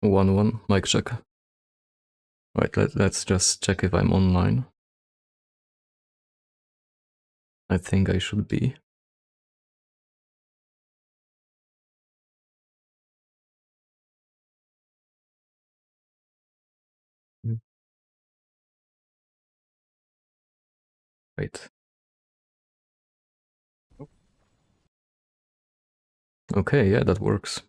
1-1, mic check. Right, let's just check if I'm online. I think I should be. Right. Okay, yeah, that works.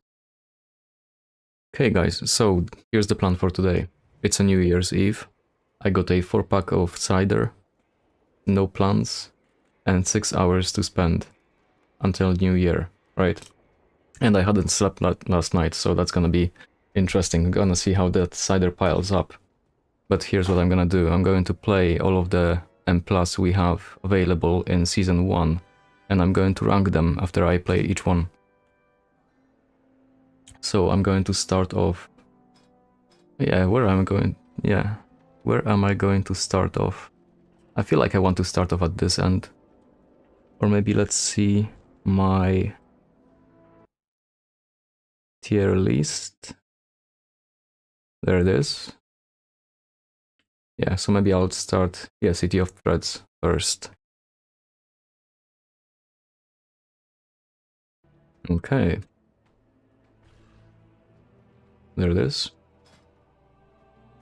Okay, guys, so here's the plan for today. It's a New Year's Eve. I got a 4-pack of cider, no plans, and 6 hours to spend until New Year, right? And I hadn't slept last night, so that's gonna be interesting. I'm gonna see how that cider piles up. But here's what I'm gonna do. I'm going to play all of the M+ we have available in Season 1, and I'm going to rank them after I play each one. So I'm going to start off... Yeah, where am I going to start off? I feel like I want to start off at this end. Or maybe let's see my tier list. There it is. Yeah, so maybe I'll start, City of Threads first. Okay. There it is.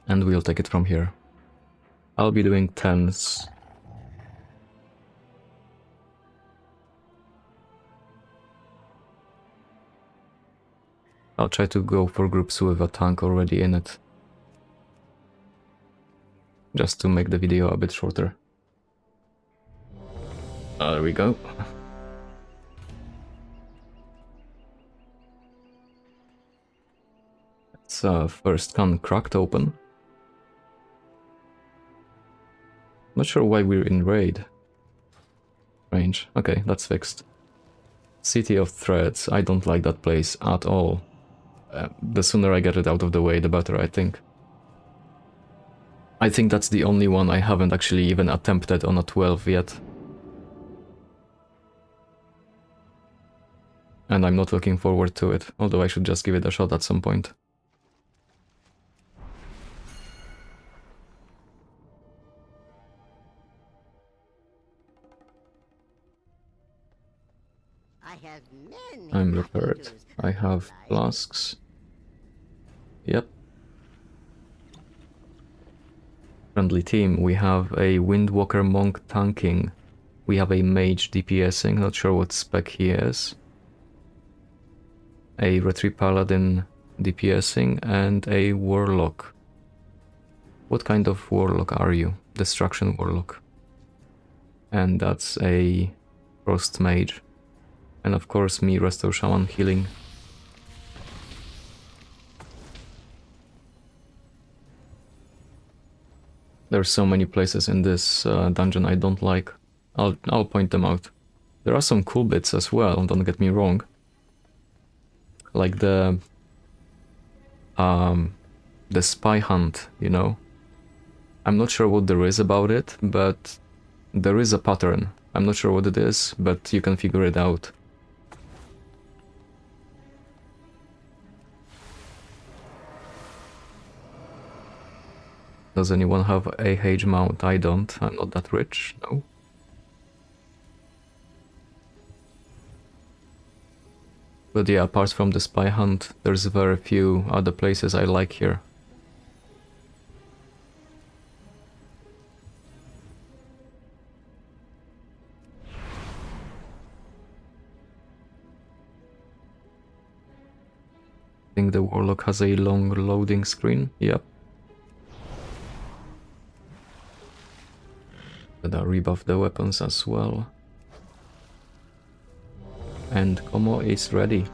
And we'll take it from here. I'll be doing 10s. I'll try to go for groups with a tank already in it. Just to make the video a bit shorter. There we go. It's first gun cracked open. Not sure why we're in raid range. Okay, that's fixed. City of Threads. I don't like that place at all. The sooner I get it out of the way, the better, I think. I think that's the only one I haven't actually even attempted on a 12 yet. And I'm not looking forward to it, although I should just give it a shot at some point. I'm prepared. I have flasks. Yep. Friendly team, we have a Windwalker Monk tanking. We have a Mage DPSing, not sure what spec he is. A Retreat Paladin DPSing, and a Warlock. What kind of Warlock are you? Destruction Warlock. And that's a Frost Mage. And of course me, Restore Shaman, healing. There's so many places in this dungeon I don't like. I'll point them out. There are some cool bits as well, don't get me wrong. Like the spy hunt, you know? I'm not sure what there is about it, but there is a pattern. I'm not sure what it is, but you can figure it out. Does anyone have a Hage mount? I don't. I'm not that rich, no. But yeah, apart from the spy hunt, there's very few other places I like here. I think the Warlock has a long loading screen, yep. Gotta rebuff the weapons as well. And Como is ready.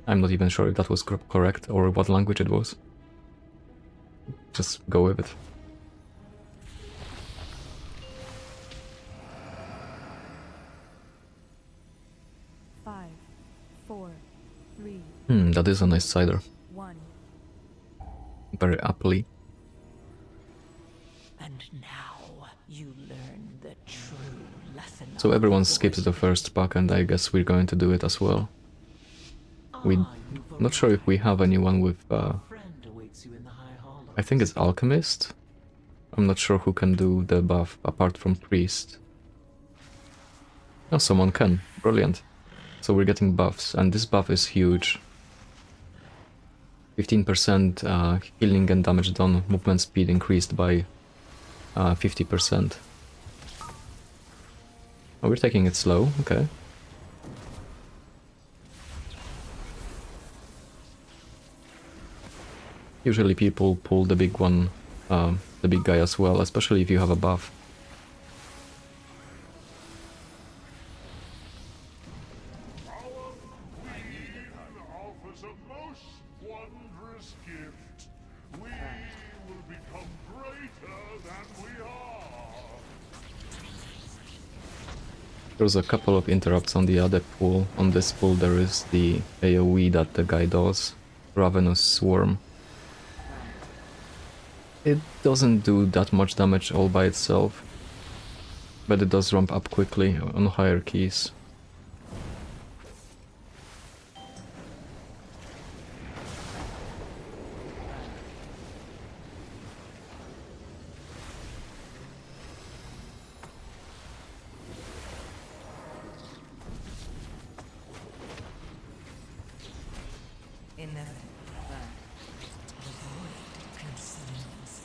I'm not even sure if that was correct or what language it was. Just go with it. Five, four, three. That is a nice cider. 1. Very appley. And now you learn the true lesson. So everyone skips the first pack, and I guess we're going to do it as well. We Not sure if we have anyone with, Friend awaits you in the High Hollow. I think it's Alchemist. I'm not sure who can do the buff apart from Priest. Oh, someone can. Brilliant. So we're getting buffs, and this buff is huge. 15% healing and damage done, movement speed increased by 50%. Oh, we're taking it slow, okay. Usually people pull the big one, the big guy as well, especially if you have a buff. Offers a most wondrous gift. We will become greater than we are. There's a couple of interrupts on the other pool. On this pool there is the AoE that the guy does, Ravenous Swarm. It doesn't do that much damage all by itself, but it does ramp up quickly on higher keys.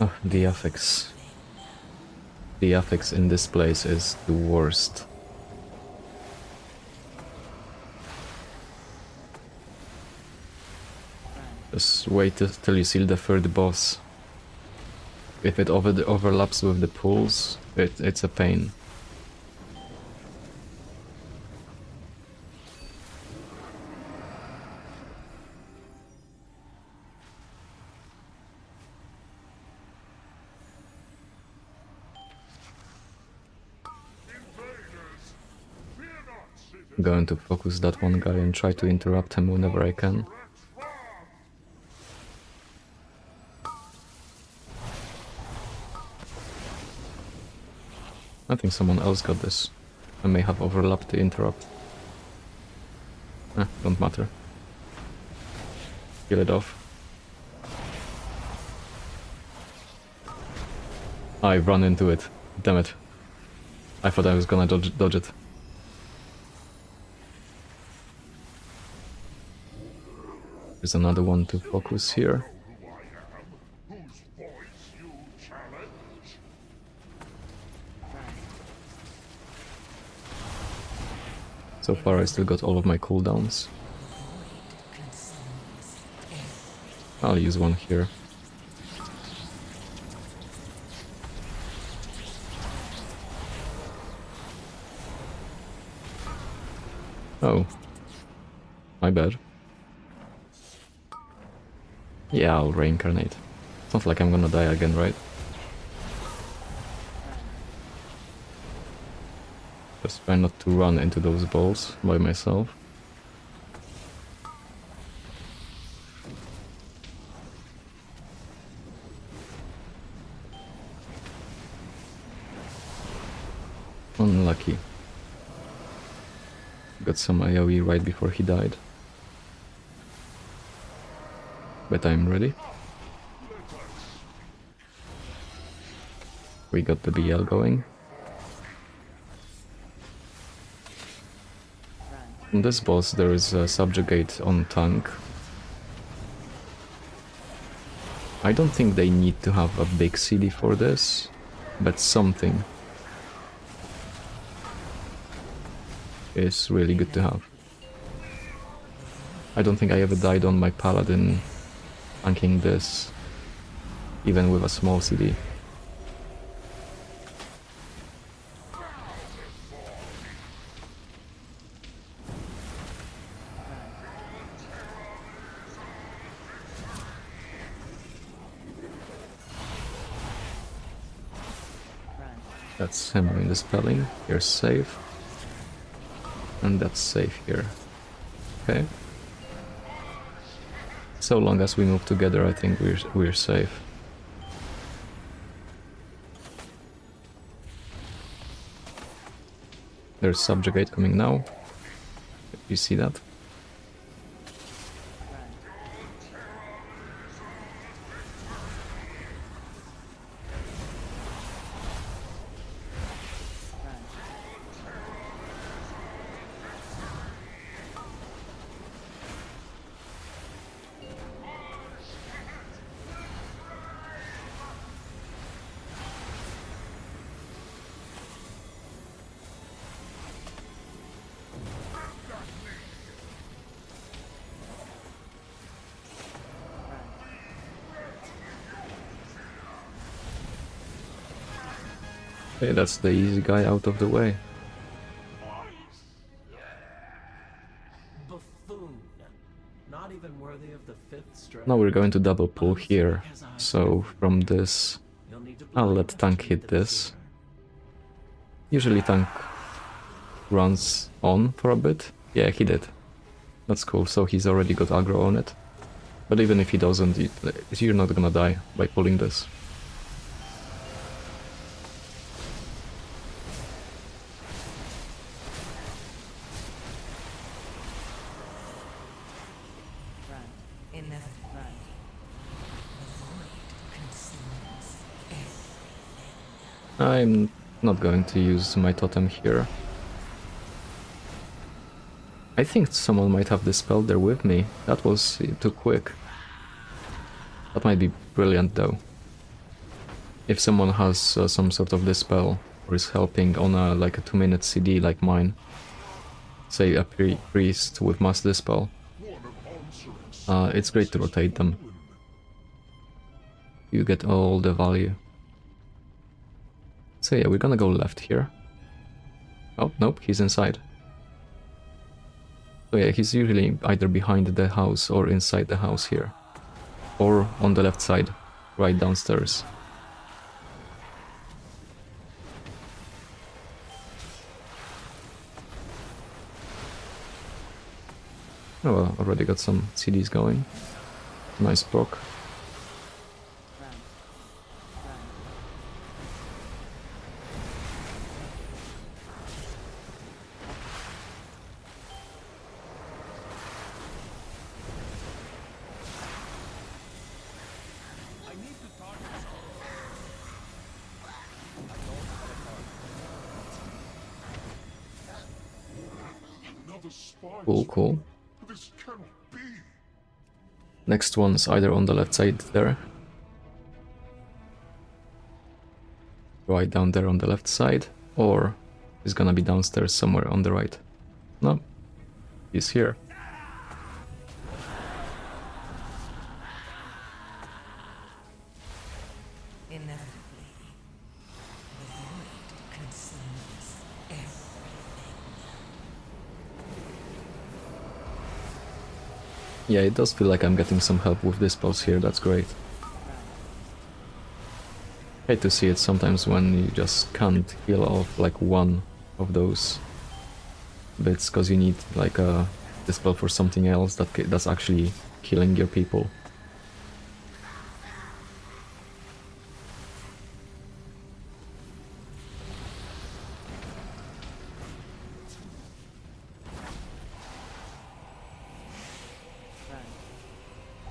Oh, the affix. The affix in this place is the worst. Just wait till you see the third boss. If it overlaps with the pools, it's a pain. Invaders, fear not, citizens. I'm going to focus that one guy and try to interrupt him whenever I can. I think someone else got this. I may have overlapped the interrupt. Don't matter. Kill it off. I ran into it. Damn it. I thought I was gonna dodge it. There's another one to focus here. Who I am, whose voice you challenge. So far I still got all of my cooldowns. I'll use one here. Oh. My bad. Yeah, I'll reincarnate. It's not like I'm gonna die again, right? Just try not to run into those balls by myself. Unlucky. Got some AoE right before he died. But I'm ready. We got the BL going. On this boss there is a subjugate on tank. I don't think they need to have a big CD for this, but something is really good to have. I don't think I ever died on my paladin tanking this, even with a small CD. That's hammering the spelling. You're safe. And that's safe here. Okay. So long as we move together, I think we're safe. There's subjugate coming now. You see that? Okay, that's the easy guy out of the way. Buffoon. Not even worthy of the fifth strike. Now we're going to double pull here. So from this, You'll need to I'll blind let to tank read hit the this. deceiver. Usually tank runs on for a bit. Yeah, he did. That's cool, so he's already got aggro on it. But even if he doesn't, you're not gonna die by pulling this. Run. In this run. I'm not going to use my totem here. I think someone might have dispelled there with me. That was too quick. That might be brilliant though. If someone has some sort of dispel or is helping on a like a 2-minute CD like mine, say a priest with mass dispel, it's great to rotate them. You get all the value. So yeah, we're gonna go left here. Oh, nope, he's inside. So yeah, he's usually either behind the house or inside the house here. Or on the left side, right downstairs. Oh well, already got some CDs going. Nice proc. Run. Run. Another spy. Cool, cool. This cannot be. Next one's either on the left side there. Right down there on the left side. Or he's gonna be downstairs somewhere on the right. No. He's here. Inevitably. The void consumes everything. Yeah, it does feel like I'm getting some help with dispels here, that's great. Hate to see it sometimes when you just can't heal off like one of those bits because you need like a dispel for something else that's actually killing your people. Run.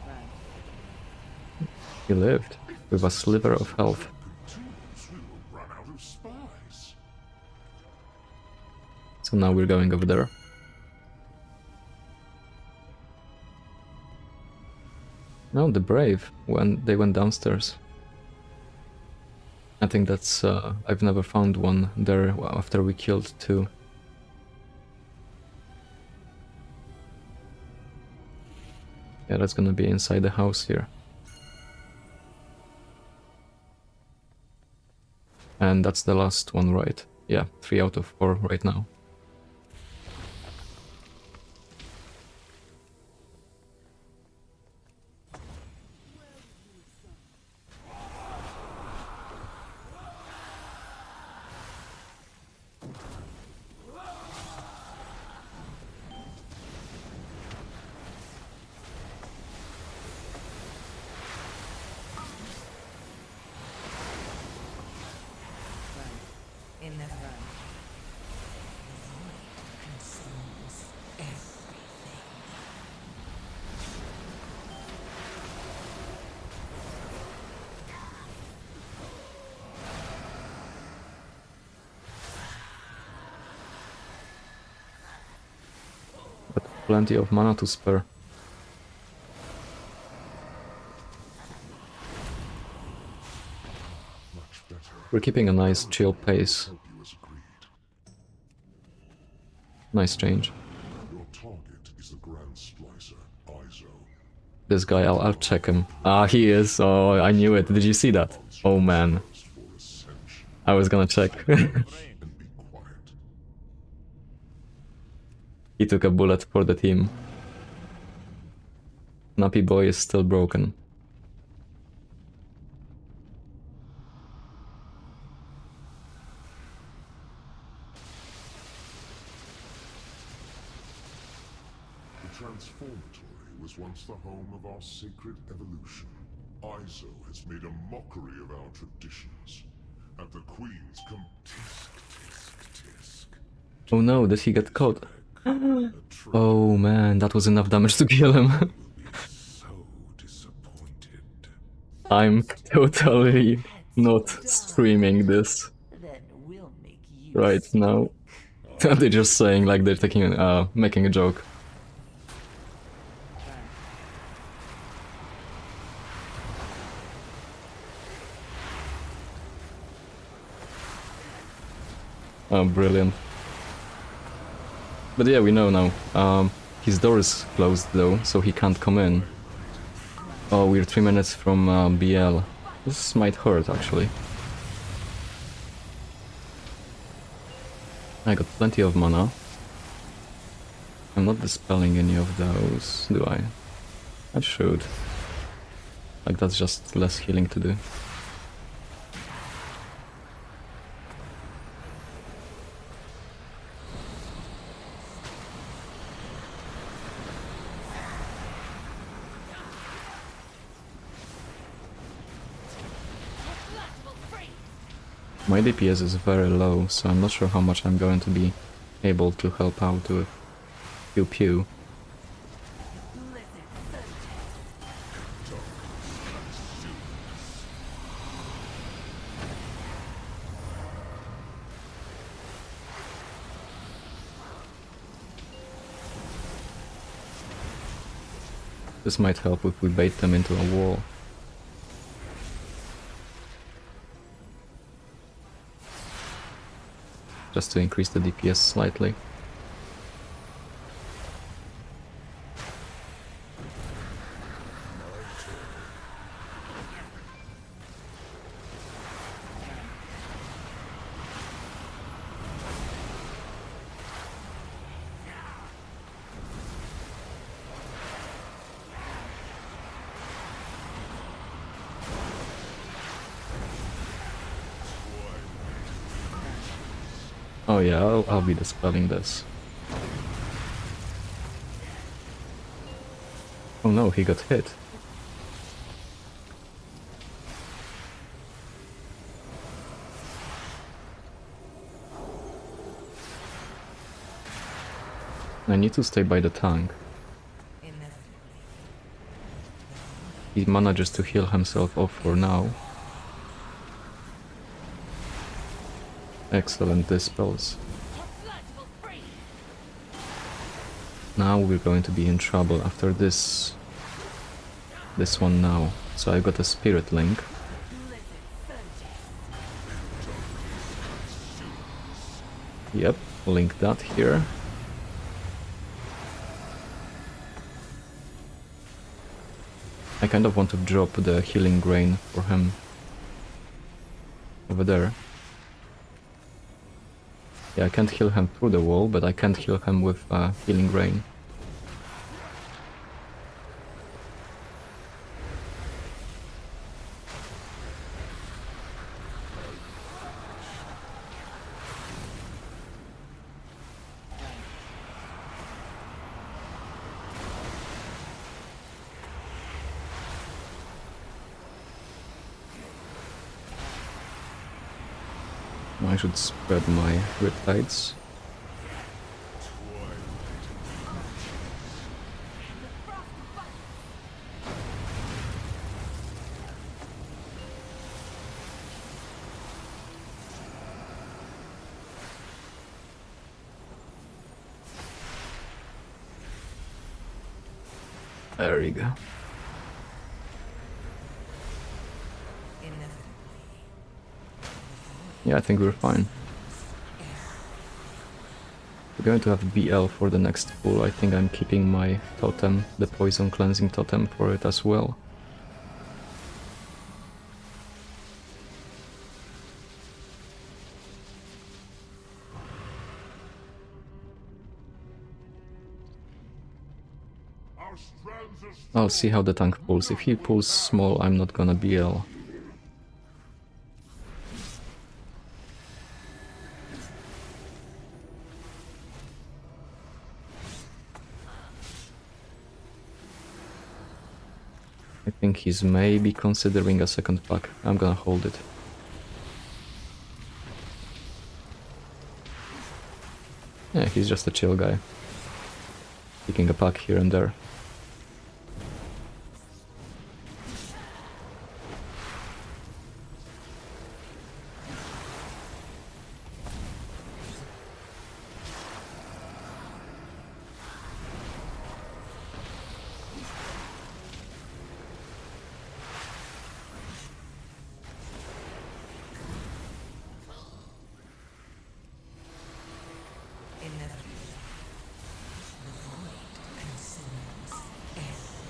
Run. He lived with a sliver of health. Tools will run out of spies. So now we're going over there. No, the Brave, when they went downstairs. I think that's, I've never found one there after we killed two. Yeah, that's gonna be inside the house here. And that's the last one, right? Yeah, 3 out of 4 right now. In this run. But plenty of mana to spare. Much better. We're keeping a nice chill pace. Help you as agreed. Nice change. Your target is the Grand Splicer, Izo. This guy, I'll check him. Ah, he is. Oh, I knew it. Did you see that? Oh man. For ascension. I was gonna check. And be quiet. He took a bullet for the team. Nappy boy is still broken. The Transformatory was once the home of our sacred evolution. Iso has made a mockery of our traditions. And the queens come tisk, tisk, tisk. Oh no, did he get caught? A true Oh man, that was enough damage to kill him. will be so disappointed. I'm totally not streaming this Then we'll make you right now. They're just saying like they're taking making a joke. Oh, brilliant. But yeah, we know now. His door is closed though, so he can't come in. Oh, we're 3 minutes from BL. This might hurt actually. I got plenty of mana. I'm not dispelling any of those, do I? I should. Like, that's just less healing to do. My DPS is very low, so I'm not sure how much I'm going to be able to help out with Pew Pew. This might help if we bait them into a wall. Just to increase the DPS slightly. Oh yeah, I'll be dispelling this. Oh no, he got hit. I need to stay by the tank. Inevitably. He manages to heal himself off for now. Excellent dispels. Now we're going to be in trouble after this one now. So I got a spirit link. Yep, link that here. I kind of want to drop the healing grain for him over there. Yeah, I can't heal him through the wall, but I can't heal him with healing grain. I should spread my riptides. There you go. Yeah, I think we're fine. We're going to have BL for the next pull. I think I'm keeping my totem, the poison cleansing totem, for it as well. I'll see how the tank pulls. If he pulls small, I'm not gonna BL. I think he's maybe considering a second pack. I'm gonna hold it. Yeah, he's just a chill guy. Picking a pack here and there. Inevitably, the void consumes everything.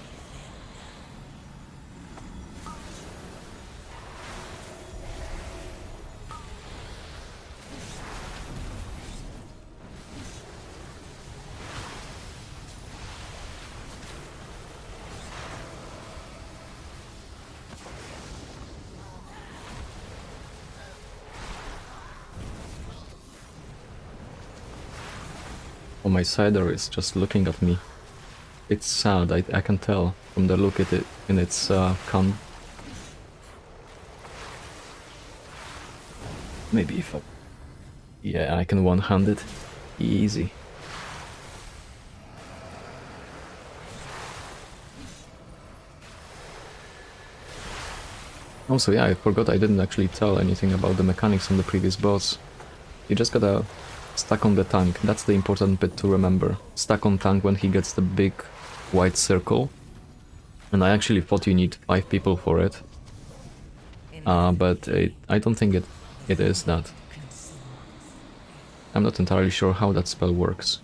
Oh, my cider is just looking at me. It's sad, I can tell from the look at it in its can. Maybe if I... Yeah, I can one-hand it. Easy. Also, yeah, I forgot I didn't actually tell anything about the mechanics on the previous boss. You just gotta stack on the tank. That's the important bit to remember. Stack on tank when he gets the big white circle. And I actually thought you need 5 people for it. But I don't think it is that. I'm not entirely sure how that spell works.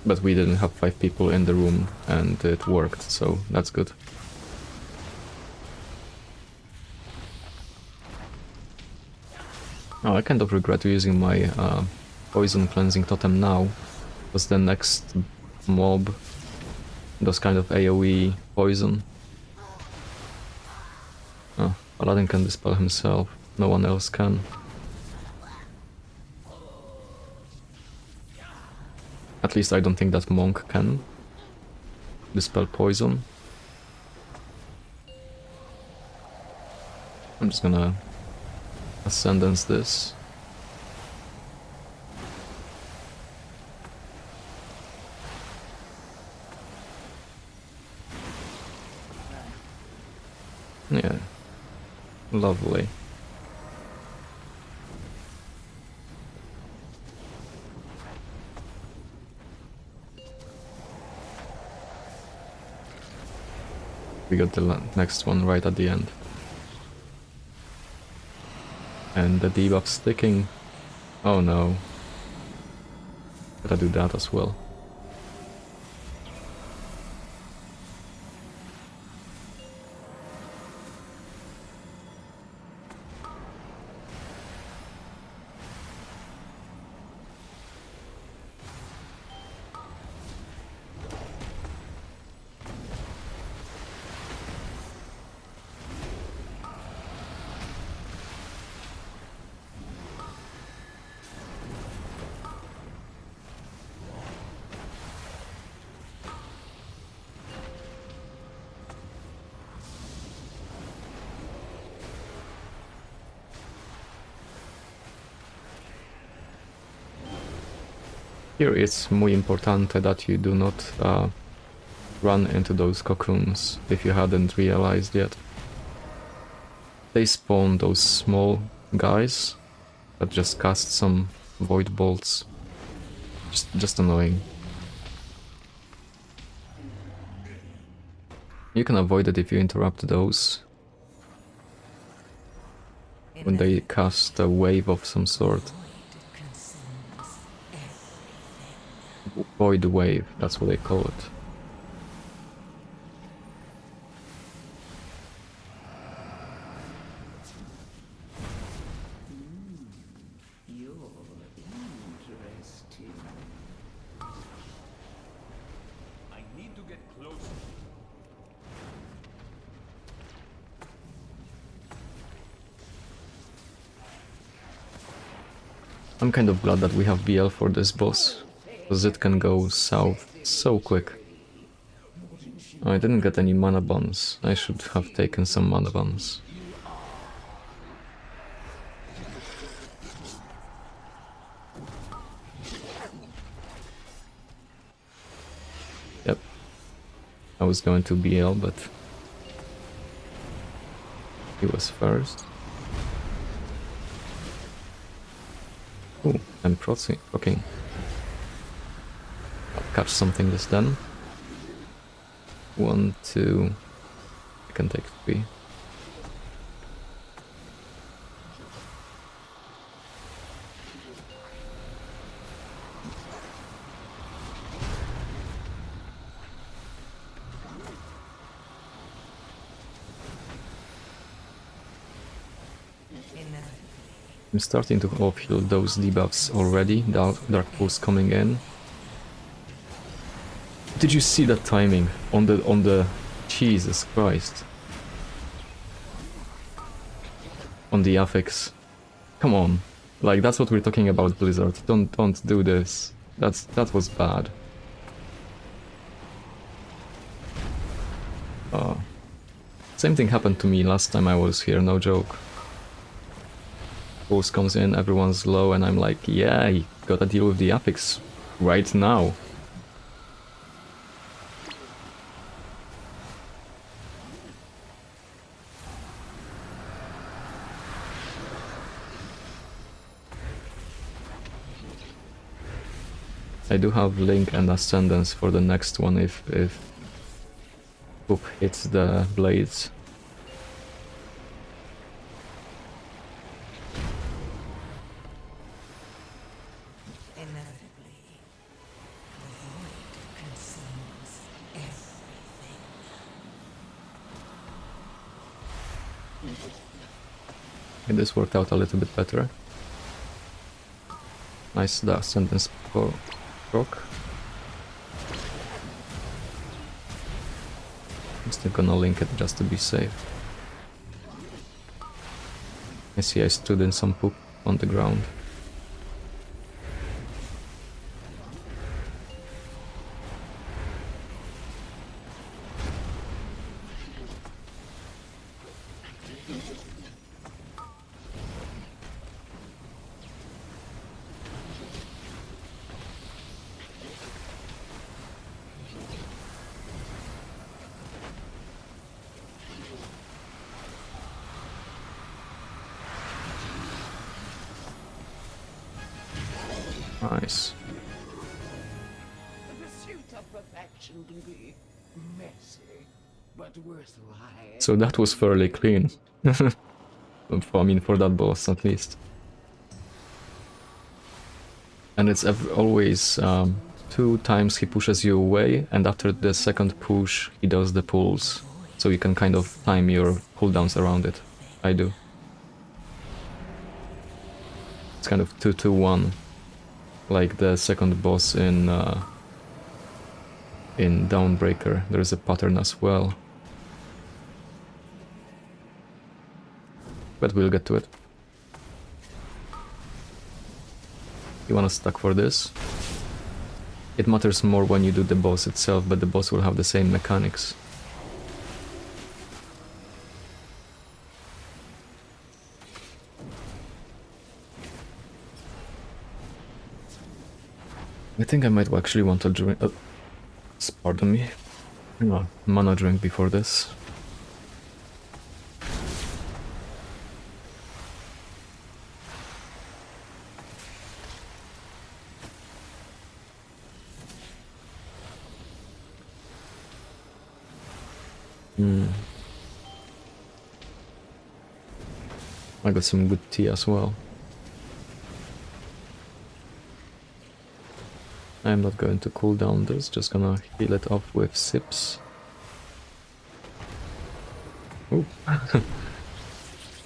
But we didn't have 5 people in the room and it worked, so that's good. Oh, I kind of regret using my poison cleansing totem now, because the next mob does kind of AoE poison. Oh, Paladin can dispel himself, no one else can. At least I don't think that monk can dispel poison. I'm just gonna Ascendance this. Yeah. Lovely. We got the next one right at the end. And the debuff sticking. Oh no. Gotta do that as well. Here it's muy importante that you do not run into those cocoons if you hadn't realized yet. They spawn those small guys that just cast some void bolts. Just annoying. You can avoid it if you interrupt those when they cast a wave of some sort. Void wave, that's what they call it. You're interesting. I I'm kind of glad that we have BL for this boss, because it can go south so quick. Oh, I didn't get any mana bombs. I should have taken some mana bombs. Yep. I was going to BL, but he was first. Ooh, I'm proccing. I'll catch something this then. 1, 2. I can take 3. I'm starting to off-heal those debuffs already. Dark Pulse coming in. Did you see that timing on the Jesus Christ? On the affix. Come on. Like, that's what we're talking about, Blizzard. Don't do this. That was bad. Same thing happened to me last time I was here, no joke. Pulse comes in, everyone's low, and I'm like, yeah, you gotta deal with the affix right now. I do have Link and Ascendance for the next one if Poop hits the blades. Inevitably, the void consumes everything. Okay, this worked out a little bit better. Nice, the Ascendance proc. I'm still gonna link it just to be safe. I see I stood in some poop on the ground. Nice. The pursuit of perfection can be messy, but worthwhile. So that was fairly clean. I mean, for that boss at least. And it's always 2 times he pushes you away, and after the second push he does the pulls. So you can kind of time your cooldowns around it. I do. It's kind of 2-2-1. Like the second boss in Dawnbreaker. There is a pattern as well. But we'll get to it. You wanna stack for this? It matters more when you do the boss itself, but the boss will have the same mechanics. I think I might actually want to drink. Pardon me. No, mana drink before this. I got some good tea as well. I'm not going to cool down this, just gonna heal it off with sips. Ooh.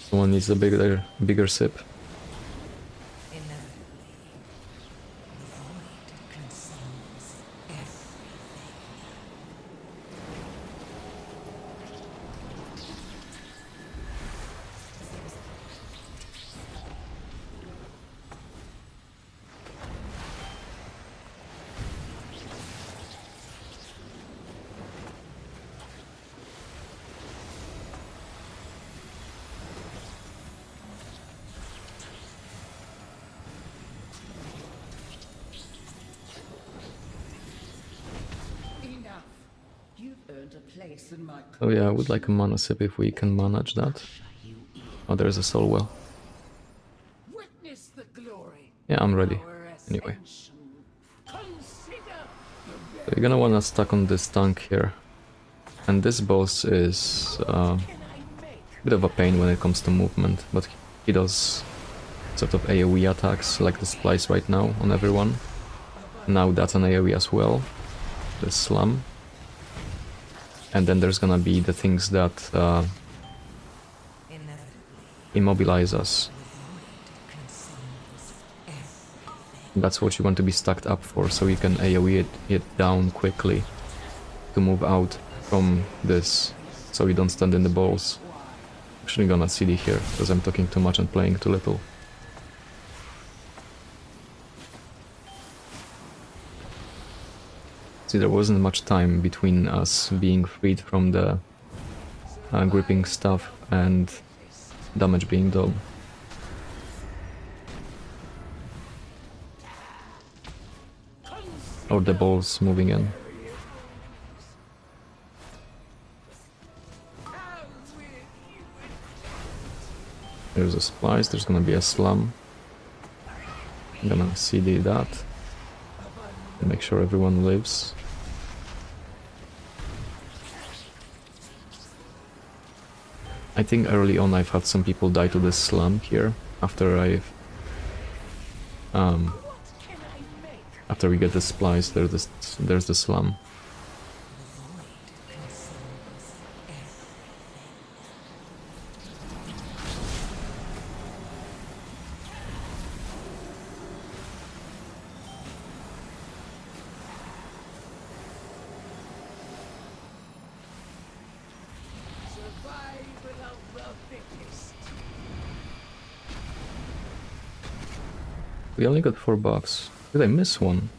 Someone needs a bigger sip. Inevitably, the void consumes everything. You've earned a place in my Oh yeah, I would like a mana sip if we can manage that. Oh, there's a soul well. witness the glory. Yeah, I'm ready. Our Anyway. ascension. Consider So you're gonna wanna stuck on this tank here. And this boss is a bit of a pain when it comes to movement, but he does sort of AoE attacks like the splice right now on everyone. Now that's an AoE as well, the slam. And then there's gonna be the things that immobilize us. That's what you want to be stacked up for, so you can AoE it down quickly to move out from this, so you don't stand in the balls. Actually gonna CD here, because I'm talking too much and playing too little. See, there wasn't much time between us being freed from the gripping stuff and damage being done. Or the balls moving in. There's a splice, there's gonna be a slam. I'm gonna CD that. And make sure everyone lives. I think early on I've had some people die to this slam here after I've after we get the splice, there's the slam. survival of the fittest. We only got $4. Did I miss one?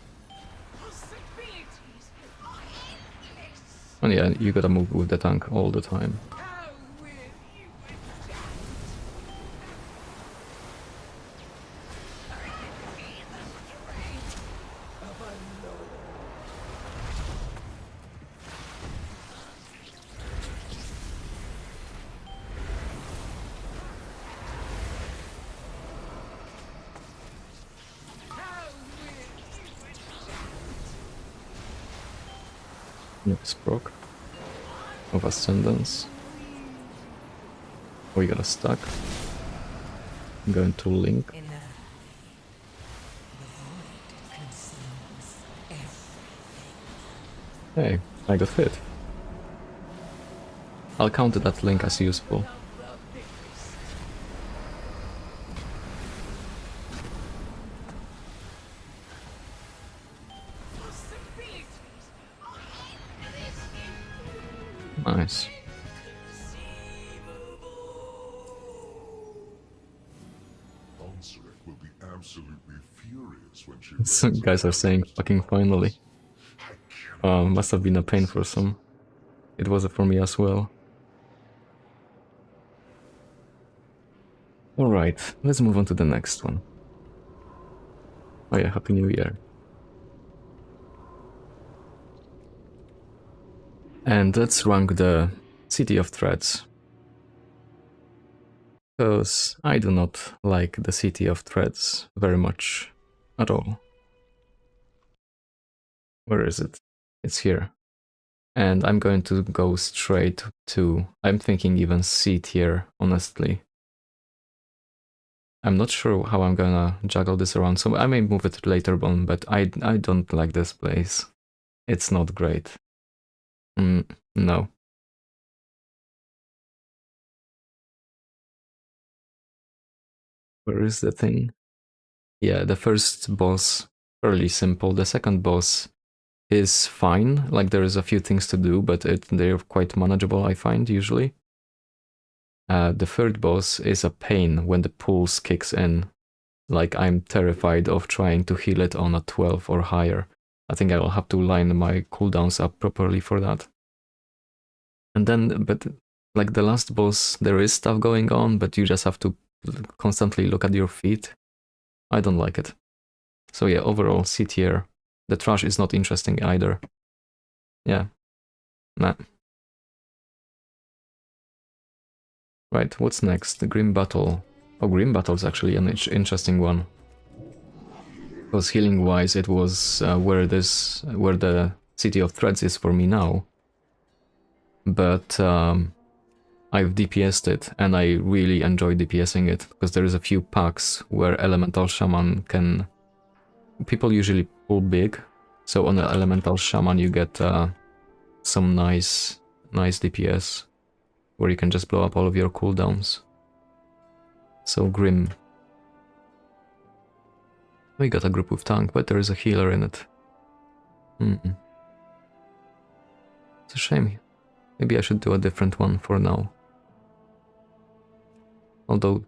Possibilities are endless. Oh yeah, you gotta move with the tank all the time. How will you adapt? Of a lord. How will you adapt? Next proc of Ascendance. We got a stack. I'm going to Link. Hey, I got hit. I'll count that Link as useful. Nice. Onsarek will be absolutely furious when she Some learns guys are saying fucking finally. Must have been a pain for some. It was for me as well. Alright, let's move on to the next one. Oh yeah, Happy New Year. And let's rank the City of Threads. Because I do not like the City of Threads very much at all. Where is it? It's here. And I'm going to go straight to, I'm thinking even C tier, honestly. I'm not sure how I'm gonna juggle this around, so I may move it later on, but I don't like this place. It's not great. No. Where is the thing? Yeah, the first boss, fairly simple. The second boss is fine, like there is a few things to do, but they're quite manageable, I find, usually. The third boss is a pain when the pulse kicks in. Like, I'm terrified of trying to heal it on a 12 or higher. I think I will have to line my cooldowns up properly for that. And then, but like the last boss, there is stuff going on, but you just have to constantly look at your feet. I don't like it. So yeah, overall, C tier. The trash is not interesting either. Yeah, Nah. Right, what's next? The Grim Battle. Oh, Grim Battle's actually an interesting one. Because healing-wise, it was where the City of Threads is for me now. But I've DPS'd it, and I really enjoy DPSing it, because there is a few packs where Elemental Shaman can... People usually pull big, so on the Elemental Shaman you get some nice DPS, where you can just blow up all of your cooldowns. So Grim. We got a group with tank, but there is a healer in it. It's a shame. Maybe I should do a different one for now. Although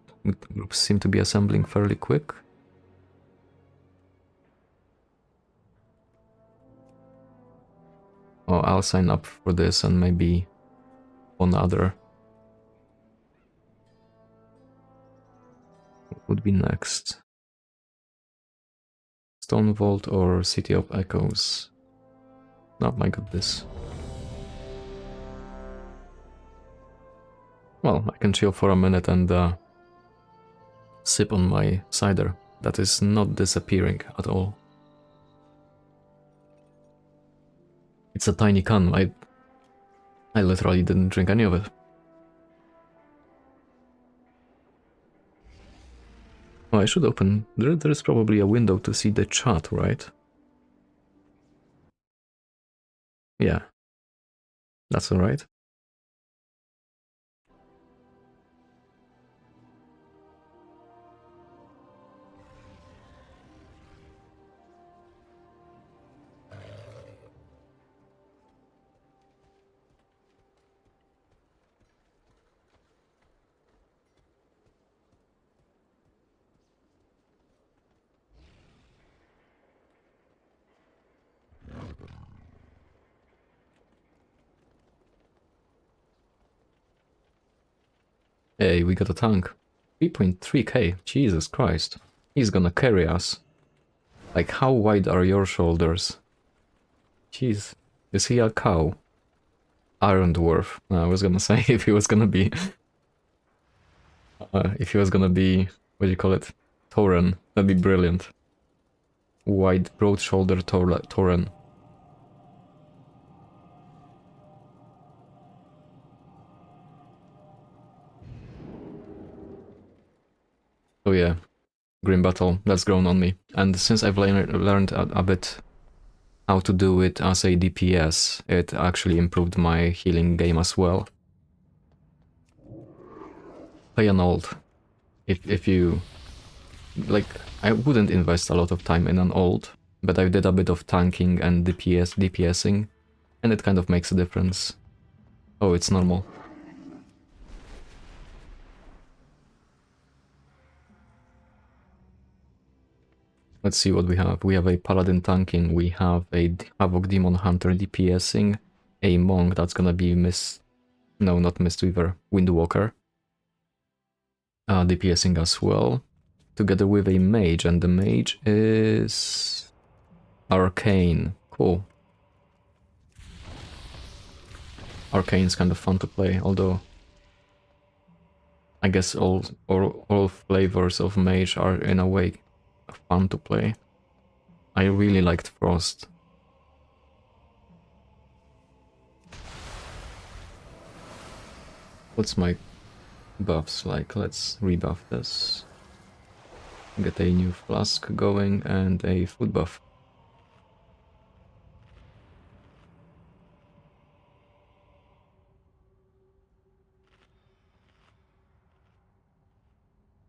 groups seem to be assembling fairly quick. Oh, I'll sign up for this and maybe one other. What would be next? Stone Vault or City of Echoes? Oh my goodness. Well, I can chill for a minute and sip on my cider. That is not disappearing at all. It's a tiny can. I literally didn't drink any of it. Oh, I should open... There is probably a window to see the chat, right? Yeah. That's alright. Hey, we got a tank. 3.3k, Jesus Christ. He's gonna carry us. Like, how wide are your shoulders? Jeez. Is he a cow? Iron Dwarf. I was gonna say if he was gonna be... if he was gonna be... what do you call it? Tauren. That'd be brilliant. Wide, broad-shouldered Tauren. Oh yeah, Grim Battle, that's grown on me. And since I've learned a bit how to do it as a DPS, it actually improved my healing game as well. Play an ult. If you... like, I wouldn't invest a lot of time in an ult, but I did a bit of tanking and DPSing, and it kind of makes a difference. Oh, it's normal. Let's see what we have. We have a Paladin tanking, we have a Havoc Demon Hunter DPSing, a Monk that's gonna be no, not Mistweaver, Windwalker. DPSing as well, together with a Mage, and the Mage is... Arcane. Cool. Arcane's kind of fun to play, although... I guess all flavors of Mage are in a way fun to play. I really liked Frost. What's my buffs like? Let's rebuff this. Get a new flask going and a food buff.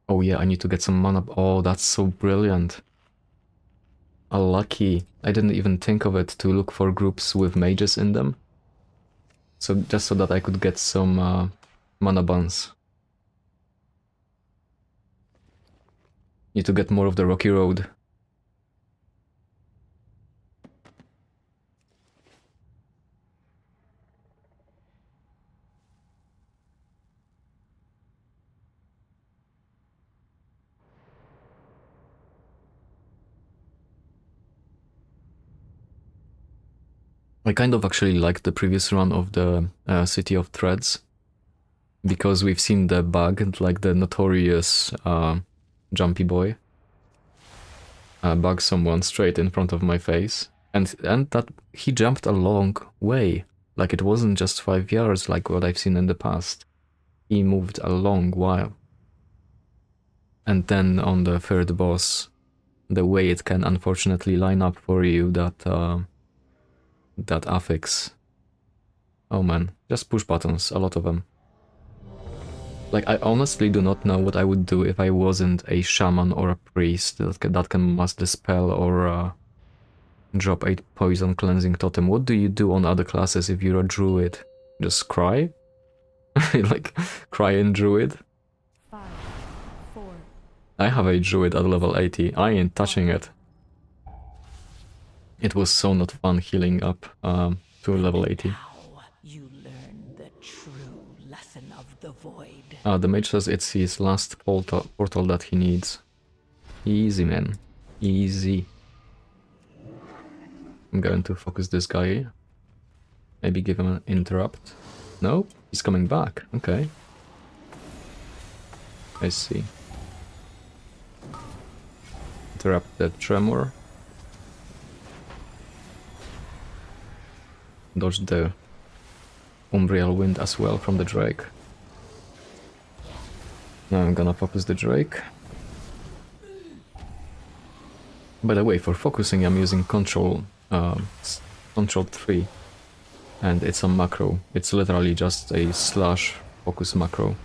Oh yeah, I need to get some mana. Oh, that's so brilliant. Lucky. I didn't even think of it to look for groups with mages in them. So just so that I could get some mana buns. Need to get more of the rocky road. I kind of actually liked the previous run of the City of Threads, because we've seen the bug, like the notorious jumpy boy, bug someone straight in front of my face, and that he jumped a long way. Like, it wasn't just 5 yards like what I've seen in the past. He moved a long while. And then on the third boss, the way it can unfortunately line up for you, that affix. Oh man, just push buttons, a lot of them. Like, I honestly do not know what I would do if I wasn't a shaman or a priest that can mass dispel or drop a poison cleansing totem. What do you do on other classes if you're a druid? Just cry? Like, cry in druid? 5, 4, I have a druid at level 80. I ain't touching it. It was so not fun healing up to level 80. now you learn the true lesson of the void. The mage says it's his last portal that he needs. Easy, man. Easy. I'm going to focus this guy. Maybe give him an interrupt. No? He's coming back. Okay. I see. Interrupt the tremor. Dodge the Umbriel Wind as well from the Drake. Now I'm gonna focus the Drake. By the way, for focusing I'm using Control 3, and it's a macro. It's literally just a slash focus macro.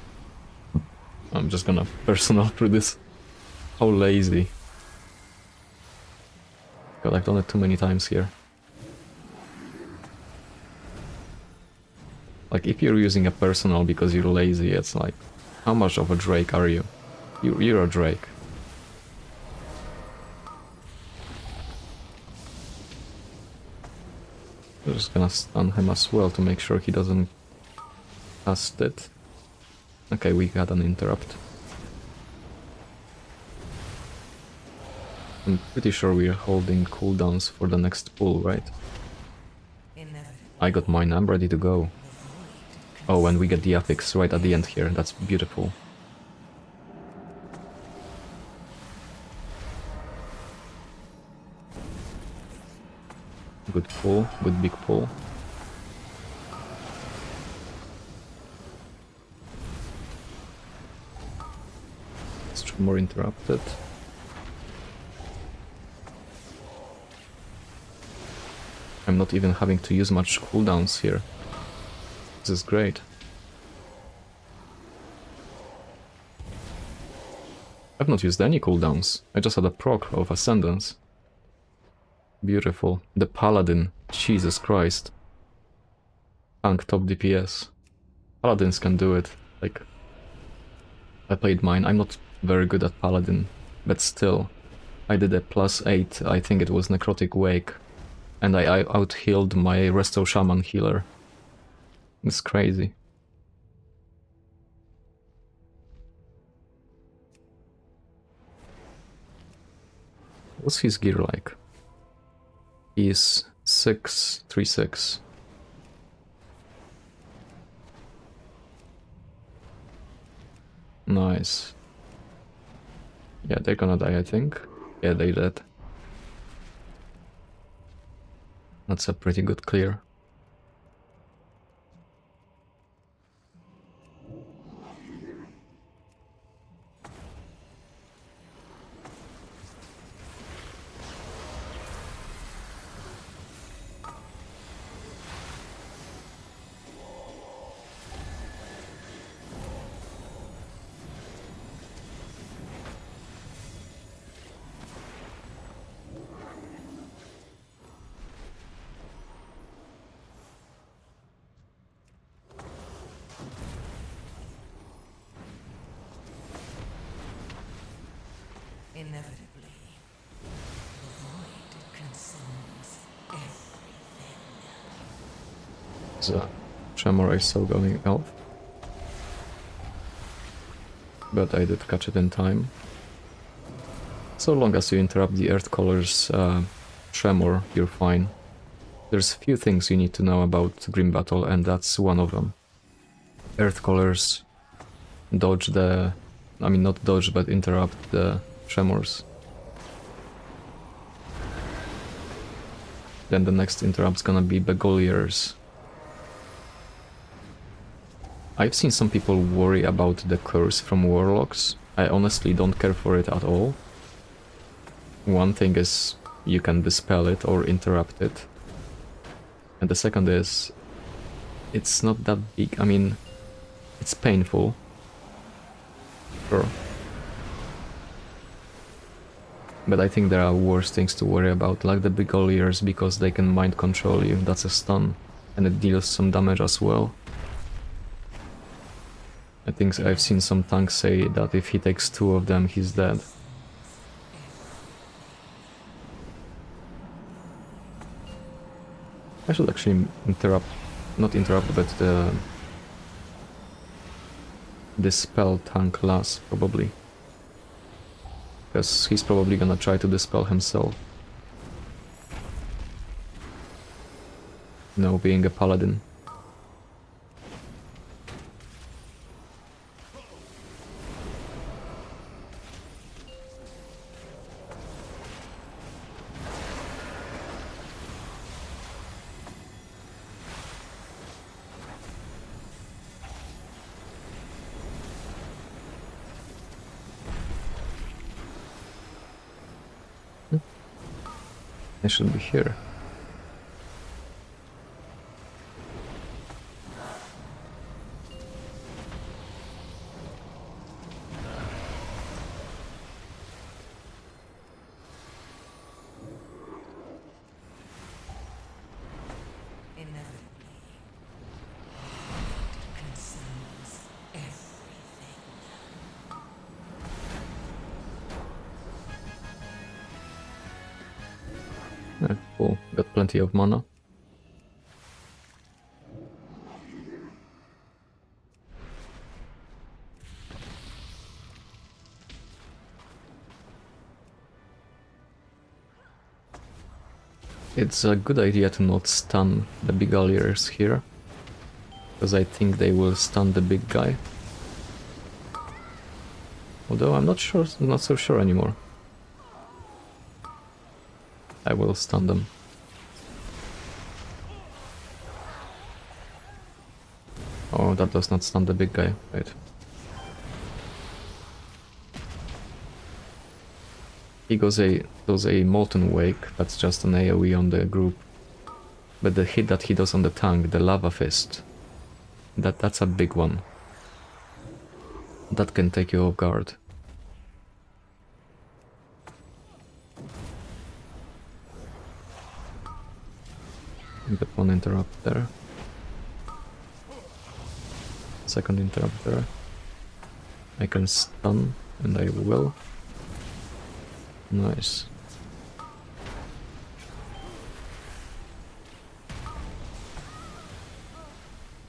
I'm just gonna personal through this. How lazy. God, I've done it too many times here. Like, if you're using a personal because you're lazy, it's like, how much of a Drake are you? You're a Drake. I'm just gonna stun him as well to make sure he doesn't cast it. Okay, we got an interrupt. I'm pretty sure we're holding cooldowns for the next pull, right? I got mine, I'm ready to go. Oh, and we get the affix right at the end here, that's beautiful. Good pull, good big pull. More interrupted. I'm not even having to use much cooldowns here. This is great. I've not used any cooldowns. I just had a proc of Ascendance. Beautiful. The Paladin. Jesus Christ. Tank top DPS. Paladins can do it. Like, I played mine. I'm not very good at Paladin, but still. I did a +8, I think it was Necrotic Wake, and I out-healed my Resto Shaman healer. It's crazy. What's his gear like? He's 636. Nice. Yeah, they're gonna die, I think. Yeah, they did. That's a pretty good clear. Inevitably, the void consumes everything. The Tremor is still going off. But I did catch it in time. So long as you interrupt the Earth Color's Tremor, you're fine. There's few things you need to know about Grim Battle, and that's one of them. Earth Colors, dodge the... I mean, not dodge, but interrupt the tremors. Then the next interrupt's gonna be Begoliers. I've seen some people worry about the curse from Warlocks. I honestly don't care for it at all. One thing is you can dispel it or interrupt it. And the second is it's not that big. I mean, it's painful. Sure. But I think there are worse things to worry about, like the Begoliers, because they can mind control you. That's a stun, and it deals some damage as well. I think I've seen some tanks say that if he takes 2 of them, he's dead. I should actually not interrupt, but dispel tank Lass, probably. Because he's probably gonna try to dispel himself. No, being a paladin. I should be here. Inevitably, consumes everything. Cool, got plenty of mana. It's a good idea to not stun the Begoliers here, because I think they will stun the big guy. Although I'm not so sure anymore. I will stun them. Oh, that does not stun the big guy, right? He does a Molten Wake, that's just an AoE on the group. But the hit that he does on the tank, the Lava Fist, that's a big one. That can take you off guard. But one interrupt there. Second interrupt there. I can stun, and I will. Nice.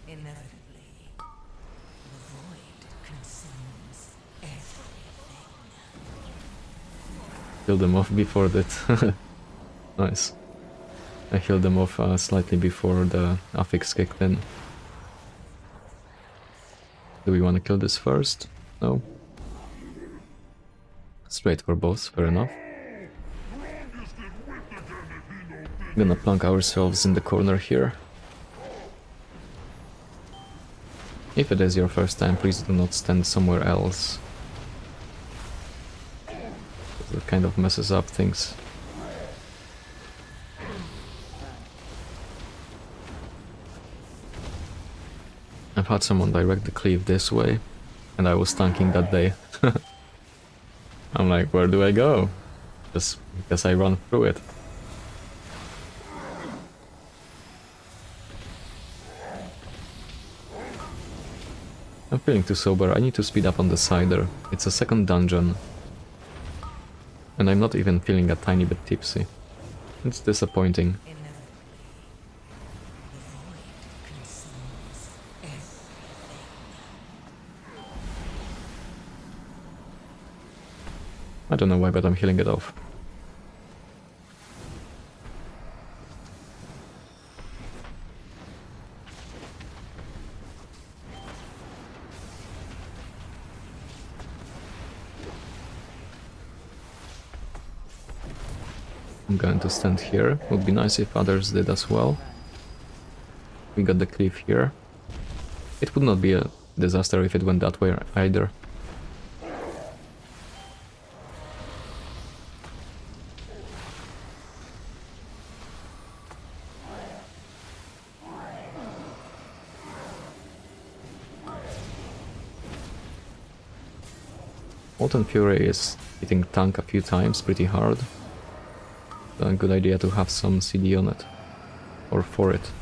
Inevitably, the void consumes everything. Kill them off before that. Nice. I healed them off slightly before the affix kicked in. Do we want to kill this first? No. Straight for both, fair enough. Gonna plunk ourselves in the corner here. If it is your first time, please do not stand somewhere else. That kind of messes up things. I've had someone direct the cleave this way, and I was tanking that day. I'm like, where do I go? Just because I run through it. I'm feeling too sober, I need to speed up on the cider. It's a second dungeon. And I'm not even feeling a tiny bit tipsy. It's disappointing. I don't know why, but I'm healing it off. I'm going to stand here. Would be nice if others did as well. We got the cliff here. It would not be a disaster if it went that way either. Molten Fury is hitting tank a few times pretty hard. A good idea to have some CD on it. Or for it.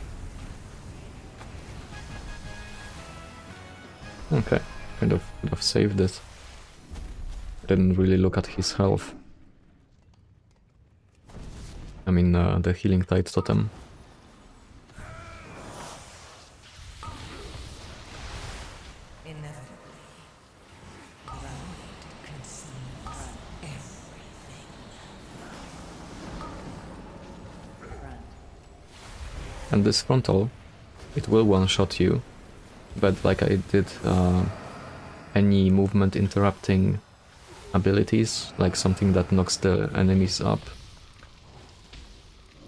Okay, kind of could have saved it. Didn't really look at his health. I mean, the Healing Tide totem. Inevitably, light consumes everything. And this frontal, it will one-shot you, but like I did any movement interrupting abilities, like something that knocks the enemies up,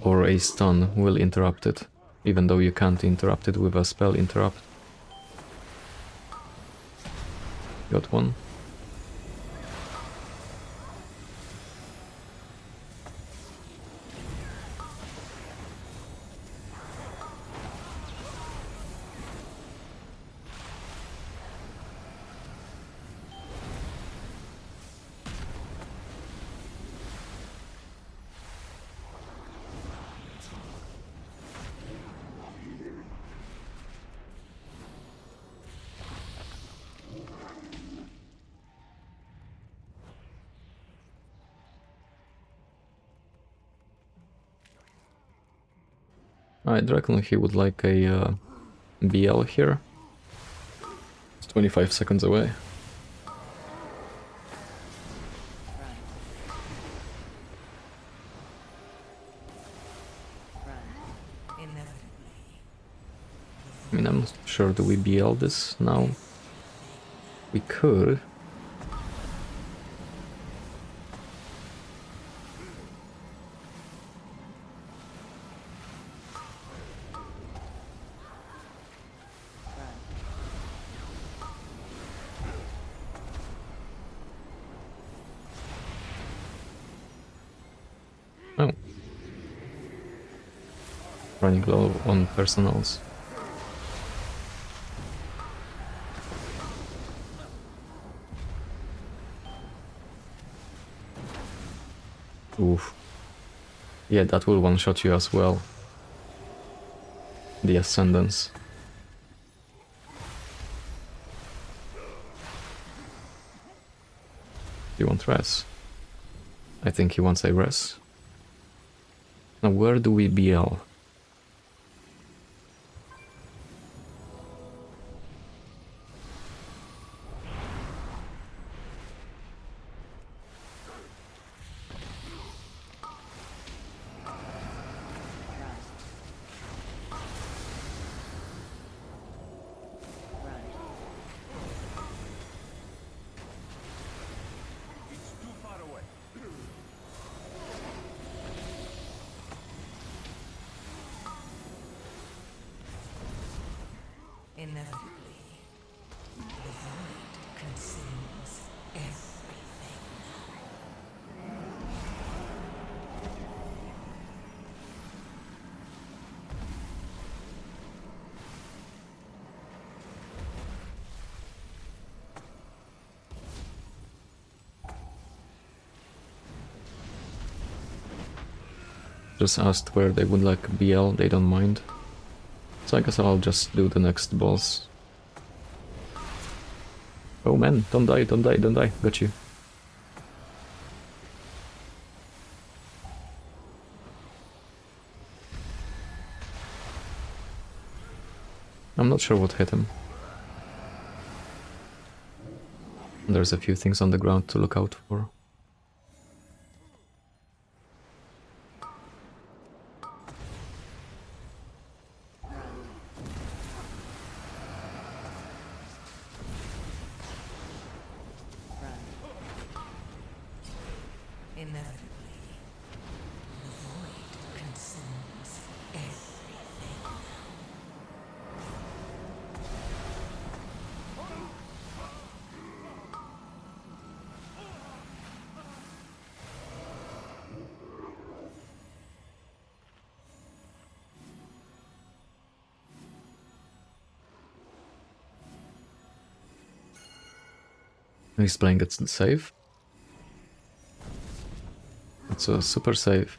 or a stun will interrupt it, even though you can't interrupt it with a spell interrupt. Got one. I reckon he would like a BL here. It's 25 seconds away. I mean, I'm not sure, do we BL this now? We could. Oh. Running low on personals. Oof. Yeah, that will one-shot you as well. The Ascendance. Do you want res? I think he wants a res. Now where do we BL? Inevitably, the void consumes everything. Just asked where they would like BL, they don't mind. So I guess I'll just do the next boss. Oh man, don't die, don't die, don't die. Got you. I'm not sure what hit him. There's a few things on the ground to look out for. Inevitably, the He's playing it safe. It's a super safe.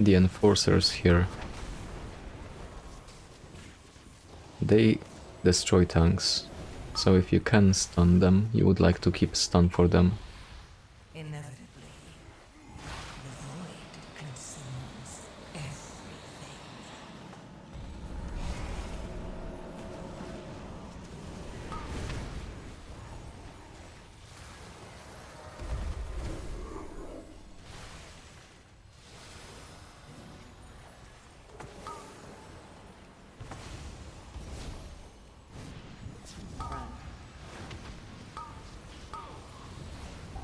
The enforcers here. They destroy tanks, so if you can stun them, you would like to keep stun for them. Inevitably, the void consumes everything. Run.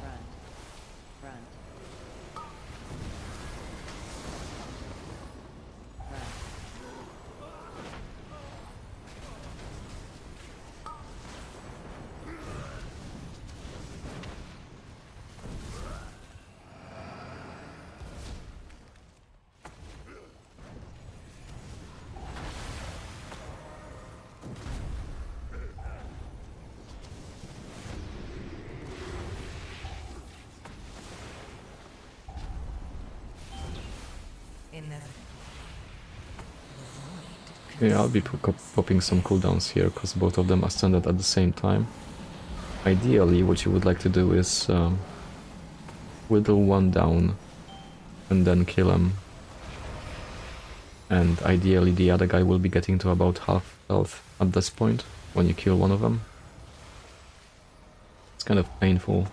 Run. Run. Run. Inevitably, the void Yeah, I'll be popping some cooldowns here, because both of them are standard at the same time. Ideally, what you would like to do is whittle one down and then kill him. And ideally the other guy will be getting to about half health at this point, when you kill one of them. It's kind of painful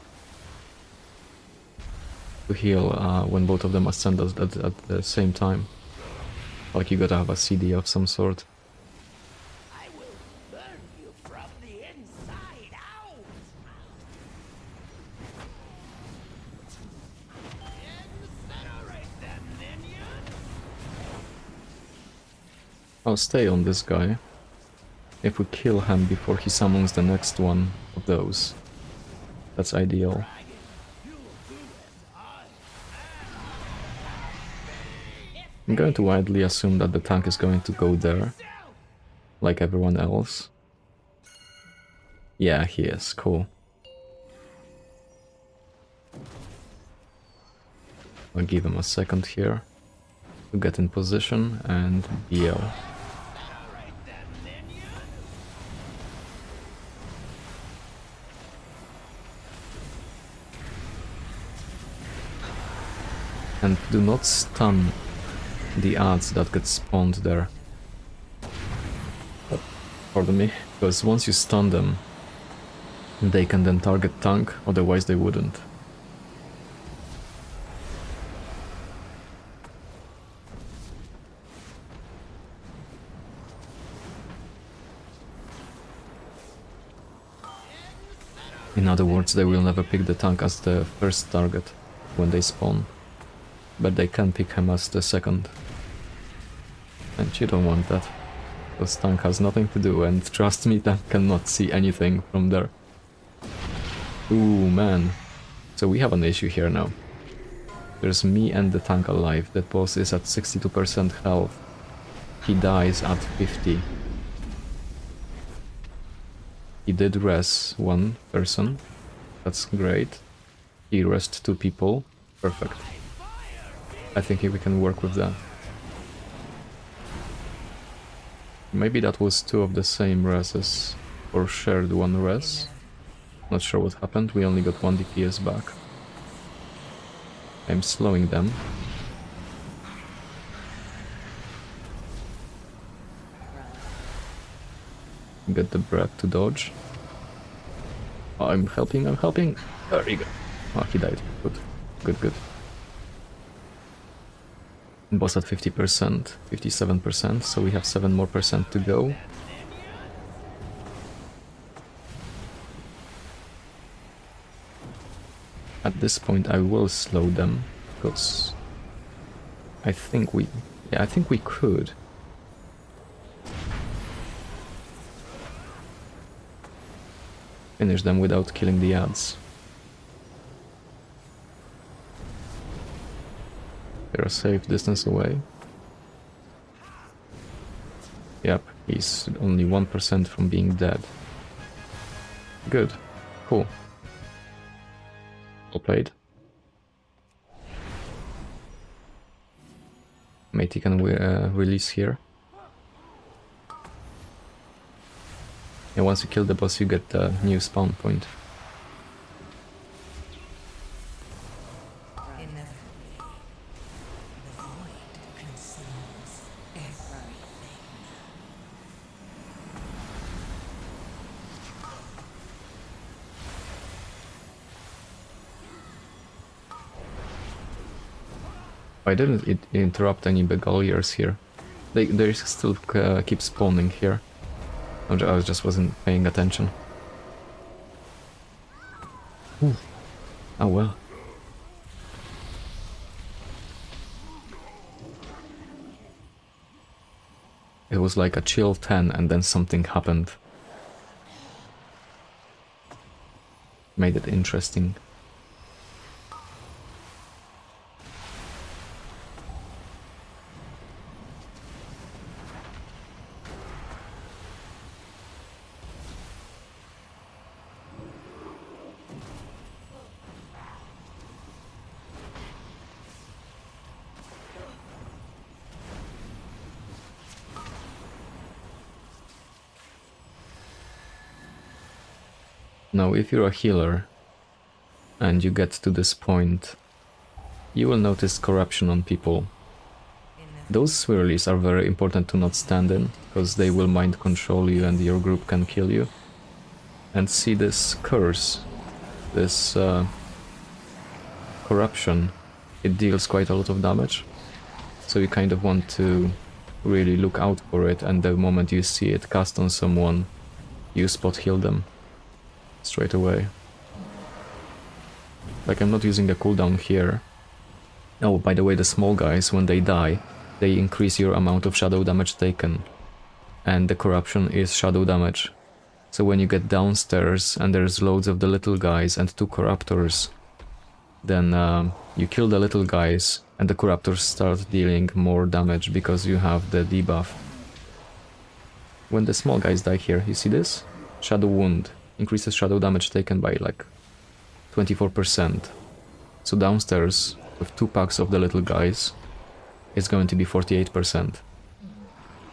to heal when both of them are standard at the same time. Like you gotta have a CD of some sort. I will burn you from the inside out. Incinerate them, minion. I'll stay on this guy. If we kill him before he summons the next one of those, that's ideal. I'm going to widely assume that the tank is going to go there, like everyone else. Yeah, he is. Cool. I'll give him a second here to get in position and BL. And do not stun the ads that get spawned there. Pardon me, because once you stun them, they can then target tank, otherwise they wouldn't. In other words, they will never pick the tank as the first target when they spawn, but they can pick him as the second. And you don't want that, because tank has nothing to do, and trust me, tank cannot see anything from there. Ooh, man. So we have an issue here now. There's me and the tank alive. That boss is at 62% health. He dies at 50. He did res one person. That's great. He resed 2 people. Perfect. I think we can work with that. Maybe that was 2 of the same reses, or shared 1 res. Not sure what happened, we only got 1 DPS back. I'm slowing them. Get the breath to dodge. Oh, I'm helping. There you go. Oh, he died. Good. Good, good. Boss at 50%, 57%, so we have 7 more percent to go. At this point I will slow them, because I think we... yeah, I think we could. Finish them without killing the ads. They're a safe distance away. Yep, he's only 1% from being dead. Good. Cool. Well played. Matey can release here. And once you kill the boss, you get the new spawn point. I didn't interrupt any Begaliers here. They still keep spawning here. I just wasn't paying attention. Ooh. Oh well. It was like a chill 10 and then something happened. Made it interesting. Now, if you're a healer and you get to this point, you will notice corruption on people. Those swirlies are very important to not stand in, because they will mind control you and your group can kill you. And see this curse, this corruption, it deals quite a lot of damage. So you kind of want to really look out for it, and the moment you see it cast on someone, you spot heal them straight away. Like, I'm not using a cooldown here. Oh, by the way, the small guys, when they die, they increase your amount of shadow damage taken. And the corruption is shadow damage. So when you get downstairs and there's loads of the little guys and 2 corruptors, then you kill the little guys and the corruptors start dealing more damage because you have the debuff. When the small guys die here, you see this? Shadow wound. Increases shadow damage taken by like 24%. So downstairs, with 2 packs of the little guys, it's going to be 48%.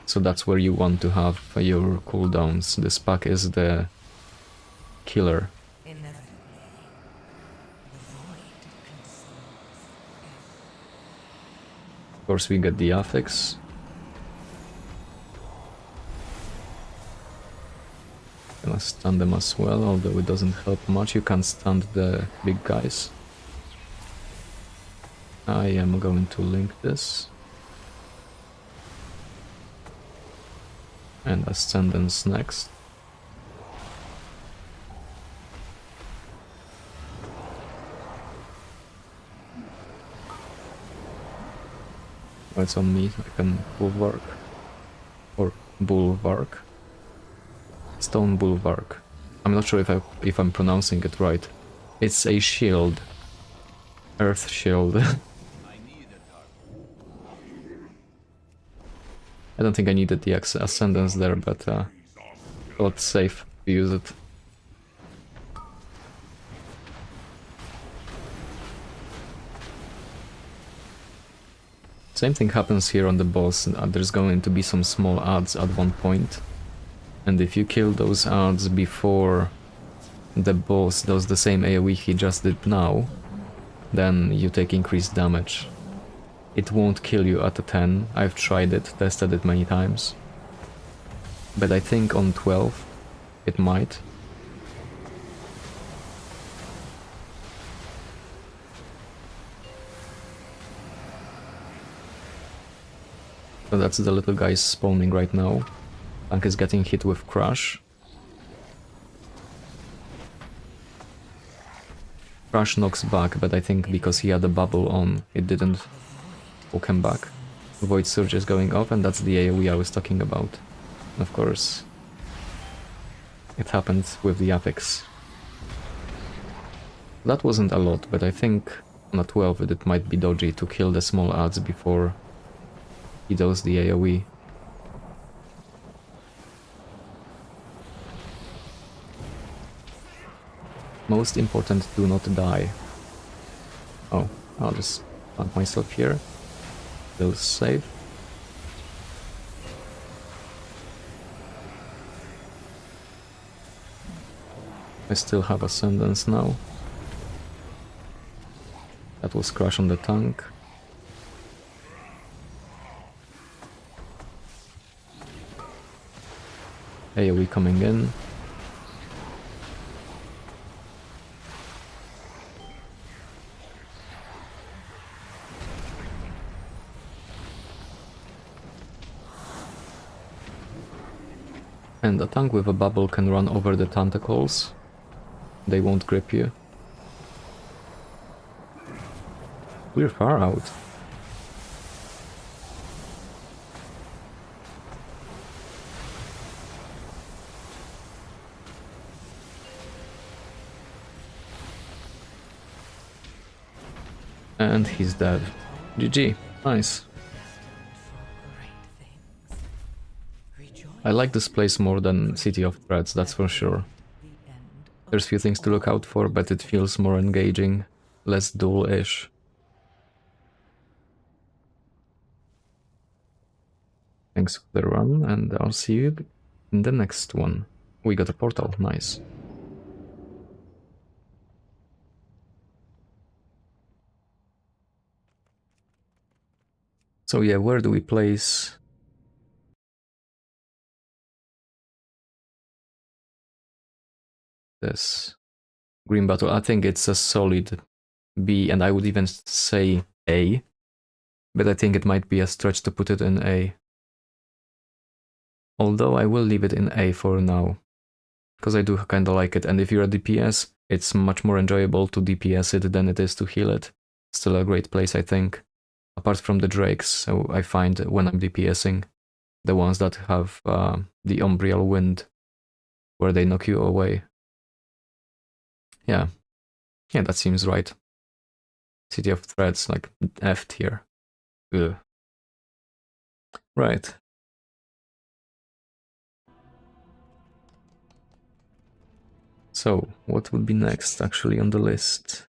So that's where you want to have your cooldowns. This pack is the killer. Of course we get the affix. Gonna stun them as well, although it doesn't help much. You can't stun the big guys. I am going to link this. And Ascendance next. Oh, it's on me, I can bulwark. Or bulwark. Stone bulwark. I'm not sure if I'm pronouncing it right. It's a shield. Earth shield. I don't think I needed the Ascendance there, but thought it's safe to use it. Same thing happens here on the boss. There's going to be some small adds at one point. And if you kill those adds before the boss does the same AoE he just did now, then you take increased damage. It won't kill you at a 10, I've tried it, tested it many times. But I think on 12 it might. So that's the little guy spawning right now. Tank is getting hit with Crush. Crush knocks back, but I think because he had a bubble on, it didn't poke him back. Void Surge is going off, and that's the AoE I was talking about. Of course, it happened with the Apex. That wasn't a lot, but I think on a 12 it might be dodgy to kill the small adds before he does the AoE. Most important, do not die. Oh, I'll just plant myself here. Feels safe. I still have Ascendance now. That was Crush on the tank. AoE coming in. And a tank with a bubble can run over the tentacles. They won't grip you. We're far out. And he's dead. GG. Nice. I like this place more than City of Threats, that's for sure. There's few things to look out for, but it feels more engaging, less dull-ish. Thanks for the run, and I'll see you in the next one. We got a portal, nice. So yeah, where do we place this Green Battle? I think it's a solid B, and I would even say A, but I think it might be a stretch to put it in A. Although I will leave it in A for now, because I do kinda like it, and if you're a DPS, it's much more enjoyable to DPS it than it is to heal it. Still a great place, I think. Apart from the Drakes, so I find when I'm DPSing, the ones that have the Umbriel Wind, where they knock you away. Yeah, that seems right. City of Threats, like F tier. Ugh. Right. So, what would be next actually on the list?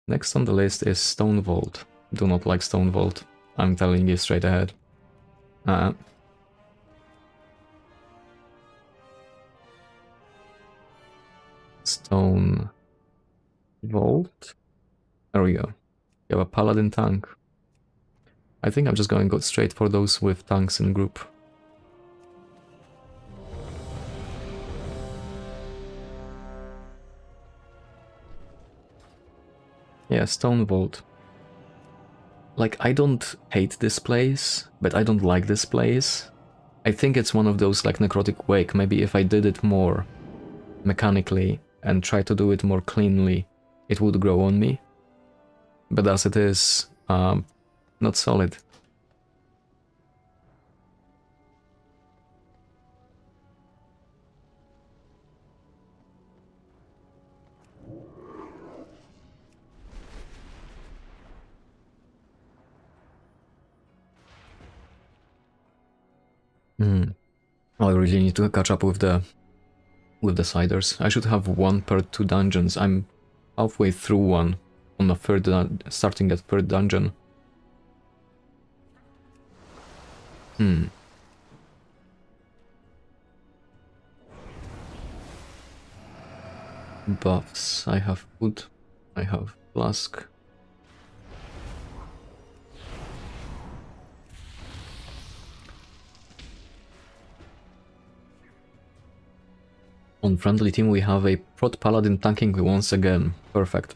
Next on the list is Stone Vault. Do not like Stone Vault. I'm telling you straight ahead. Stone Vault. There we go. You have a Paladin tank. I think I'm just going to go straight for those with tanks in group. Yeah, Stone Vault. Like, I don't hate this place, but I don't like this place. I think it's one of those like Necrotic Wake. Maybe if I did it more mechanically and try to do it more cleanly, it would grow on me. But as it is, not solid. I really need to catch up with the Siders. I should have one per 2 dungeons. I'm halfway through one on the third, starting at third dungeon. Buffs. I have food. I have flask. On friendly team we have a Prot Paladin tanking once again. Perfect.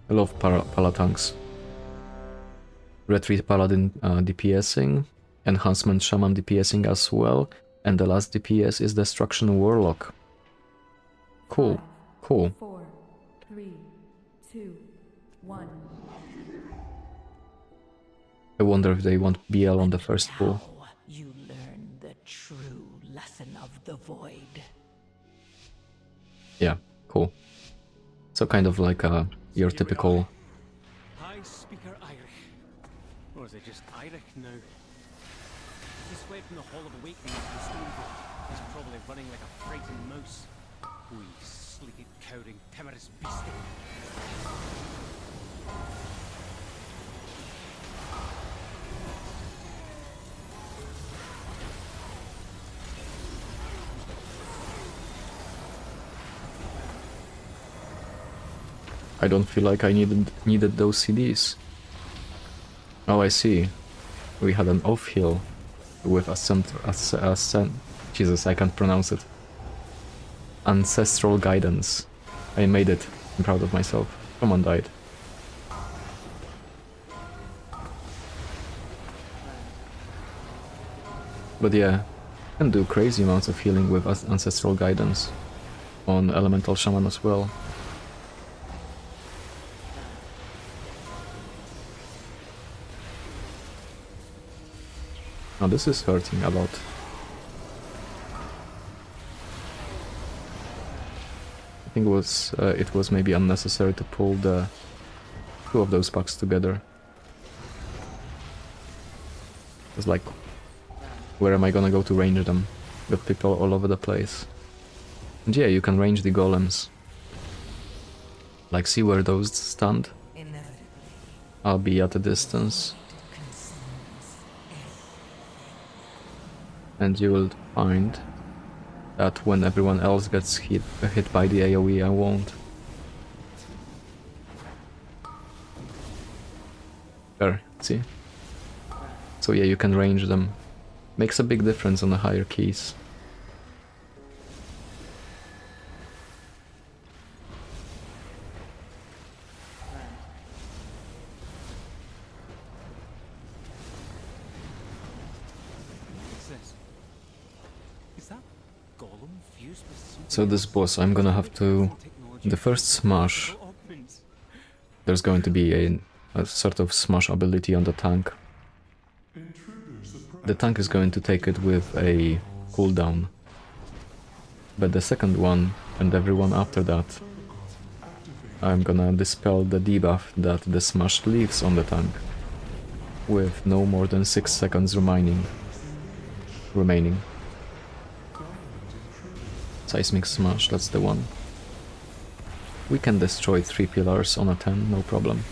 I love Pala tanks. Retreat Paladin DPSing. Enhancement Shaman DPSing as well. And the last DPS is Destruction Warlock. Cool, cool. 4, 3, 2, 1. I wonder if they want BL on the first pull. Now you learn the true lesson of the void. Yeah, cool. So kind of like your typical... I speaker Irish. Or is it just Irish now? He fled from the Hall of Awakening to the Stonevolt. He's probably running like a frightened mouse. Wee, sleepy, cowering, timorous beastie. I don't feel like I needed those CDs. Oh, I see. We had an off heal with Jesus, I can't pronounce it. Ancestral Guidance. I made it. I'm proud of myself. Someone died. But yeah, you can do crazy amounts of healing with Ancestral Guidance on Elemental Shaman as well. Now this is hurting a lot. I think it was maybe unnecessary to pull the two of those packs together. It's like, where am I gonna go to range them? Got people all over the place. And yeah, you can range the golems. Like, see where those stand? Inevitably, I'll be at a distance. And you will find that when everyone else gets hit by the AoE, I won't. There, see? So yeah, you can range them. Makes a big difference on the higher keys. What's this? Is that Golem fused with So this boss, I'm gonna have to... The first smash, there's going to be a sort of smash ability on the tank. The tank is going to take it with a cooldown. But the second one, and everyone after that, I'm gonna dispel the debuff that the smash leaves on the tank, with no more than 6 seconds remaining. Seismic Smash, that's the one. We can destroy 3 pillars on a 10, no problem.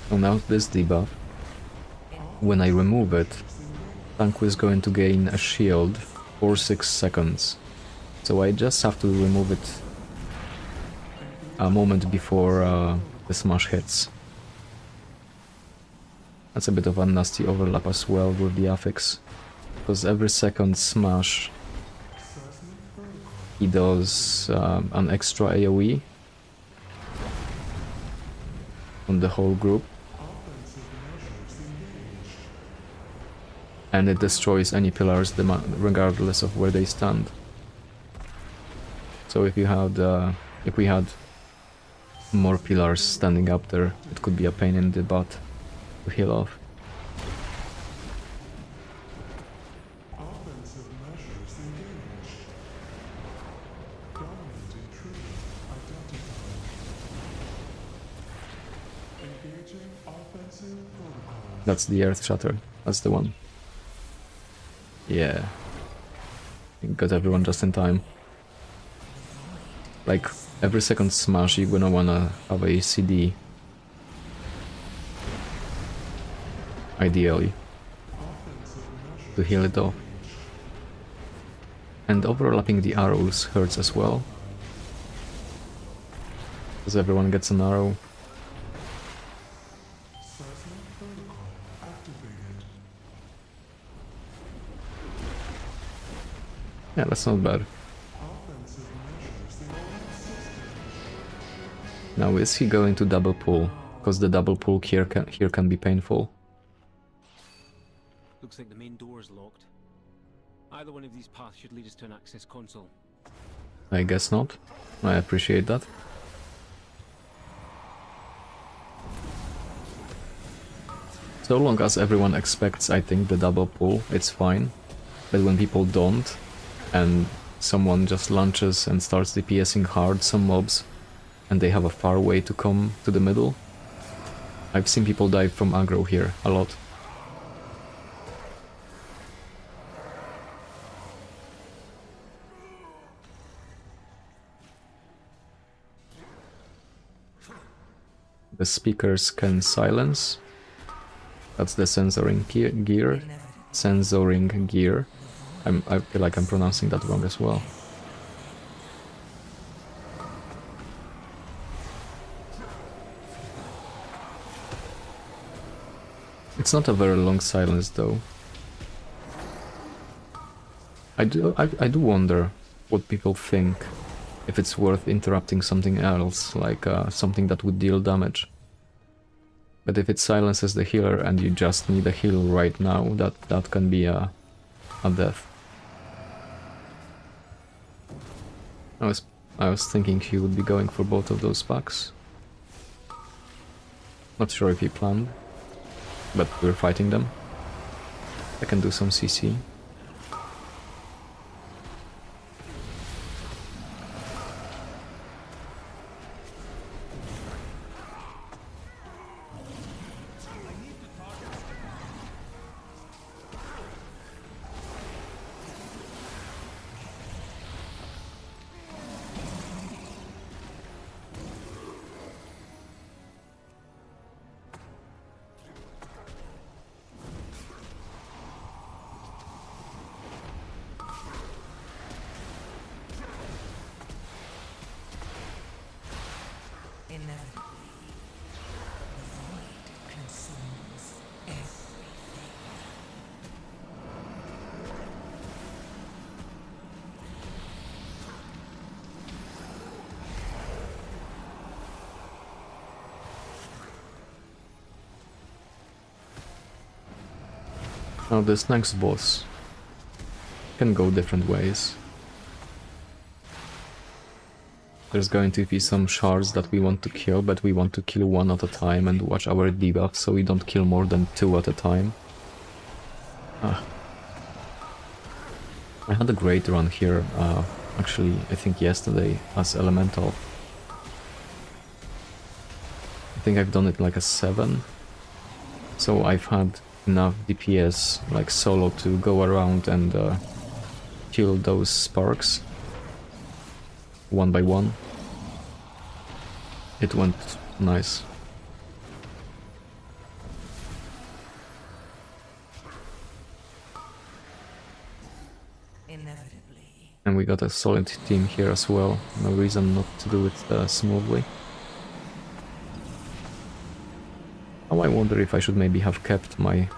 So now this debuff, when I remove it, tank is going to gain a shield for 6 seconds. So I just have to remove it a moment before the smash hits. That's a bit of a nasty overlap as well with the affix, because every second smash he does an extra AoE on the whole group, and it destroys any pillars regardless of where they stand. So if we had more pillars standing up there, it could be a pain in the butt to heal off. That's the Earth Shatter. That's the one. Yeah. Got everyone just in time. Like, every second smash you're gonna wanna have a CD. Ideally. To heal it off. And overlapping the arrows hurts as well. Because everyone gets an arrow. Yeah, that's not bad. Now is he going to double pull? Because the double pull here can be painful. Looks like the main door is locked. Either one of these paths should lead us to an access console. I guess not. I appreciate that. So long as everyone expects, I think, the double pull, it's fine. But when people don't, and someone just launches and starts DPSing hard some mobs, and they have a far way to come to the middle, I've seen people die from aggro here a lot. The speakers can silence. That's the censoring gear. Censoring gear. I feel like I'm pronouncing that wrong as well. It's not a very long silence though. I do wonder what people think, if it's worth interrupting something else, like something that would deal damage. But if it silences the healer and you just need a heal right now, that can be a death. I was thinking he would be going for both of those packs. Not sure if he planned, but we're fighting them. I can do some CC. Now this next boss can go different ways. There's going to be some shards that we want to kill, but we want to kill one at a time and watch our debuff so we don't kill more than 2 at a time. I had a great run here, actually I think yesterday, as Elemental. I think I've done it like a 7. So I've had enough DPS, like solo, to go around and kill those sparks one by one. It went nice. Inevitably. And we got a solid team here as well. No reason not to do it smoothly. Oh, I wonder if I should maybe have kept my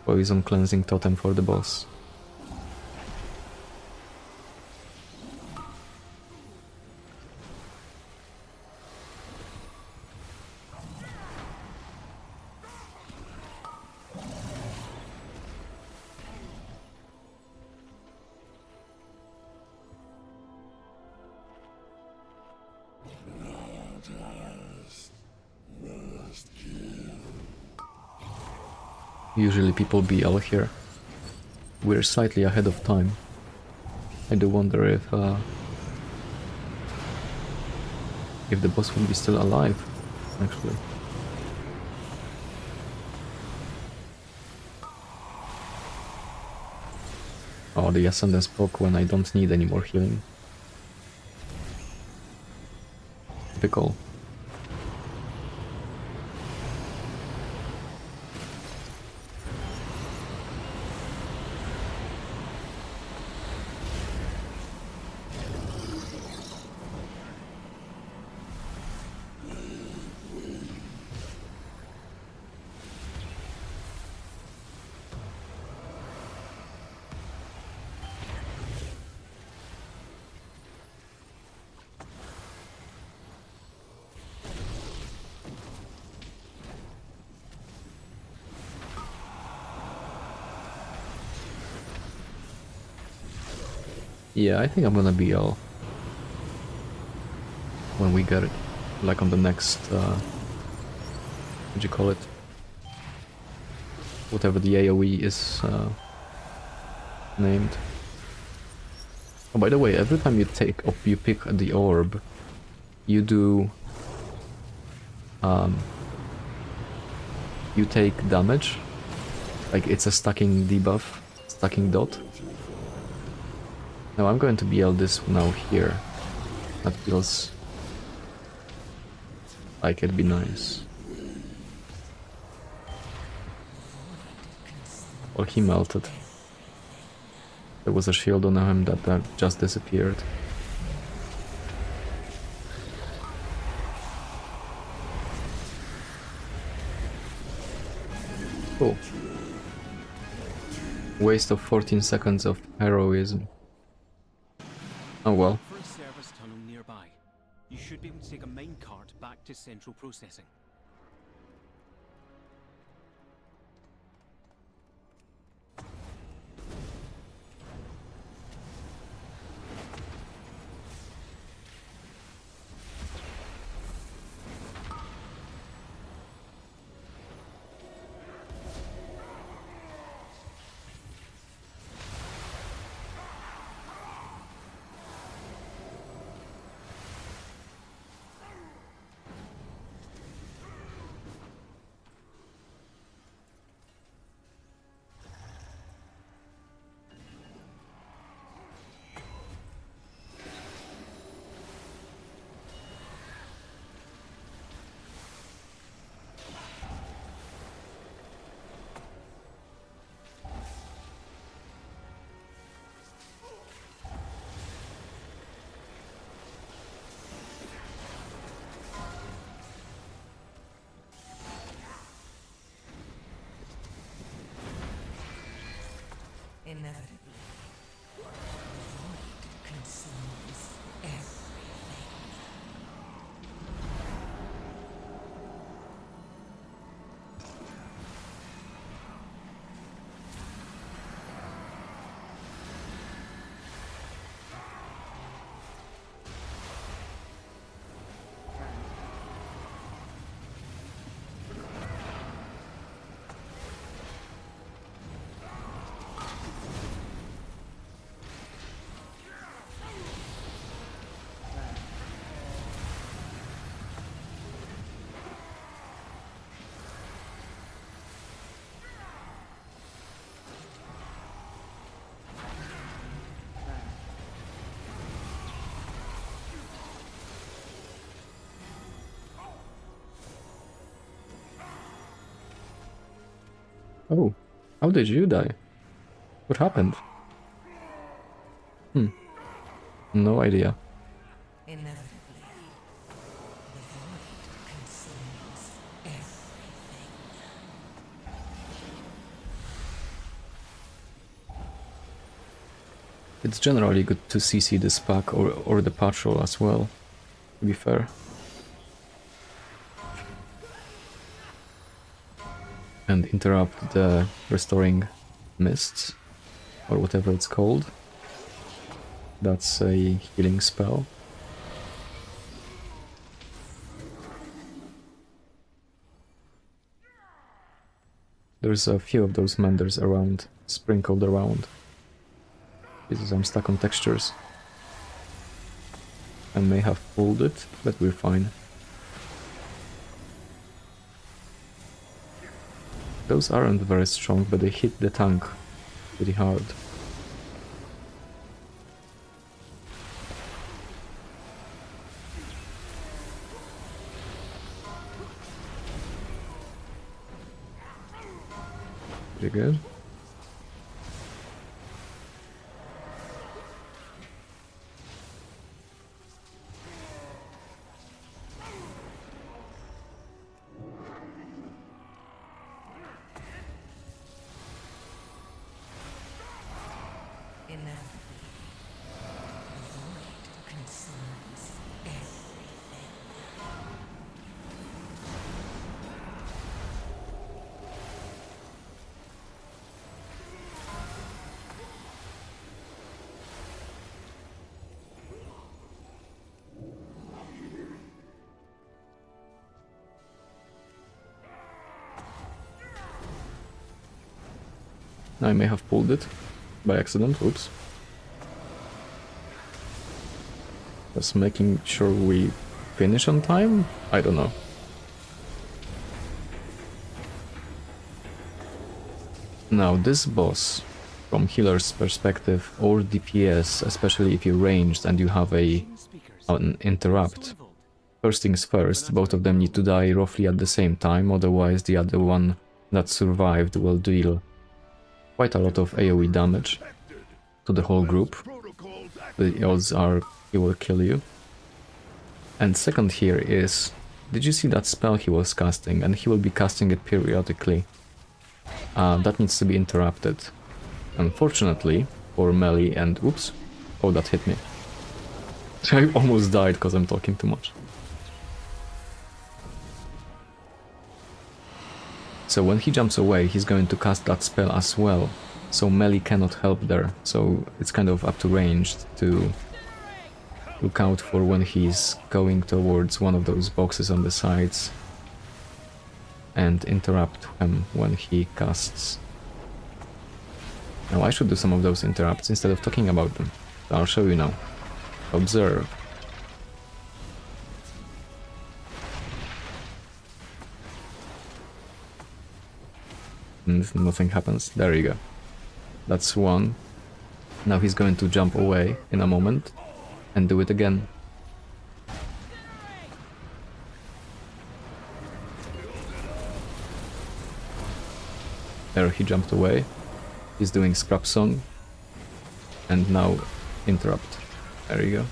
poison cleansing totem for the boss. Usually people BL here. We're slightly ahead of time. I do wonder if the boss would be still alive, actually. Oh, the Ascendance proc when I don't need any more healing. Typical. Yeah, I think I'm gonna BL when we get it, like on the next, what'd you call it? Whatever the AoE is named. Oh, by the way, every time you pick the orb, you do, you take damage. Like it's a stacking debuff, stacking dot. Now I'm going to BL this now here. That feels like it'd be nice. Or he melted. There was a shield on him that just disappeared. Cool. Waste of 14 seconds of heroism. Oh well. For a service tunnel nearby, you should be able to take a mine cart back to central processing. Inevitably, the void consumes everything. Oh, how did you die? What happened? No idea. Inevitably, the void consumes everything. It's generally good to CC this pack or the patrol as well, to be fair. And interrupt the restoring mists, or whatever it's called. That's a healing spell. There's a few of those menders around, sprinkled around. Because I'm stuck on textures. I may have pulled it, but we're fine. Those aren't very strong, but they hit the tank pretty hard. Pretty good. Inevitably, the void consumes everything. I may have pulled it by accident, oops. Just making sure we finish on time? I don't know. Now this boss, from healer's perspective, or DPS, especially if you're ranged and you have an interrupt. First things first, both of them need to die roughly at the same time, otherwise the other one that survived will deal quite a lot of AoE damage to the whole group. The odds are he will kill you. And second here is, did you see that spell he was casting? And he will be casting it periodically. That needs to be interrupted. Unfortunately, for melee and... oops. Oh, that hit me. I almost died because I'm talking too much. So when he jumps away, he's going to cast that spell as well. So melee cannot help there. So it's kind of up to ranged to look out for when he's going towards one of those boxes on the sides and interrupt him when he casts. Now I should do some of those interrupts instead of talking about them. I'll show you now. Observe. And nothing happens. There you go. That's one. Now he's going to jump away in a moment and do it again. There, he jumped away. He's doing scrap song. And now interrupt. There you go.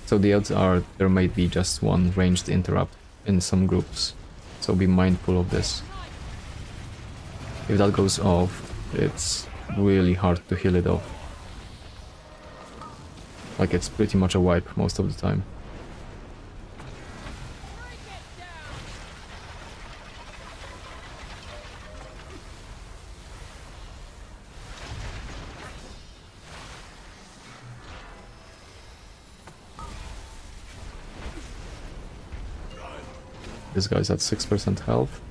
So the odds are there might be just one ranged interrupt in some groups. So be mindful of this. If that goes off, it's really hard to heal it off. Like, it's pretty much a wipe most of the time. This guy's at 6% health.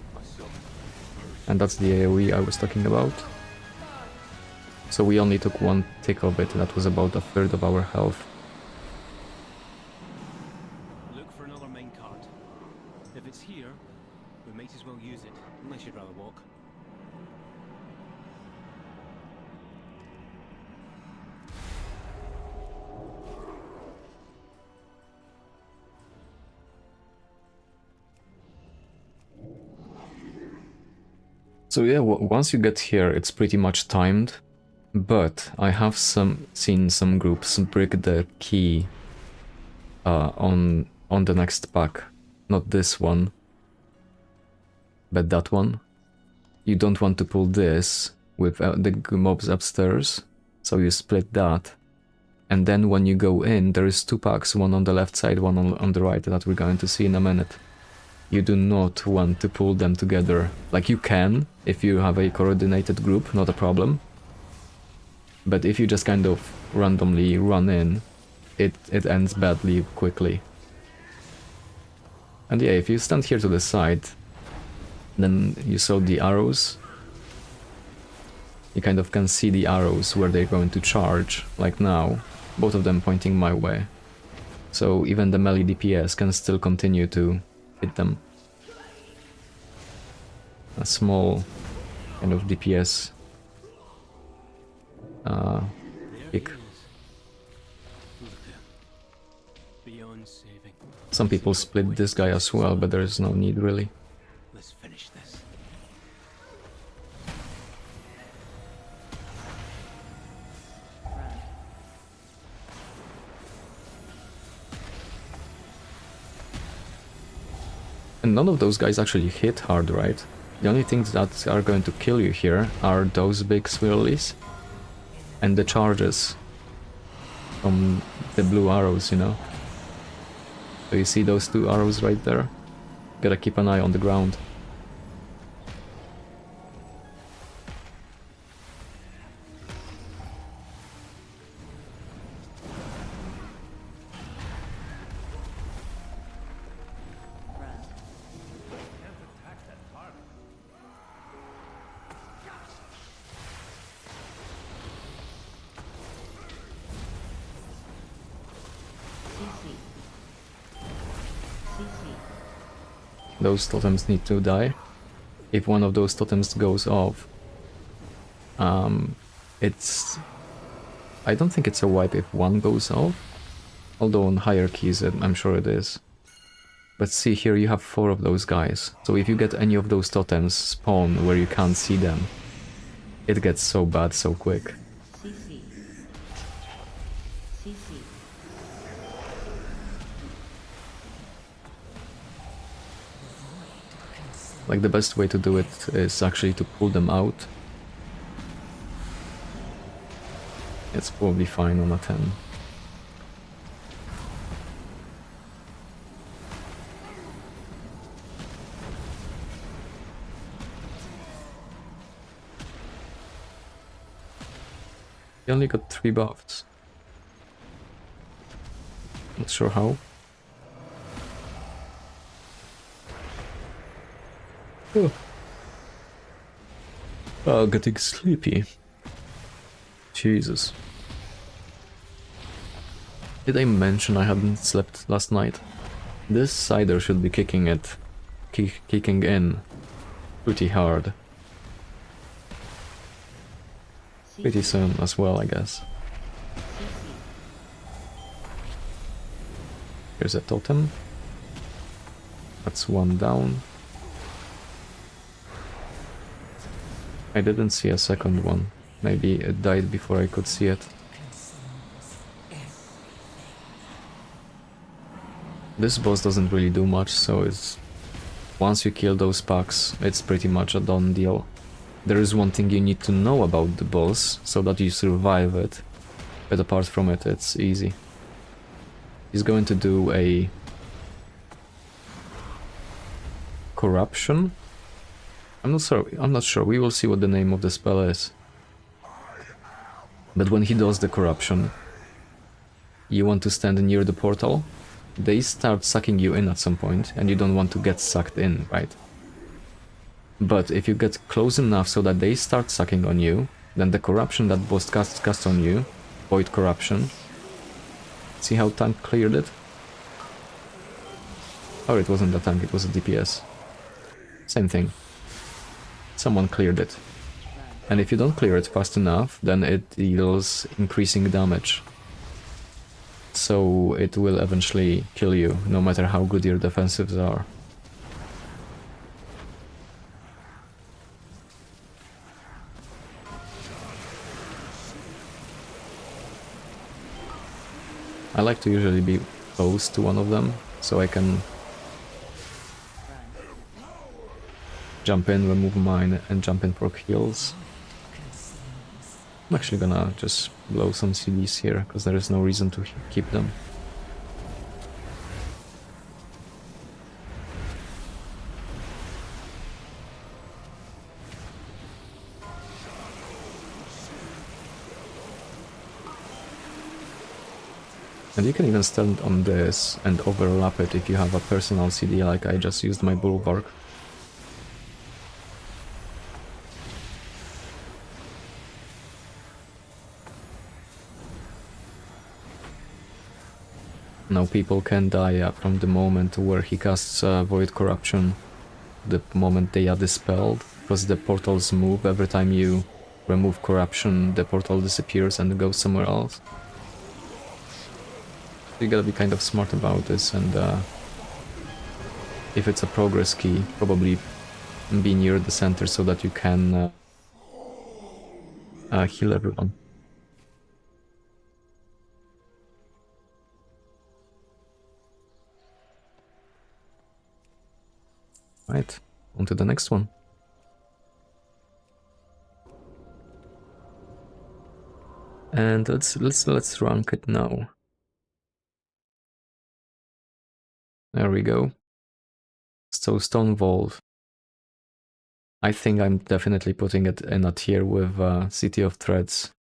And that's the AoE I was talking about. So we only took one tick of it, that was about a third of our health. Look for another minecart. If it's here, we might as well use it, unless you'd rather walk. So yeah, once you get here, it's pretty much timed. But I have seen some groups brick the key on the next pack. Not this one, but that one. You don't want to pull this with the mobs upstairs, so you split that. And then when you go in, there is two packs, one on the left side, one on the right, that we're going to see in a minute. You do not want to pull them together. Like, you can, if you have a coordinated group, not a problem. But if you just kind of randomly run in, it ends badly quickly. And yeah, if you stand here to the side, then you saw the arrows. You kind of can see the arrows where they're going to charge, like now, both of them pointing my way. So even the melee DPS can still continue to hit them. A small kind of DPS kick. Beyond saving. Some people split this guy as well, but there's no need really. Let's finish this. And none of those guys actually hit hard, right? The only things that are going to kill you here are those big swirlies and the charges from the blue arrows, you know? So you see those two arrows right there? Gotta keep an eye on the ground. Those totems need to die. If one of those totems goes off, it's... I don't think it's a wipe if one goes off, although on higher keys I'm sure it is. But see here you have 4 of those guys, so if you get any of those totems spawn where you can't see them, it gets so bad so quick. CC. CC. Like the best way to do it is actually to pull them out. It's probably fine on a 10. He only got 3 buffs. Not sure how. Oh. Oh, getting sleepy. Jesus. Did I mention I hadn't slept last night? This cider should be kicking in pretty hard. Pretty soon as well, I guess. Here's a totem. That's 1 down. I didn't see a second one. Maybe it died before I could see it. This boss doesn't really do much, so it's... Once you kill those packs, it's pretty much a done deal. There is one thing you need to know about the boss, so that you survive it. But apart from it, it's easy. He's going to do a... Corruption? I'm not sure, we will see what the name of the spell is. But when he does the corruption, you want to stand near the portal. They start sucking you in at some point, and you don't want to get sucked in, right? But if you get close enough so that they start sucking on you, then the corruption that boss casts on you, Void Corruption. See how tank cleared it? Or it wasn't a tank, it was a DPS. Same thing. Someone cleared it. And if you don't clear it fast enough, then it deals increasing damage. So it will eventually kill you, no matter how good your defensives are. I like to usually be close to one of them, so I can jump in, remove mine, and jump in for heals. I'm actually gonna just blow some CDs here, because there is no reason to keep them. And you can even stand on this and overlap it if you have a personal CD, like I just used my Bulwark. Now people can die from the moment where he casts Void Corruption, the moment they are dispelled, because the portals move every time you remove corruption, the portal disappears and goes somewhere else. You gotta be kind of smart about this, and if it's a progress key, probably be near the center so that you can heal everyone. Right, on to the next one. And let's rank it now. There we go. So Stone Vault. I think I'm definitely putting it in a tier with City of Threads.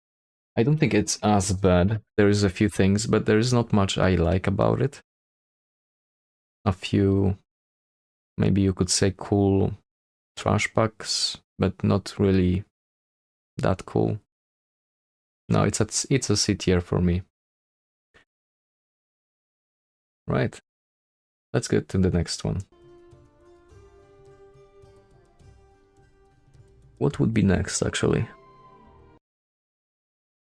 I don't think it's as bad. There is a few things, but there is not much I like about it. A few, maybe you could say cool trash packs, but not really that cool. No, it's a C tier for me. Right. Let's get to the next one. What would be next, actually?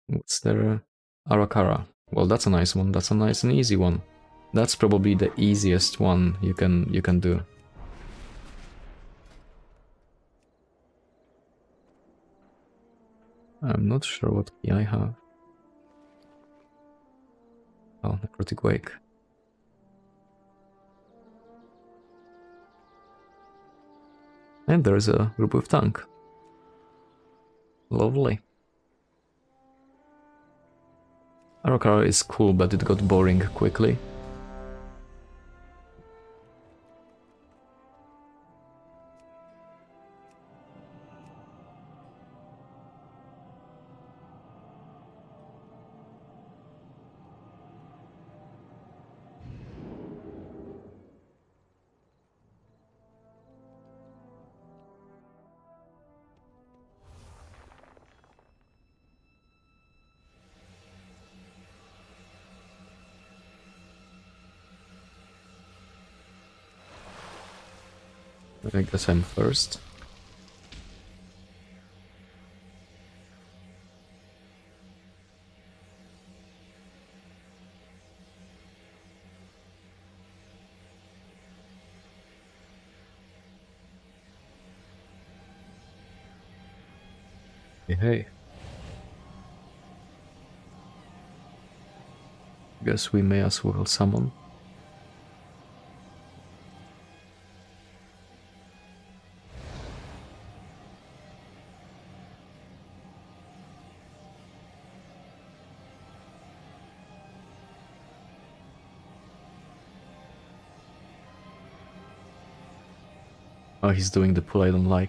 What's there? Arakara. Well, that's a nice one. That's a nice and easy one. That's probably the easiest one you can do. I'm not sure what key I have. Oh, Necrotic Wake. And there's a group with tank. Lovely. Arakara is cool, but it got boring quickly. I guess I'm first. Hey. Guess we may as well summon. Oh, he's doing the pull I don't like.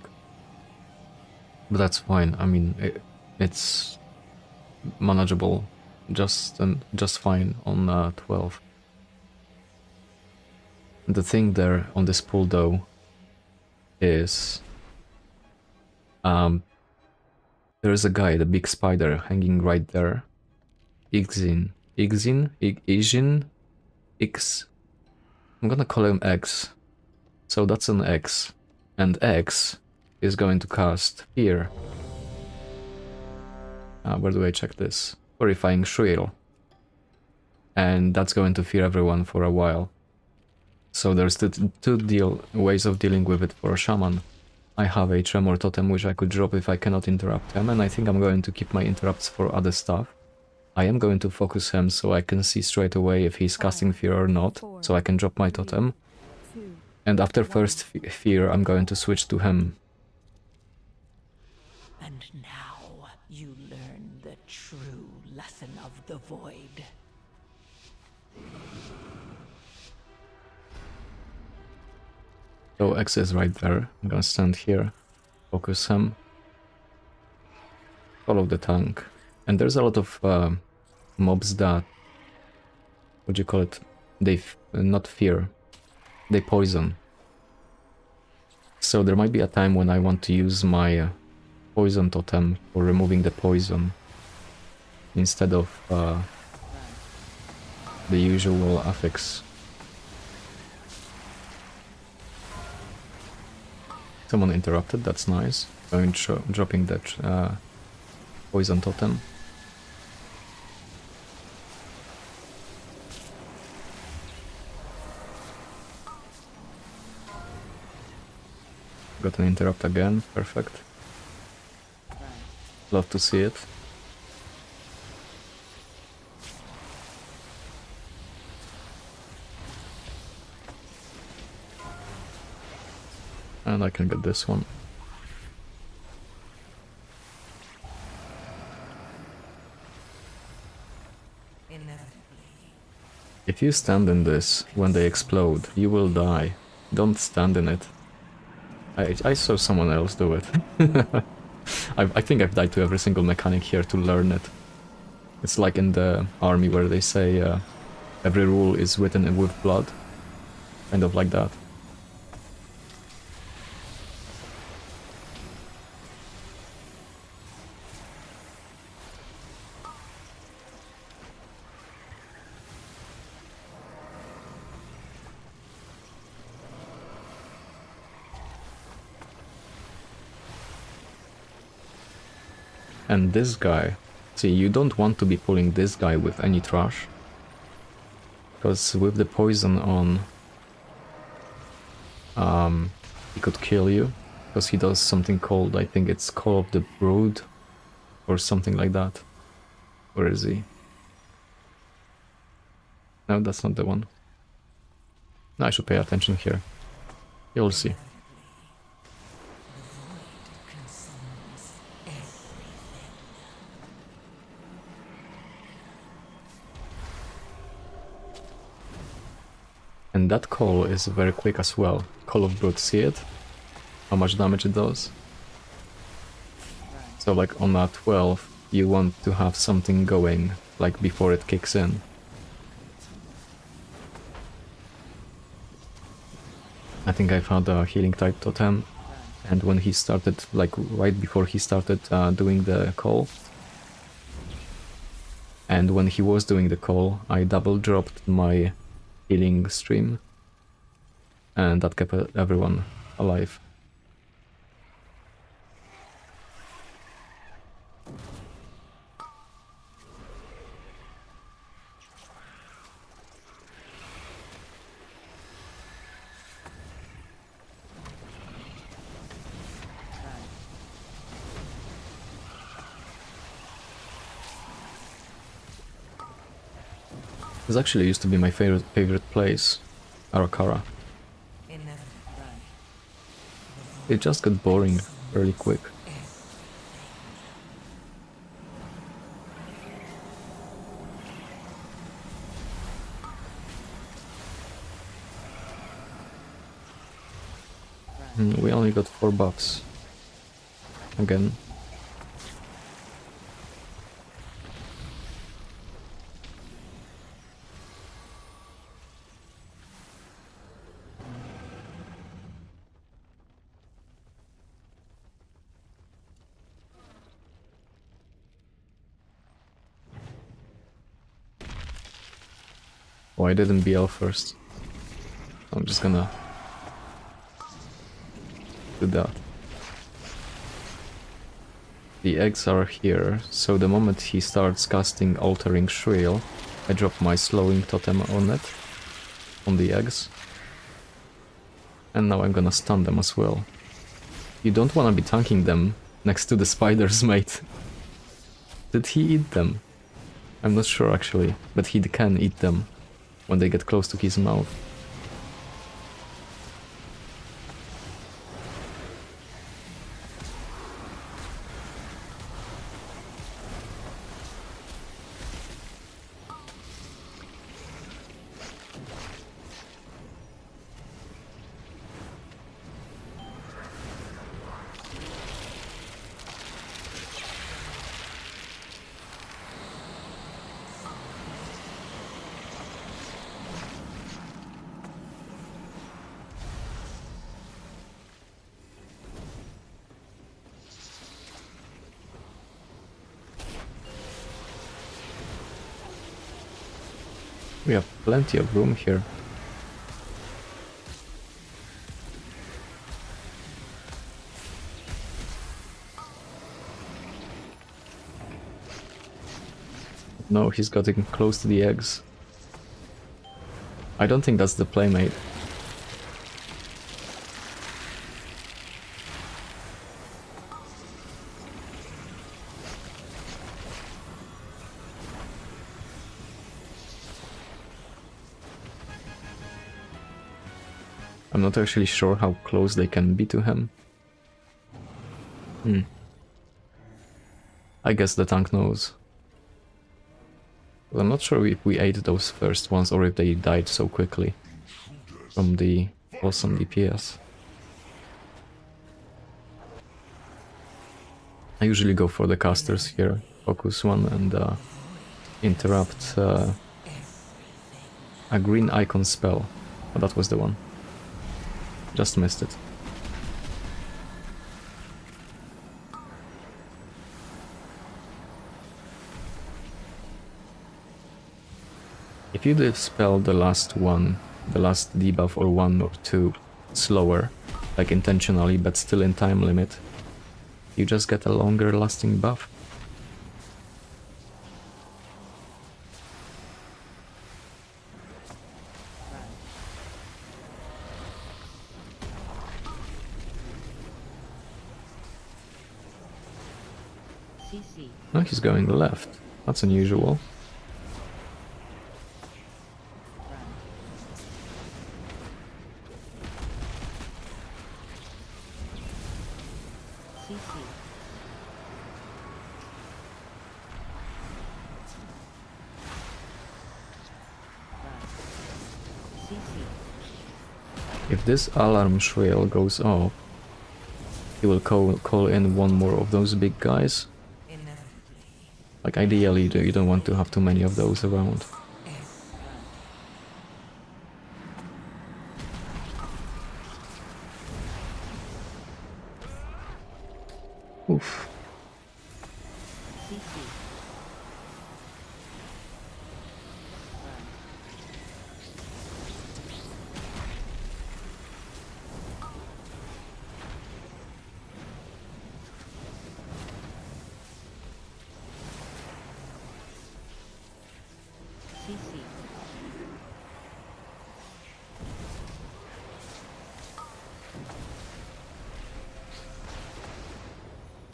But that's fine. I mean, it's manageable, just fine on 12. The thing there on this pull though is there is a guy, the big spider, hanging right there. Ixin. X. I'm gonna call him X. So that's an X. And X is going to cast Fear. Where do I check this? Horrifying Shrill. And that's going to fear everyone for a while. So there's two ways of dealing with it for a shaman. I have a Tremor Totem which I could drop if I cannot interrupt him, and I think I'm going to keep my interrupts for other stuff. I am going to focus him so I can see straight away if he's casting Fear or not, so I can drop my totem. And after first Fear, I'm going to switch to him. And now you learn the true lesson of the void. So X is right there. I'm gonna stand here, focus him, follow the tank. And there's a lot of mobs that, what do you call it? They not fear, they poison. So there might be a time when I want to use my poison totem for removing the poison instead of the usual affix. Someone interrupted, that's nice. Going dropping that poison totem. Got an interrupt again, perfect. Love to see it. And I can get this one. If you stand in this when they explode, you will die. Don't stand in it. I saw someone else do it. I think I've died to every single mechanic here to learn it. It's like in the army where they say every rule is written in with blood. Kind of like that. And this guy, see, you don't want to be pulling this guy with any trash, because with the poison on, he could kill you, because he does something called, I think it's Call of the Brood, or something like that. Where is he? No, that's not the one. No, I should pay attention here. You'll see. And that call is very quick as well. Call of Brood, see it? How much damage it does? So like on that 12, you want to have something going, like before it kicks in. I think I found a healing type totem, and when he started, like right before he started doing the call, and when he was doing the call, I double dropped my healing stream, and that kept everyone alive. This actually used to be my favorite place, Arakara. It just got boring really quick. We only got 4 buffs. Again. Oh, I didn't BL first. I'm just gonna do that. The eggs are here, so the moment he starts casting Altering Shrill, I drop my slowing totem on it, on the eggs. And now I'm gonna stun them as well. You don't wanna be tanking them next to the spiders, mate. Did he eat them? I'm not sure actually, but he can eat them when they get close to his mouth. We have plenty of room here. No, he's getting close to the eggs. I don't think that's the playmate. I'm not actually sure how close they can be to him. I guess the tank knows. But I'm not sure if we ate those first ones or if they died so quickly from the awesome DPS. I usually go for the casters here, focus one and interrupt a green icon spell. Oh, that was the one. Just missed it. If you dispel the last one, the last debuff or 1 or 2 slower, like intentionally but still in time limit, you just get a longer lasting buff. CC. Oh, he's going left. That's unusual. Front. CC. Front. CC. If this alarm shrill goes off, he will call in one more of those big guys. Like ideally, you don't want to have too many of those around. Oof. CC. CC.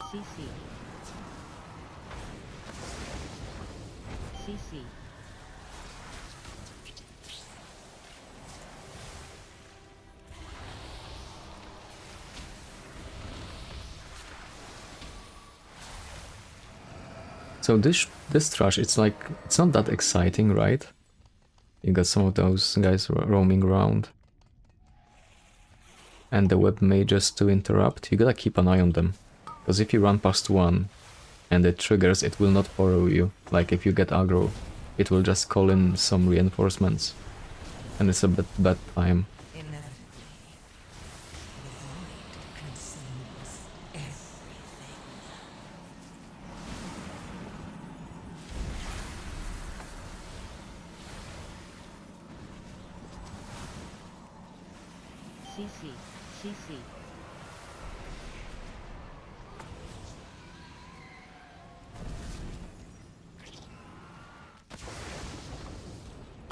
CC. CC. So this trash, it's like, it's not that exciting, right? You got some of those guys roaming around. And the web mages to interrupt, you gotta keep an eye on them. Because if you run past one and it triggers, it will not follow you. Like if you get aggro, it will just call in some reinforcements. And it's a bad time. CC. CC.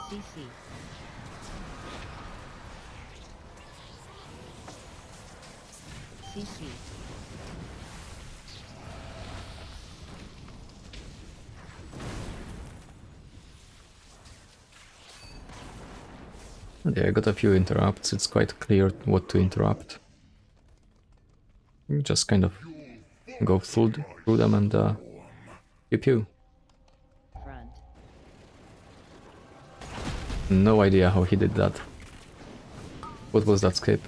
CC. CC. Yeah, I got a few interrupts, it's quite clear what to interrupt. You just kind of go through them and pew pew. Front. No idea how he did that. What was that skip?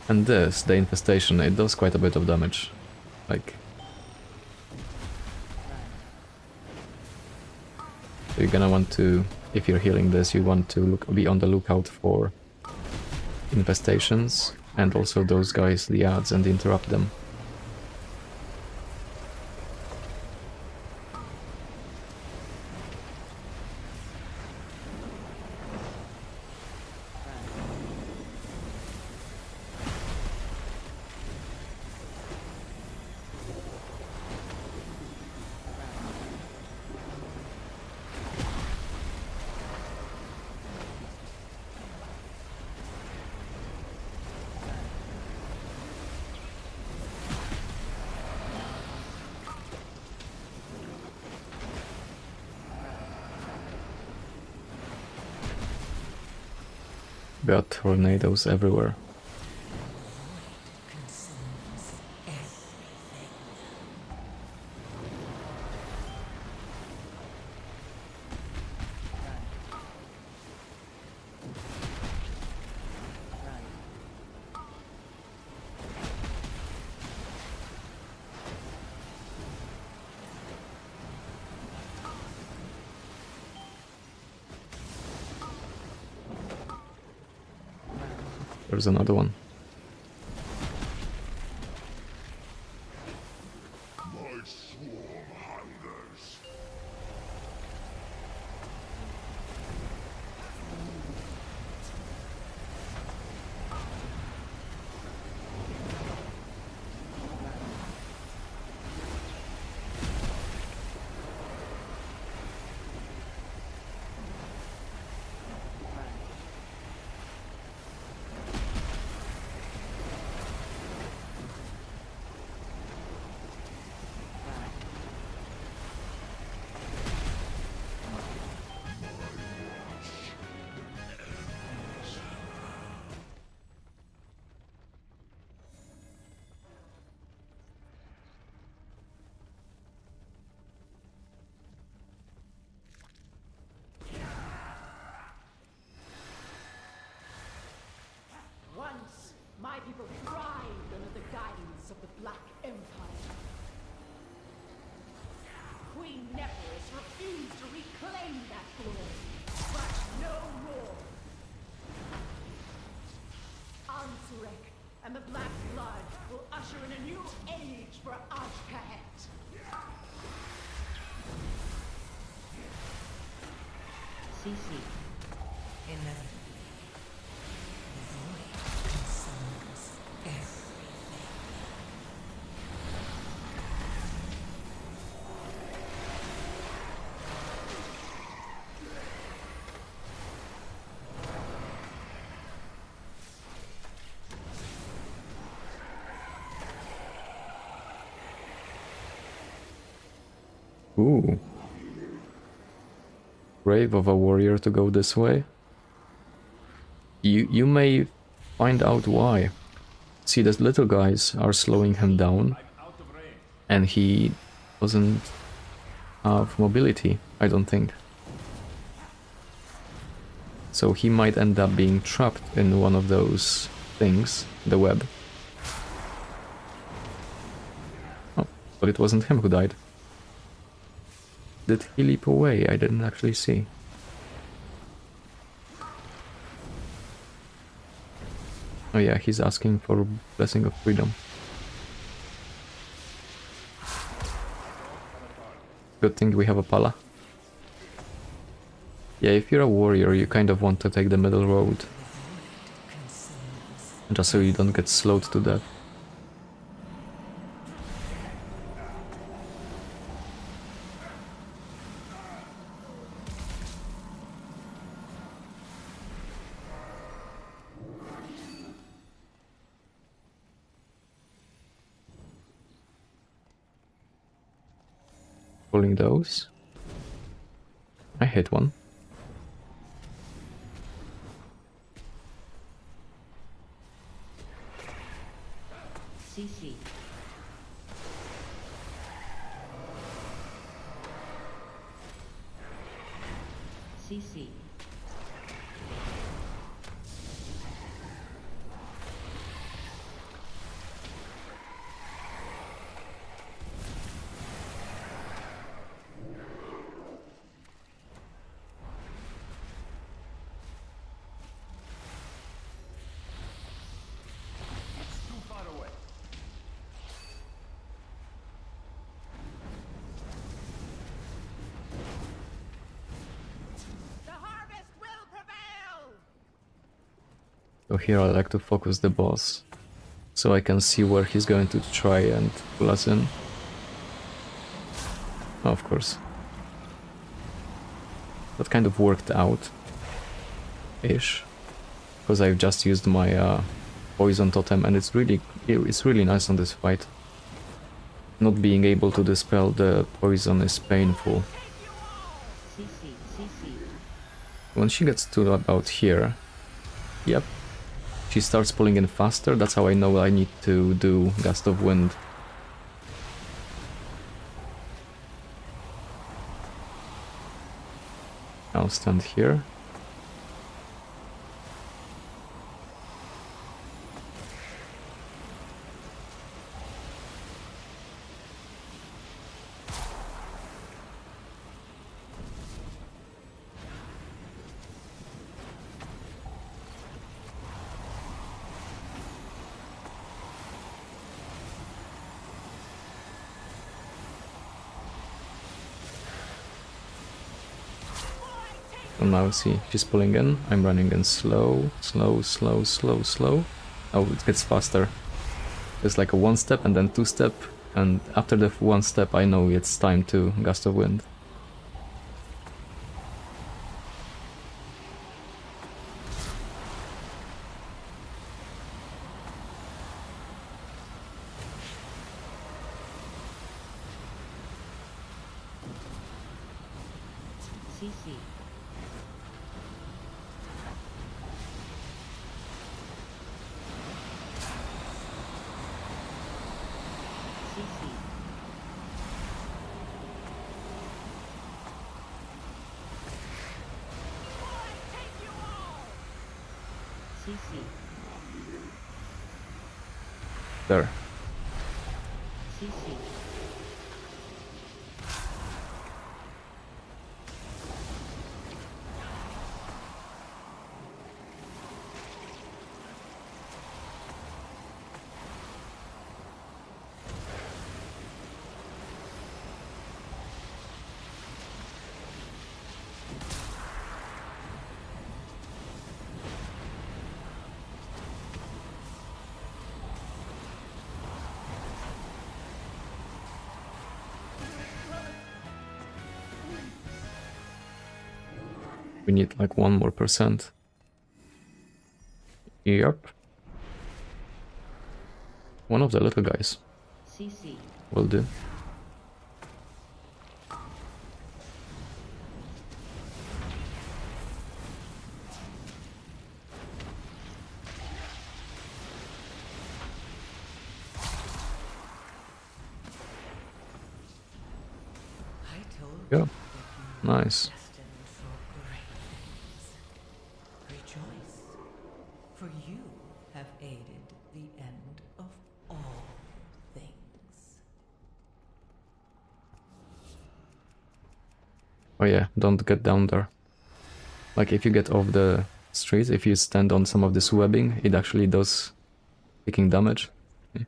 And this, the infestation, it does quite a bit of damage. Like... You're gonna want to, if you're healing this, you want to be on the lookout for infestations and also those guys, the ads, and interrupt them. Got tornadoes everywhere. There's another one. My swarm hungers. find that glory, but no more. Ansurek and the Black Blood will usher in a new age for Ashkahet. CC. Inevitably, the void consumes everything. Ooh. Brave of a warrior to go this way. You may find out why. See, the little guys are slowing him down, and he doesn't have mobility, I don't think. So he might end up being trapped in one of those things, the web. Oh, but it wasn't him who died. Did he leap away? I didn't actually see. Oh yeah, he's asking for Blessing of Freedom. Good thing we have a pala. Yeah, if you're a warrior, you kind of want to take the middle road. Just so you don't get slowed to death. Pulling those. I hit one. CC. CC. The harvest will prevail! So here I like to focus the boss, so I can see where he's going to try and pull us in. Of course. That kind of worked out. Ish. Because I've just used my poison totem, and it's really nice on this fight. Not being able to dispel the poison is painful. CC. CC. When she gets to about here, yep, she starts pulling in faster. That's how I know I need to do Gust of Wind. I'll stand here. So now see, she's pulling in, I'm running in slow, slow, slow, slow, slow. Oh, it gets faster. It's like a one step and then two step, and after the one step I know it's time to Gust of Wind. CC. CC. CC. There. CC. We need like 1 more %. Yep. One of the little guys CC. will do. I told Yeah. you Nice. destined for great things. Rejoice, for you have aided the end of all things. Oh yeah, don't get down there. Like if you get off the street, if you stand on some of this webbing, it actually does taking damage. Yeah.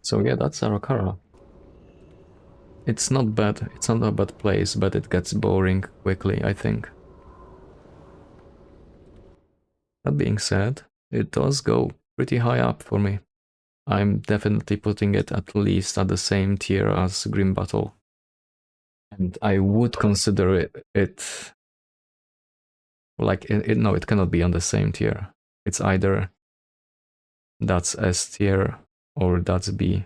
So yeah, that's Arakara. It's not bad, it's not a bad place, but it gets boring quickly, I think. That being said, it does go pretty high up for me. I'm definitely putting it at least at the same tier as Grim Battle. And I would consider it like, no, it cannot be on the same tier. It's either that's S tier or that's B.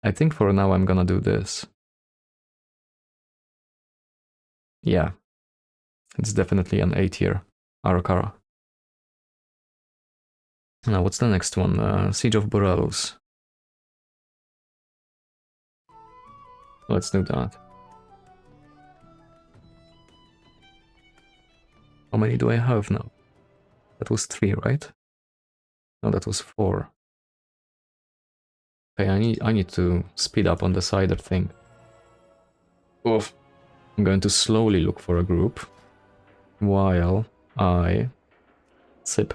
I think for now I'm gonna do this. Yeah, it's definitely an A tier, Arakara. Now, what's the next one? Siege of Borealis. Let's do that. How many do I have now? That was 3, right? No, that was 4. Okay, I need to speed up on the cider thing. Oof. I'm going to slowly look for a group while I sip.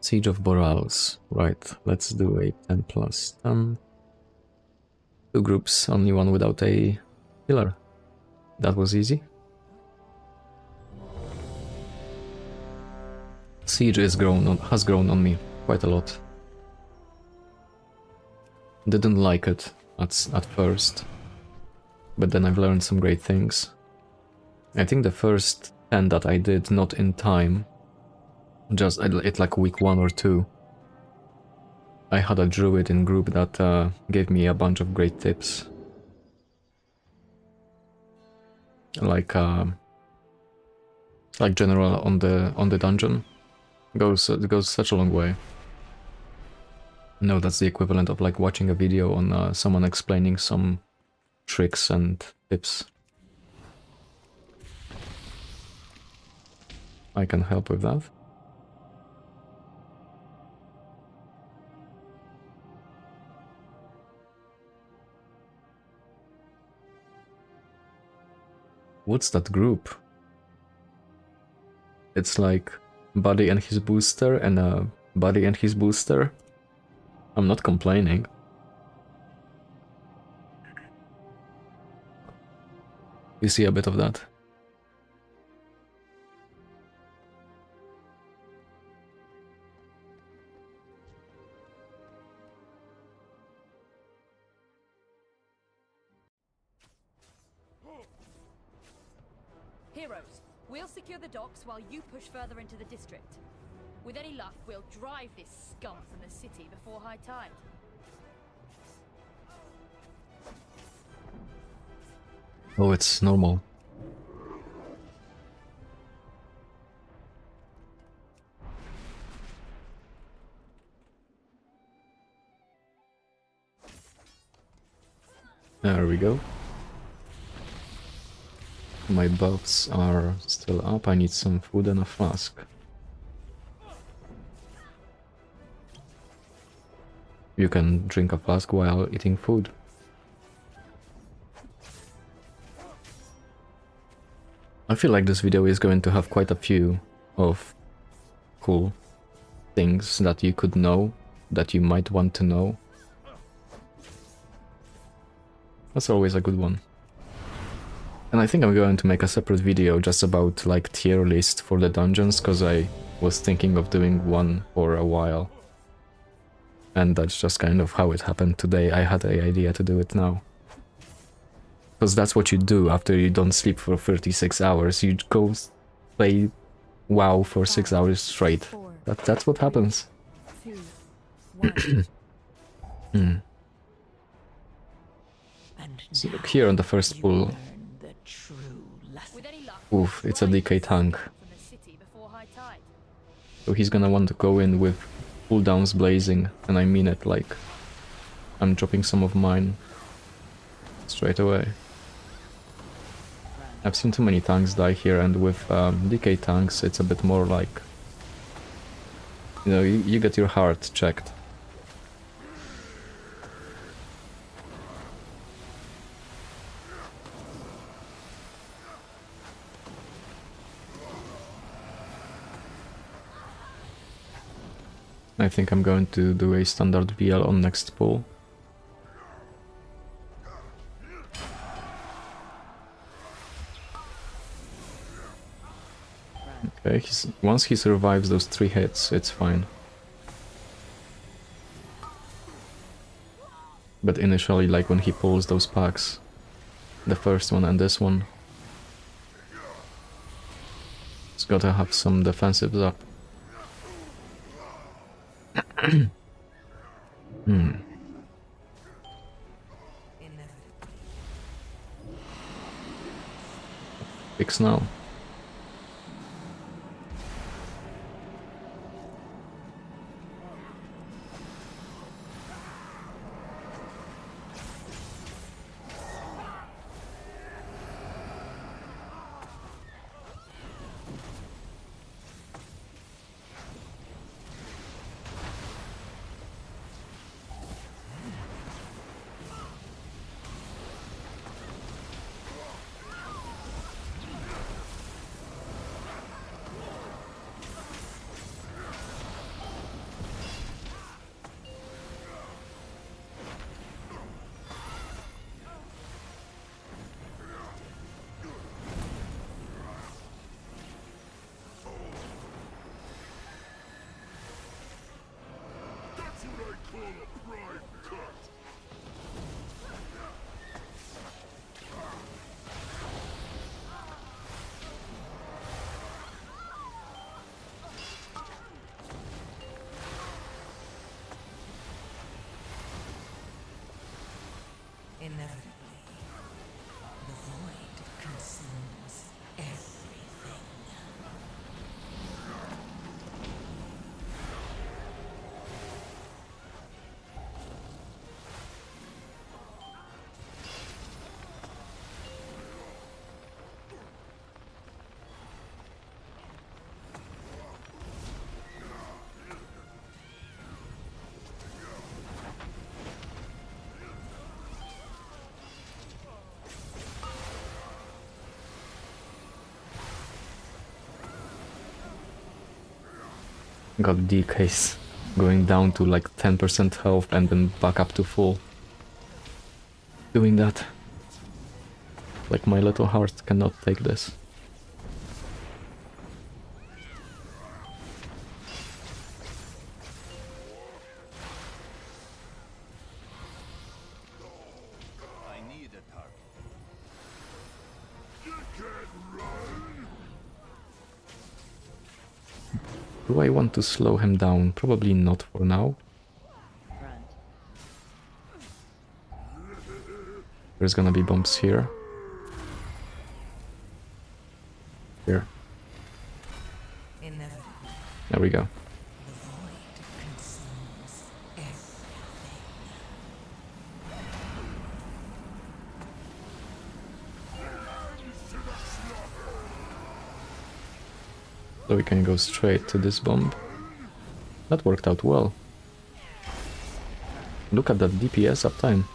Siege of Borealis. Right, let's do a 10 plus 10. 2 groups, only one without a killer. That was easy. Siege has grown on me quite a lot. Didn't like it at first, but then I've learned some great things. I think the first 10 that I did not in time, just it like week 1 or 2, I had a druid in group that gave me a bunch of great tips. Like general on the dungeon it goes such a long way. No, that's the equivalent of like watching a video on someone explaining some tricks and tips. I can help with that. What's that group? It's like Buddy and his booster and Buddy and his booster. I'm not complaining. You see a bit of that? Heroes, we'll secure the docks while you push further into the district. With any luck, we'll drive this scum from the city before high tide. Oh, it's normal. There we go. My buffs are still up. I need some food and a flask. You can drink a flask while eating food. I feel like this video is going to have quite a few of cool things that you could know, that you might want to know. That's always a good one. And I think I'm going to make a separate video just about like tier list for the dungeons, because I was thinking of doing one for a while. And that's just kind of how it happened today. I had the idea to do it now. Because that's what you do after you don't sleep for 36 hours. You go play WoW for 6 hours straight. That's what happens. 2, 1. So look here on the first pool. Learn the true lesson. With any luck, Oof, it's a drive DK this tank. scum from the city before high tide. So he's gonna want to go in with cooldowns blazing, and I mean it, like I'm dropping some of mine straight away. I've seen too many tanks die here, and with DK tanks it's a bit more like, you know, you get your heart checked. I think I'm going to do a standard VL on next pull. Okay, once he survives those 3 hits, it's fine. But initially, like when he pulls those packs, the first one and this one, it's gotta have some defensives up. Fix now. That's what I call a prime cut. Inevitably, the void consumes everything. Got DKs going down to like 10% health and then back up to full. Doing that. Like my little heart cannot take this. I need a target. You can't run. Do I want to slow him down? Probably not for now. Front. There's gonna be bombs here. Here. Inevitably, There we go. the void consumes everything. To the So we can go straight to this bomb. That worked out well. Look at that DPS uptime.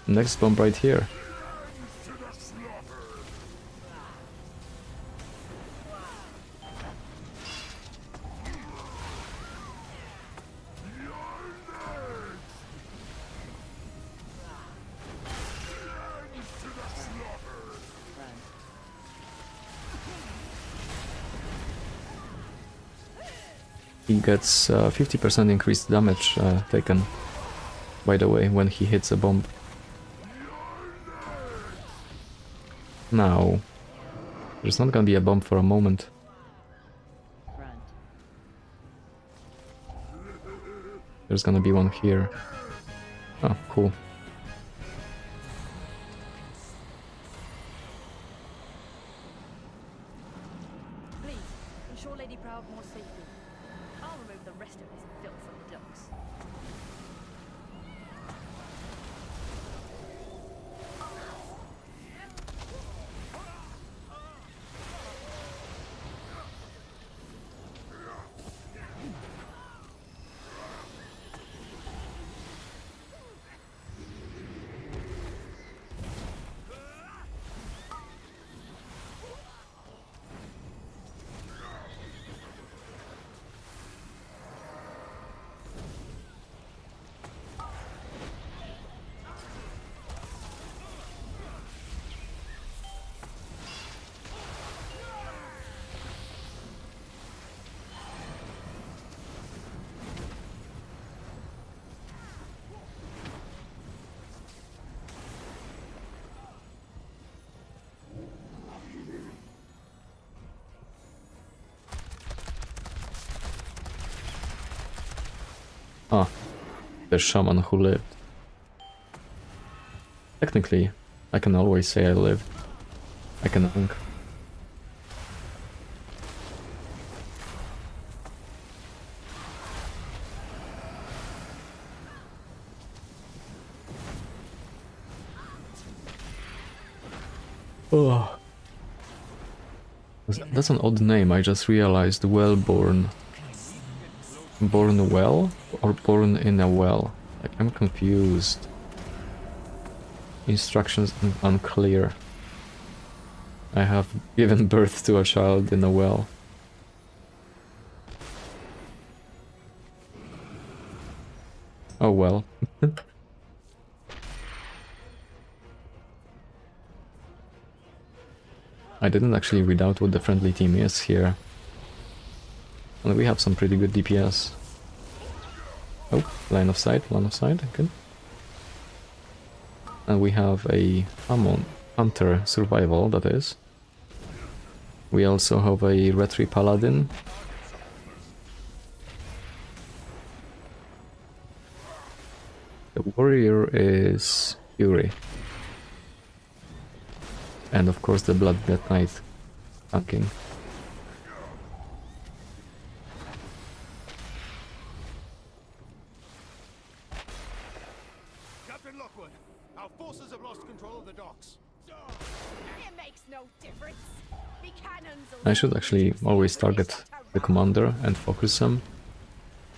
Next bomb right here. He gets 50% increased damage taken, by the way, when he hits a bomb. Now, there's not gonna be a bomb for a moment. Front. There's gonna be one here. Oh, cool. Please, ensure Lady Proudmoore safely. I'll remove the rest of this filth from the docks. Ah, the shaman who lived. Technically, I can always say I lived. I can think. Oh. That's an odd name, I just realized. Wellborn. Born well or born in a well? Like, I'm confused. Instructions unclear. I have given birth to a child in a well. Oh well. I didn't actually read out what the friendly team is here. And we have some pretty good DPS. Oh, line of sight, good. And we have a Hunter survival, that is. We also have a Retri Paladin. The warrior is Yuri. And of course the Blood Death Knight tanking. Captain Lockwood, our forces have lost control of the docks. It makes no difference. The cannons I should actually always target the commander and focus him.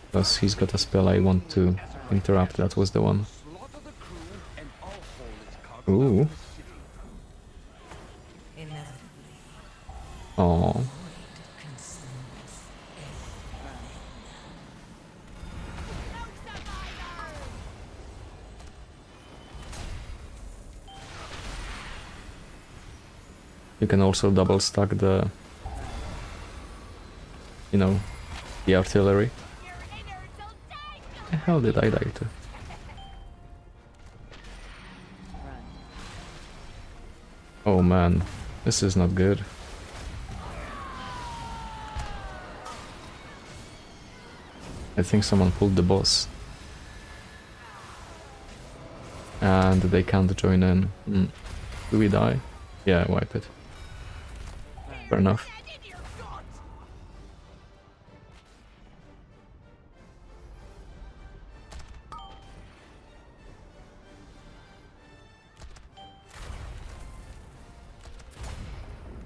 Because he's got a spell I want to interrupt, that was the one. Slaughter the crew and I'll haul its cargo Ooh. out of the city. Oh. You can also double stack the, you know, the artillery. The hell did I die to? Oh man, this is not good. I think someone pulled the boss. And they can't join in. Do we die? Yeah, wipe it. Fair enough.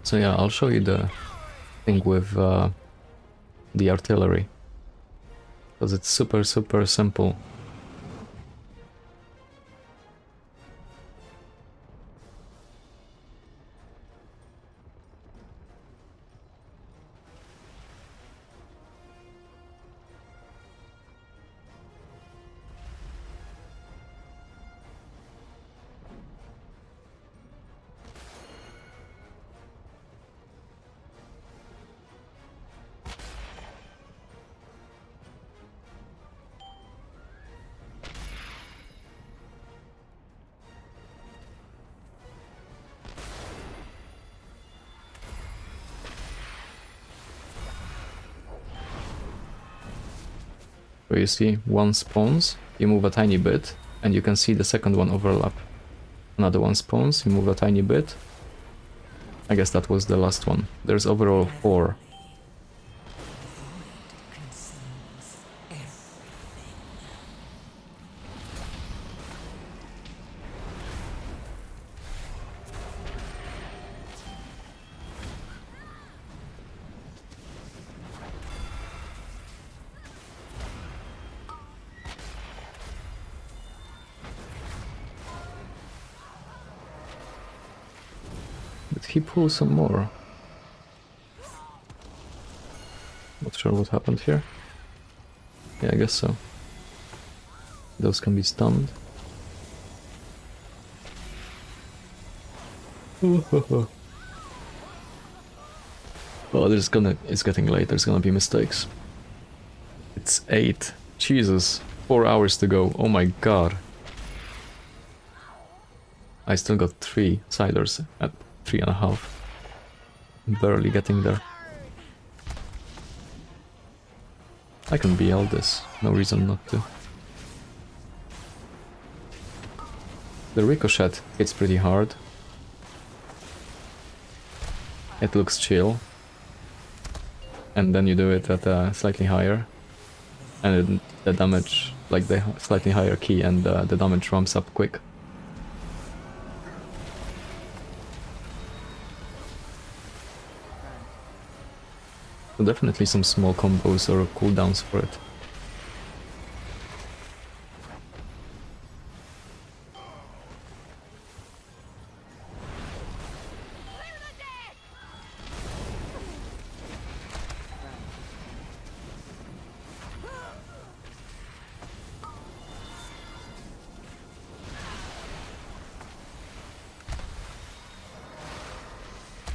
So yeah, I'll show you the thing with the artillery. Because it's super simple. So you see, one spawns, you move a tiny bit, and you can see the second one overlap. Another one spawns, you move a tiny bit. I guess that was the last one. There's overall 4. Did he pull some more? Not sure what happened here. Yeah, I guess so. Those can be stunned. Oh, it's getting late, there's gonna be mistakes. It's 8. Jesus. 4 hours to go. Oh my god. I still got 3 siders at 3.5. Barely getting there. I can BL this, no reason not to. The ricochet hits pretty hard. It looks chill. And then you do it at a slightly higher. And the damage, like the slightly higher key, and the damage ramps up quick. So definitely some small combos or cooldowns for it.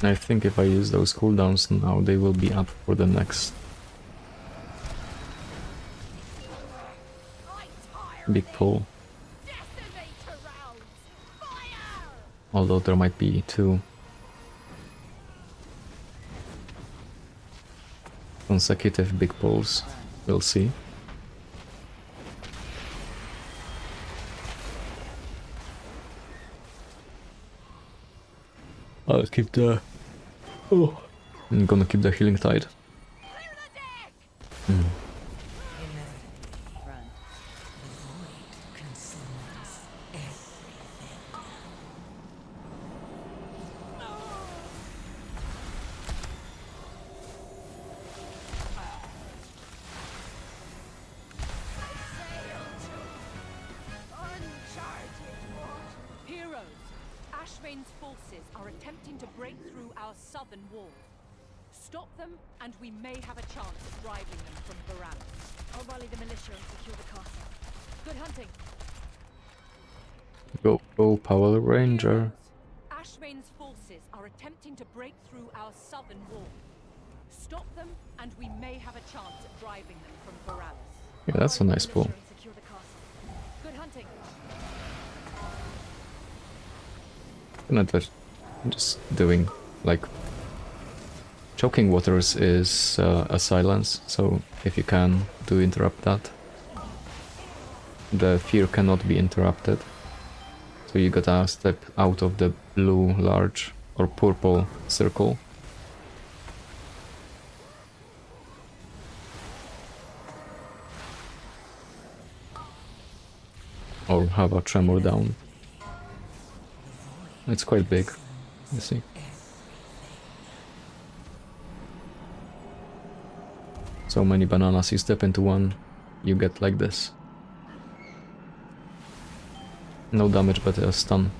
I think if I use those cooldowns now, they will be up for the next big pull. Although there might be 2 consecutive big pulls, we'll see. I'll keep the... Oh. I'm gonna keep the healing tide. Front. Heroes, Ashvane's forces are attempting to break through our southern wall. Stop them, and we may have a chance of driving them from Boralis. I'll rally the militia and secure the castle. Good hunting. Go, Power Ranger. Heroes, Ashvane's forces are attempting to break through our southern wall. Stop them, and we may have a chance at driving them from Boralis. Yeah, that's a nice pull. Militia and secure the castle. Good hunting. Just doing like choking waters is a silence, so if you can do interrupt that. The fear cannot be interrupted, so you gotta step out of the blue large or purple circle. Or have a tremor down. It's quite big, you see. So So many bananas, you step into one, you get like this. No damage, but a stun.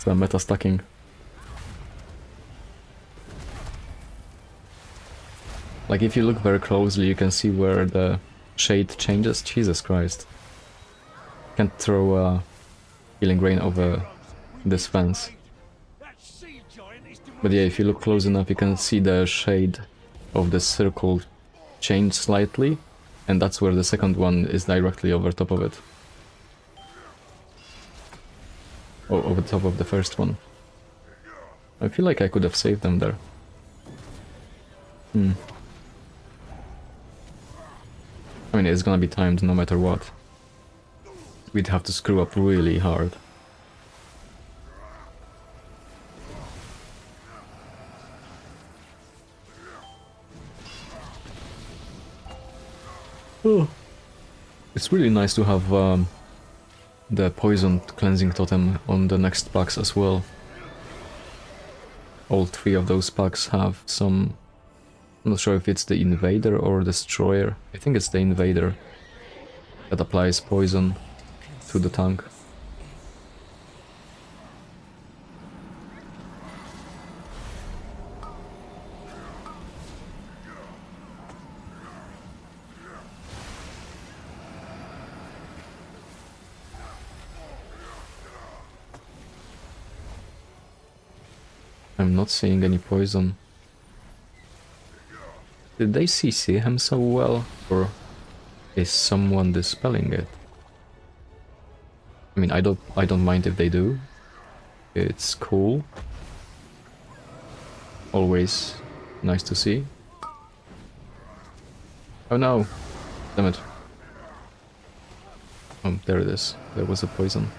It's meta stacking. Like if you look very closely you can see where the shade changes. Jesus Christ. Can't throw a healing rain over this fence. But yeah, if you look close enough you can see the shade of the circle change slightly, and that's where the second one is directly over top of it. Oh, over top of the first one. I feel like I could have saved them there. I mean, it's gonna be timed no matter what. We'd have to screw up really hard. Oh. It's really nice to have the poisoned cleansing totem on the next packs as well. All three of those packs have some... I'm not sure if it's the Invader or Destroyer. I think it's the Invader that applies poison to the tank. I'm not seeing any poison. Did they CC him so well, or is someone dispelling it? I mean, I don't mind if they do. It's cool. Always nice to see. Oh no! Damn it. Oh, there it is. There was a poison.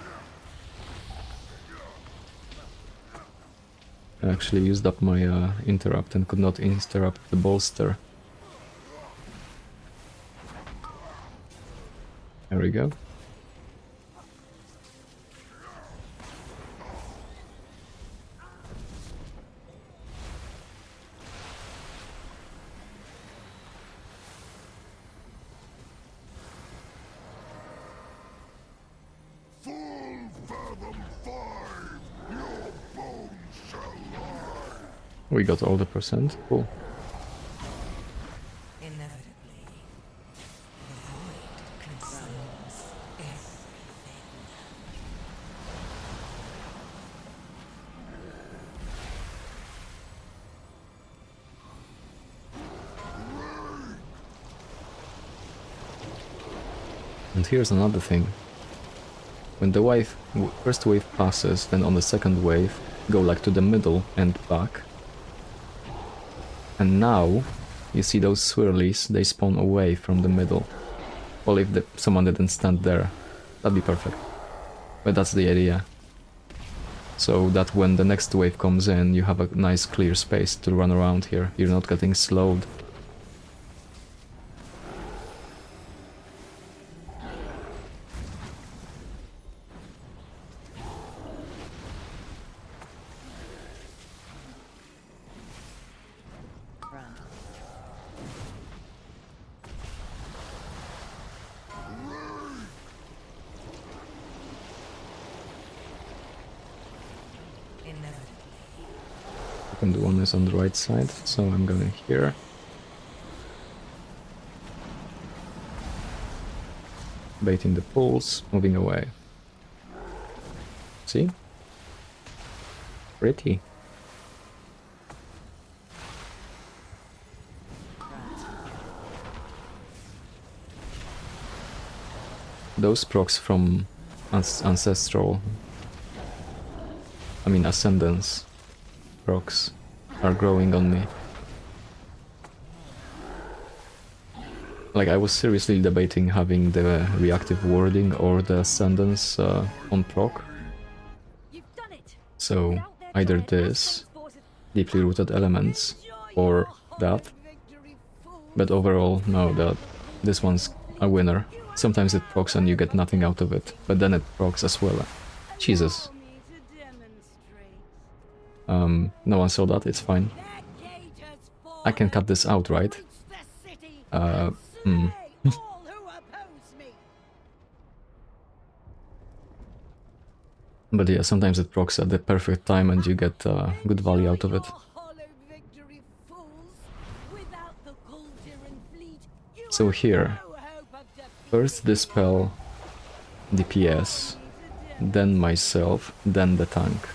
I actually used up my interrupt and could not interrupt the bolster. There we go. Full fathom 5, your bones shall lie. We got all the percent. Cool. Inevitably, the void consumes everything. And here's another thing. When the first wave passes, then on the second wave, go like to the middle and back. And now, you see those swirlies, they spawn away from the middle. Well, if someone didn't stand there, that'd be perfect. But that's the idea. So that when the next wave comes in, you have a nice clear space to run around here. You're not getting slowed. second one is on the right side, so I'm going here. Baiting the pulls, moving away. See? Pretty. Those procs from Ancestral, I mean Ascendance procs are growing on me. Like, I was seriously debating having the reactive wording or the Ascendance on proc. You've done it. So either this, deeply rooted elements, or that. But overall, no, this one's a winner. Sometimes it procs and you get nothing out of it, but then it procs as well. Jesus. No one saw that, it's fine. I can cut this out, right? But yeah, sometimes it procs at the perfect time and you get good value out of it. So here, first Dispel, DPS, then myself, then the tank,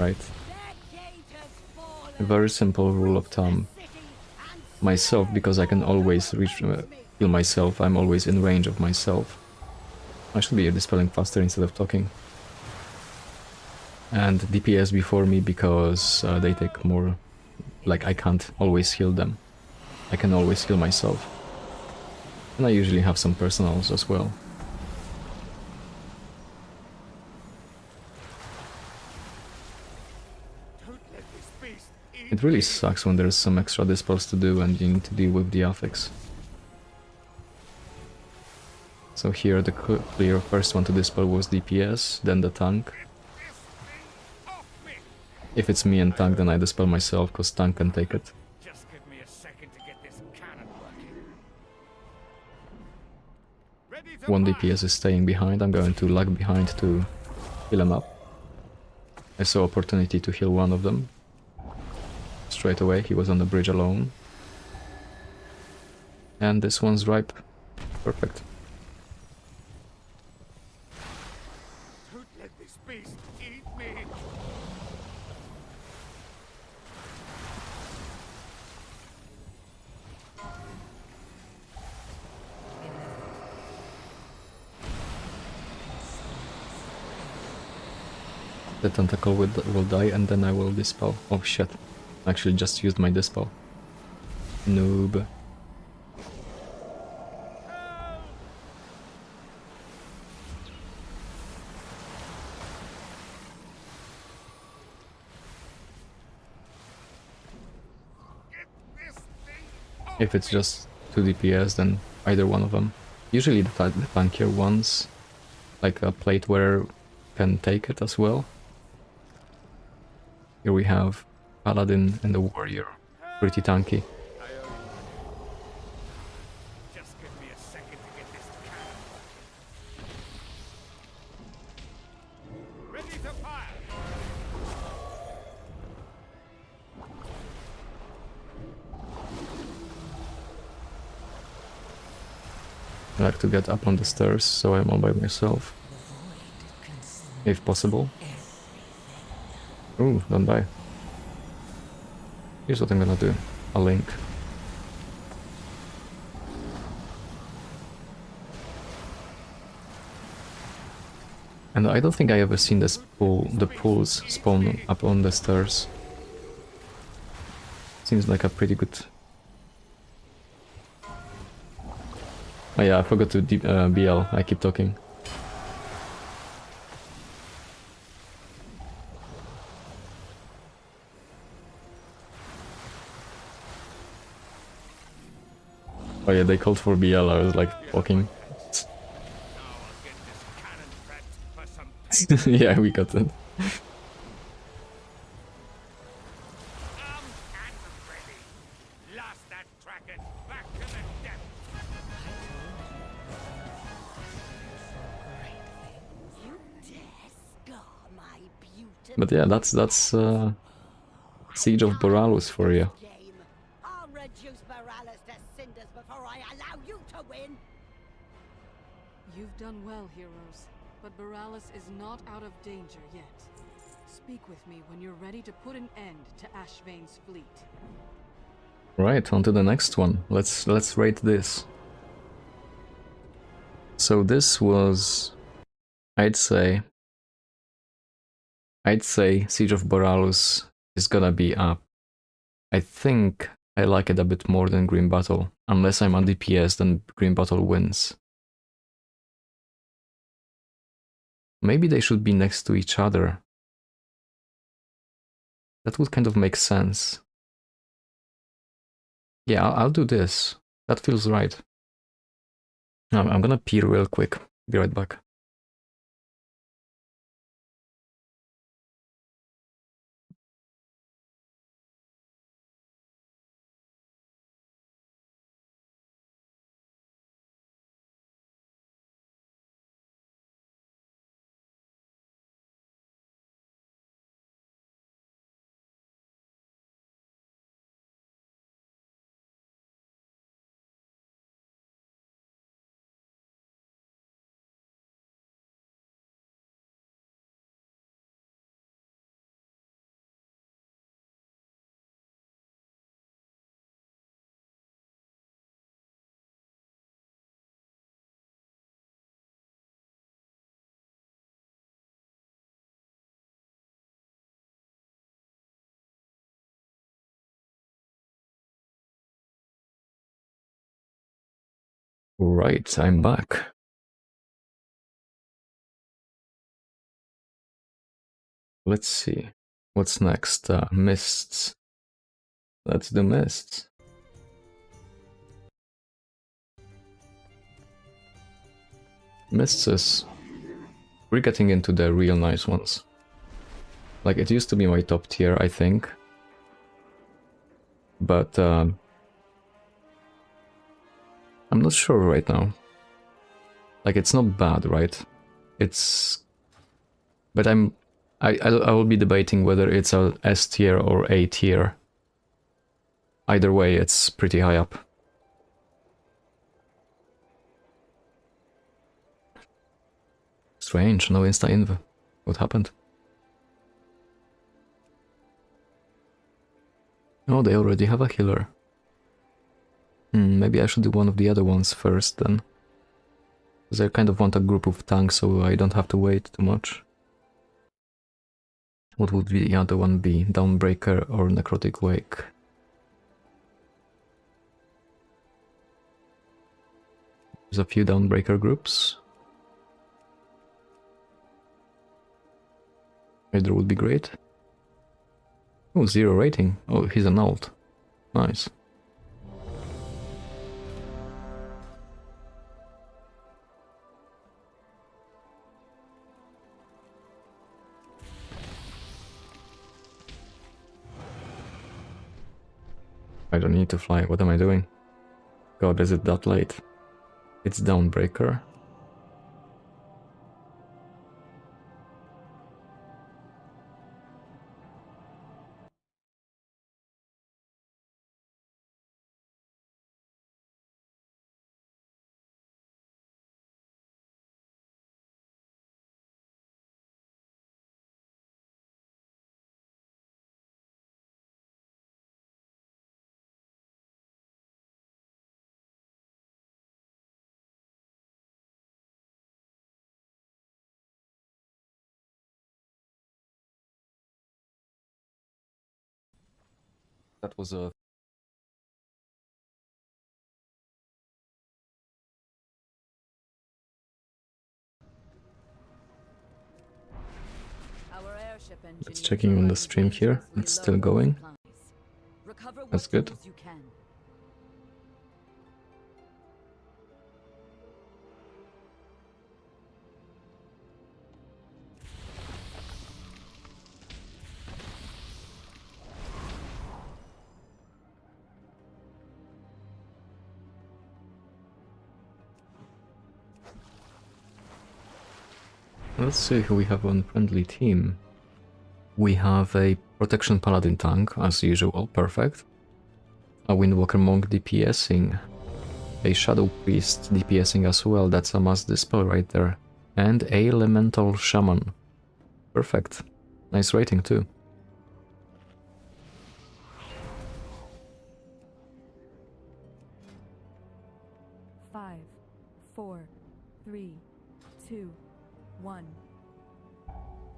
right? A very simple rule of thumb. Myself, because I can always reach, heal myself, I'm always in range of myself. I should be dispelling faster instead of talking. And DPS before me because they take more, like I can't always heal them. I can always heal myself. And I usually have some personals as well. It really sucks when there's some extra dispels to do and you need to deal with the affix. So here the clear first one to dispel was DPS, then the tank. If it's me and tank, then I dispel myself, cause tank can take it. Just give me a second to get this cannon working. One DPS is staying behind, I'm going to lag behind to heal him up. I saw opportunity to heal one of them. Straight away, he was on the bridge alone. And this one's ripe. Perfect. Don't let this beast eat me. The tentacle will die and then I will dispel. Oh shit. Actually just used my dispel. Noob. If it's just 2 DPS, then either one of them. Usually the tankier ones, like a plate wearer, can take it as well. Here we have Paladin and the Warrior. Pretty tanky. Just give me a second to get this cannon working. Ready to fire. I like to get up on the stairs, so I'm all by myself. If possible. Ooh, don't die. Here's what I'm gonna do. A link. And I don't think I ever seen this the pools spawn up on the stairs. Seems like a pretty good... Oh yeah, I forgot to BL, I keep talking. Oh yeah, they called for BL, I was like talking. Yeah, we got it. But yeah, that's Siege of Boralus for you. Game. I'll reduce Boralus to cinders before I allow you to win. You've done well, heroes, but Boralus is not out of danger yet. Speak with me when you're ready to put an end to Ashvane's fleet. Right, on to the next one. Let's rate this. So this was, I'd say Siege of Boralus is gonna be up. I think I like it a bit more than Grim Battle. Unless I'm on DPS, then Grim Battle wins. Maybe they should be next to each other. That would kind of make sense. Yeah, I'll do this. That feels right. I'm gonna pee real quick. Be right back. Right, I'm back. Let's see. What's next? Mists. Let's do Mists. Mists is... We're getting into the real nice ones. Like, it used to be my top tier, I think. But, I'm not sure right now. Like, it's not bad, right? It's... But I will be debating whether it's a S tier or A tier. Either way, it's pretty high up. Strange, no insta-inv. What happened? Oh, they already have a healer. Maybe I should do one of the other ones first then. Because I kind of want a group of tanks so I don't have to wait too much. What would the other one be? Dawnbreaker or Necrotic Wake? There's a few Dawnbreaker groups. Either would be great. Oh, 0 rating. Oh, he's an alt. Nice. I don't need to fly. What am I doing? God, is it that late? It's Dawnbreaker. That was a... Our airship engine It's checking on the stream here. It's still going. Recover That's what good. tools you can. Let's see who we have on friendly team. We have a Protection Paladin tank, as usual, perfect. A Windwalker Monk DPSing. A Shadow Priest DPSing as well, that's a must dispel right there. And a Elemental Shaman. Perfect. Nice rating too. Five, 4, 3, 2, 1.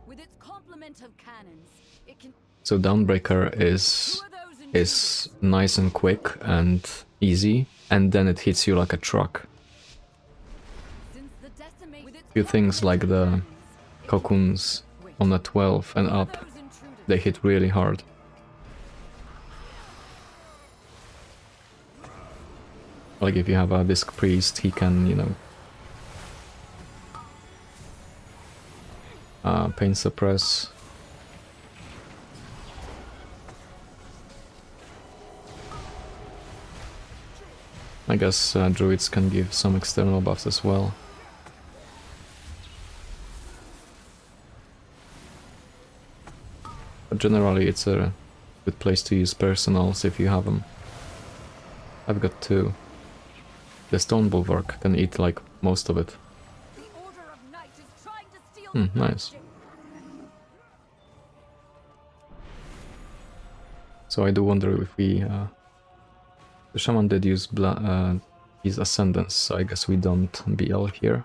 With its complement of cannons, it can... So Dawnbreaker is nice and quick and easy, and then it hits you like a truck. Since the decimate... Few things like the cocoons on a 12 and up, they hit really hard. Like if you have a Disc Priest, he can, you know, pain suppress. I guess druids can give some external buffs as well. But generally it's a good place to use personals if you have them. I've got 2. The Stone Bulwark can eat like most of it. Nice. So I do wonder if we... the Shaman did use his Ascendance, so I guess we don't BL here.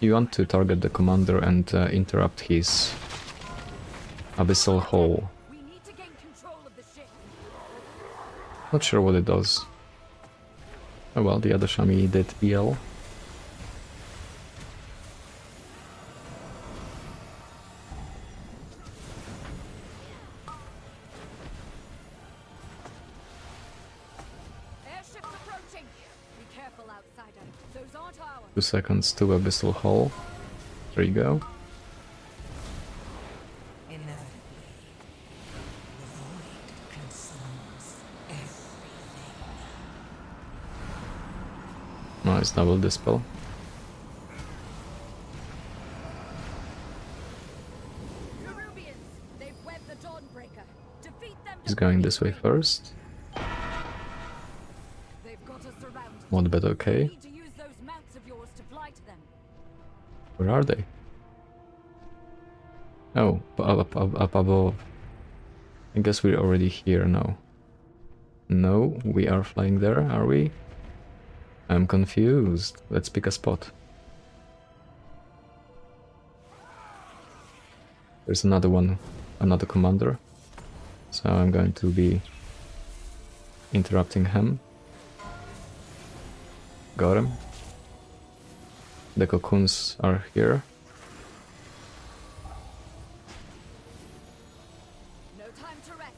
You want to target the commander and interrupt his Abyssal Hole. Not sure what it does. Oh well, the other Shami did BL. Airships approaching! Be careful, outsider. Those aren't ours. 2 seconds to Abyssal Hole. There you go. Nice double dispel. He's going this way first. Not bad, okay. Where are they? Oh, up above. I guess we're already here now. No, we are flying there, are we? I'm confused. Let's pick a spot. There's another one, another commander. So I'm going to be interrupting him. Got him. The cocoons are here.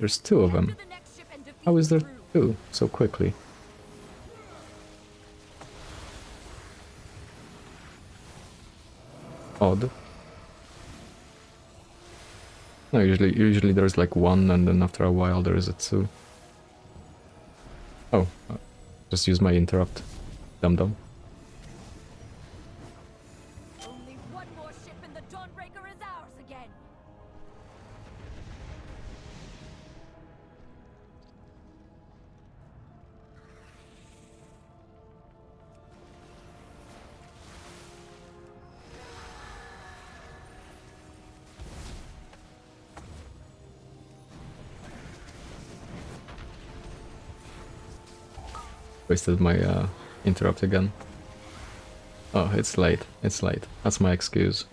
There's 2 of them. How is there 2 so quickly? Odd. No, usually there's like 1 and then after a while there is a 2. Oh, just use my interrupt. Dum-dum. Only one more ship and the Dawnbreaker is ours again. Wasted my interrupt again. Oh, it's late. It's late. That's my excuse.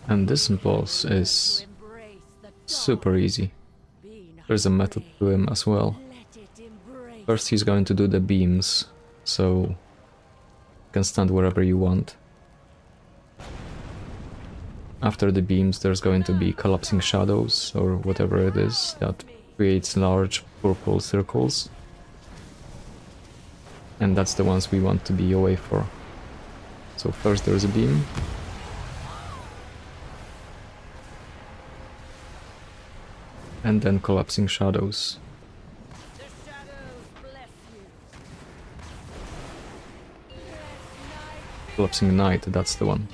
And this boss is super easy. There's a method to him as well. First he's going to do the beams, so you can stand wherever you want. After the beams there's going to be collapsing shadows, or whatever it is, that creates large purple circles. And that's the ones we want to be away for. So first there's a beam. And then collapsing shadows. The shadows bless you. Collapsing night, that's the one.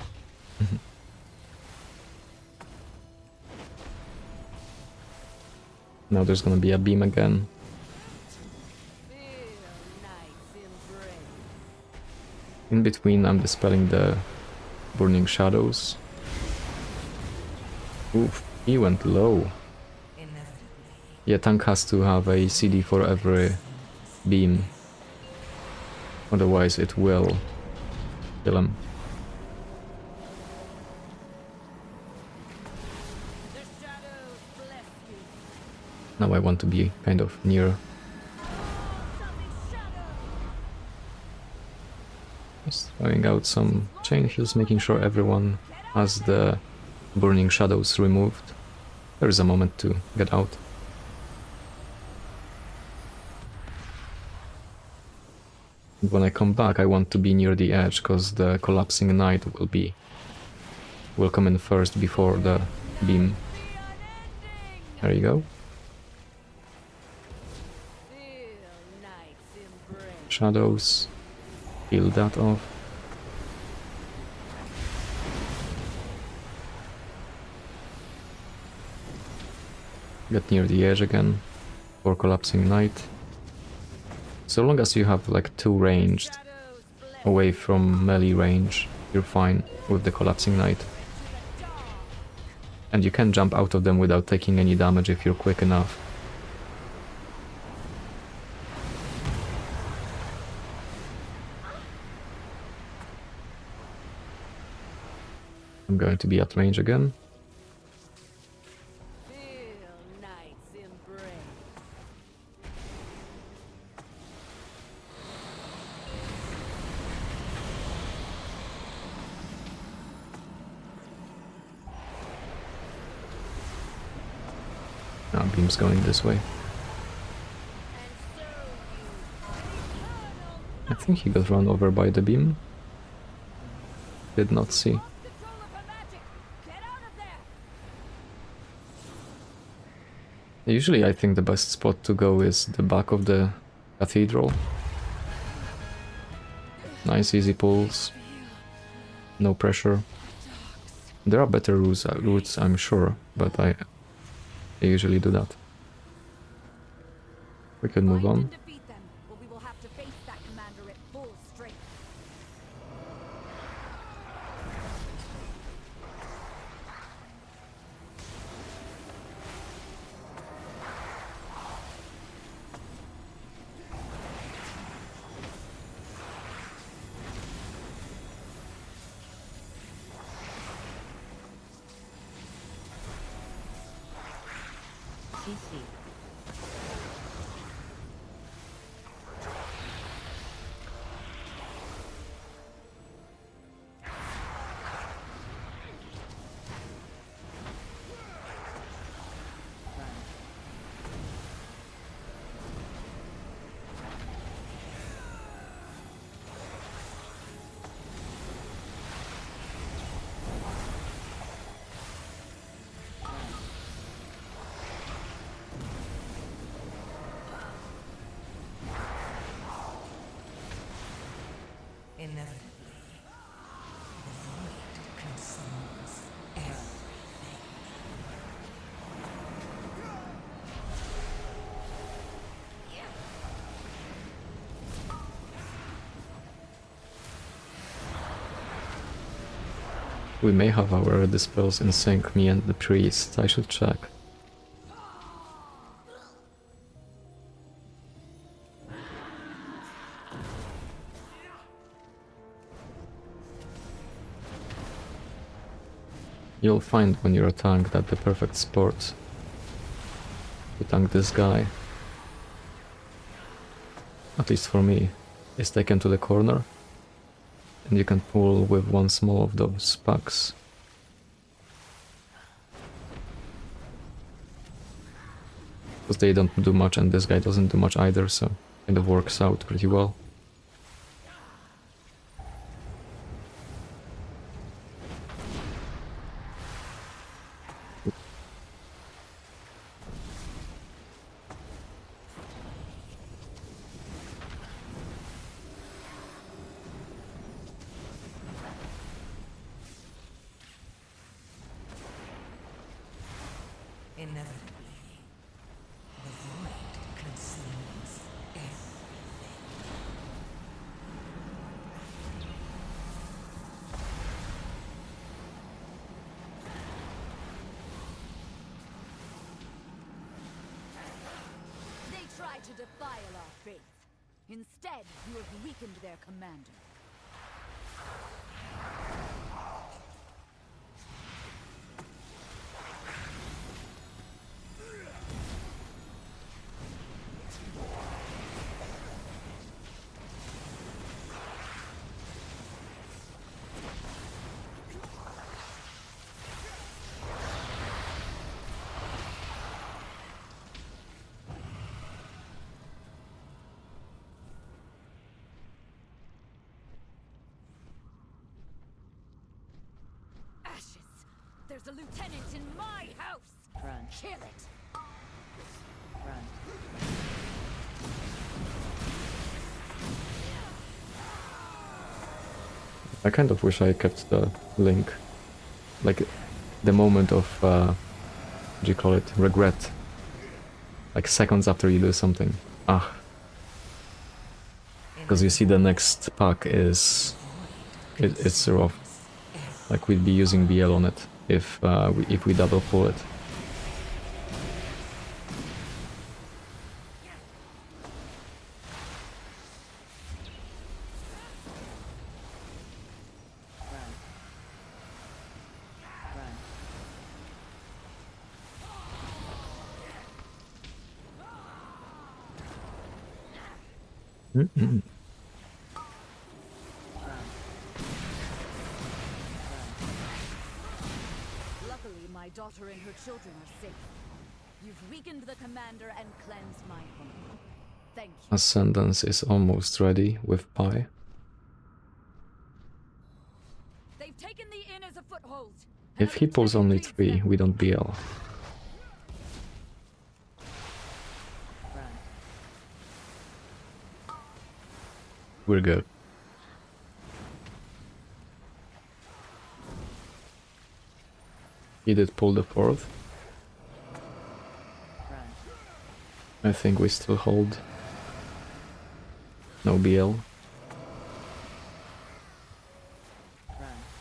Now there's gonna be a beam again. Feel night's embrace. In between I'm dispelling the burning shadows. Oof, he went low. Yeah, tank has to have a CD for every beam. Otherwise it will kill him. The shadows bless you. Now I want to be kind of near. Just throwing out some chain heals, making sure everyone has the burning shadows removed. There is a moment to get out. And when I come back I want to be near the edge, because the collapsing night will come in first before the beam. There you go. Feel night's embrace. Shadows. Peel that off. Get near the edge again for collapsing night. So long as you have like 2 ranged Shadows bless away from melee range, you're fine with the collapsing night. And you can jump out of them without taking any damage if you're quick enough. I'm going to be at range again. Feel night's embrace. Now beam's going this way. I think he got run over by the beam. Did not see. Control of her magic. Get out of there. Usually I think the best spot to go is the back of the cathedral. Nice easy pulls. No pressure. There are better routes I'm sure, but I usually do that. We can move on. Defeat them, or we will have to face that commander at full strength. We may have our dispels in sync, me and the priest. I should check. You'll find when you're a tank that the perfect sport to tank this guy, at least for me, is taken to the corner. And you can pull with one small of those packs. Because they don't do much and this guy doesn't do much either, so kind of works out pretty well. Inevitably, the void consumes everything. They tried to defile our faith. Instead, you have weakened their commander. Ashes! There's a lieutenant in my house! Run. Kill it! Run. I kind of wish I kept the link. Like, the moment of, what do you call it, regret. Like seconds after you do something. Ah. Because you see the next pack is... it's rough. Like we'd be using BL on it if we double pull it. Mm-mm. Luckily, my daughter and her children are safe. You've weakened the commander and cleansed my home. Thank you. Ascendance is almost ready with Pi. They've taken the inn as a foothold. If he pulls only 3, we don't BL. We're good. He did pull the 4th. I think we still hold. No BL.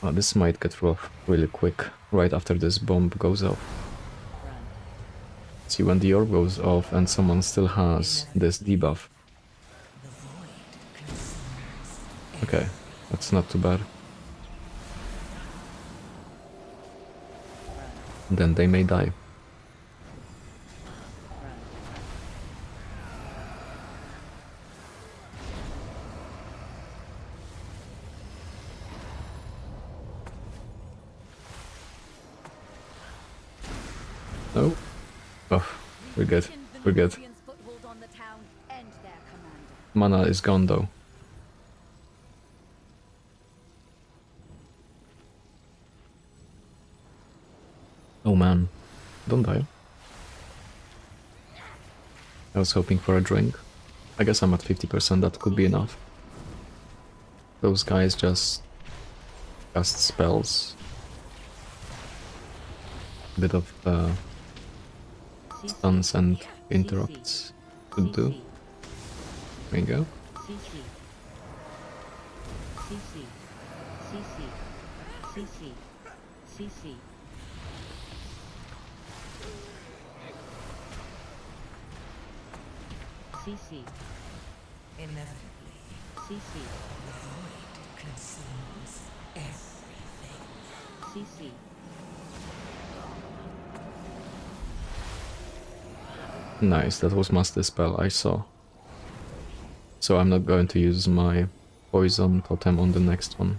Oh, this might get rough really quick, right after this bomb goes off. See, when the orb goes off and someone still has this debuff. Okay, that's not too bad. Then they may die. No? Oh, we're good. We're good. Foothold on the town and their commander. Mana is gone though. Oh man, don't die. I was hoping for a drink. I guess I'm at 50%, that could be enough. Those guys just cast spells. A bit of stuns and interrupts could do. There you go. CC. Inevitably, CC. The void consumes everything. CC. Nice, that was Master Spell, I saw. So I'm not going to use my Poison Totem on the next one.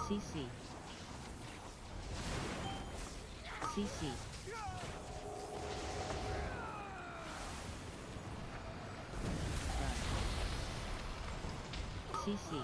CC. CC. CC.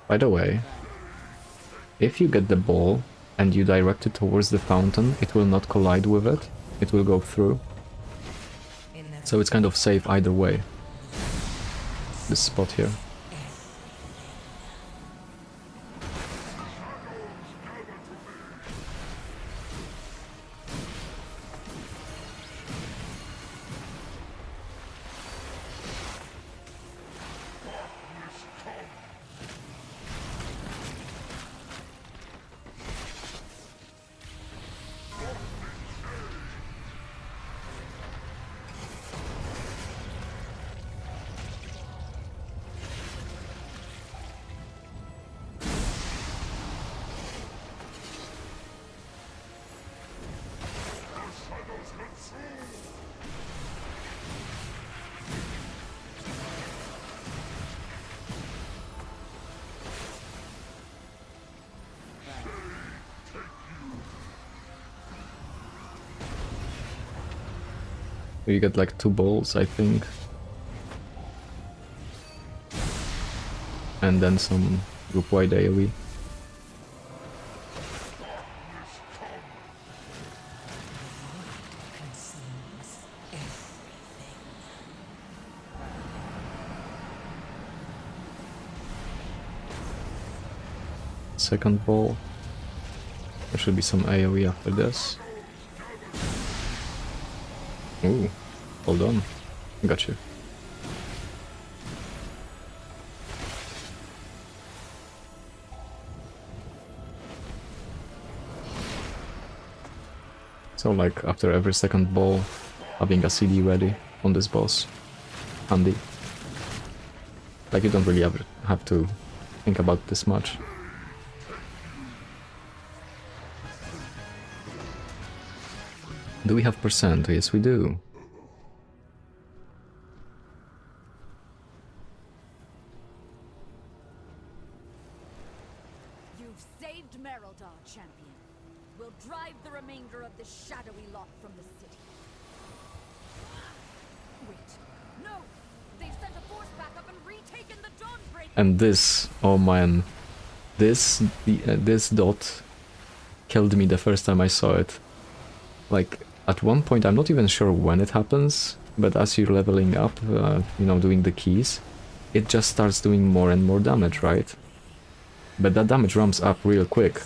By the way, if you get the ball and you direct it towards the fountain, it will not collide with it. It will go through. So it's kind of safe either way. This spot here. You get like 2 balls, I think. And then some group-wide AoE. Second ball. There should be some AoE after this. Ooh, hold on. Got you. So like after every second ball, having a CD ready on this boss. Handy. Like you don't really ever have to think about this much. Do we have percent? Yes, we do. You've saved Merildar, champion. We'll drive the remainder of this shadowy lot from the city. Wait, no! They've sent a force back up and retaken the Dawnbreaker! And this, oh man, this dot killed me the first time I saw it. Like, at one point, I'm not even sure when it happens, but as you're leveling up, you know, doing the keys, it just starts doing more and more damage, right? But that damage ramps up real quick.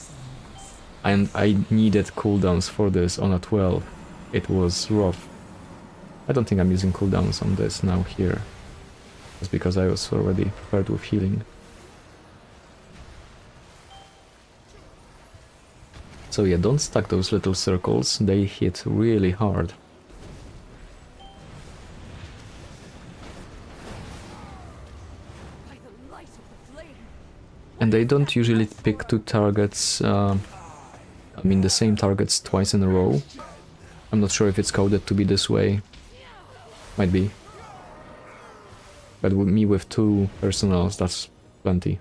And I needed cooldowns for this on a 12. It was rough. I don't think I'm using cooldowns on this now here. It's because I was already prepared with healing. So yeah, don't stack those little circles, they hit really hard. And they don't usually pick 2 targets, I mean the same targets twice in a row. I'm not sure if it's coded to be this way. Might be. But with me with 2 personals, that's plenty.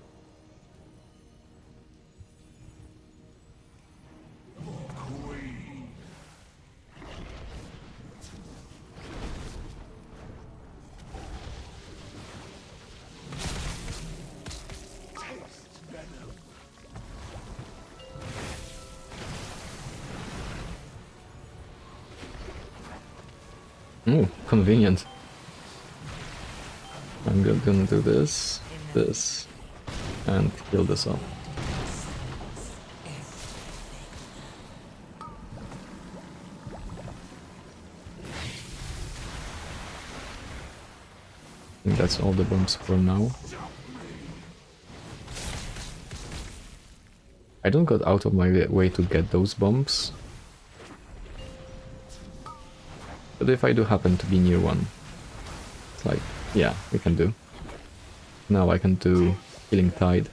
Oh, convenient. I'm gonna do this, this, and kill this off. I think that's all the bombs for now. I don't got out of my way to get those bombs. But if I do happen to be near one, it's like, yeah, we can do. Now I can do Healing Tide.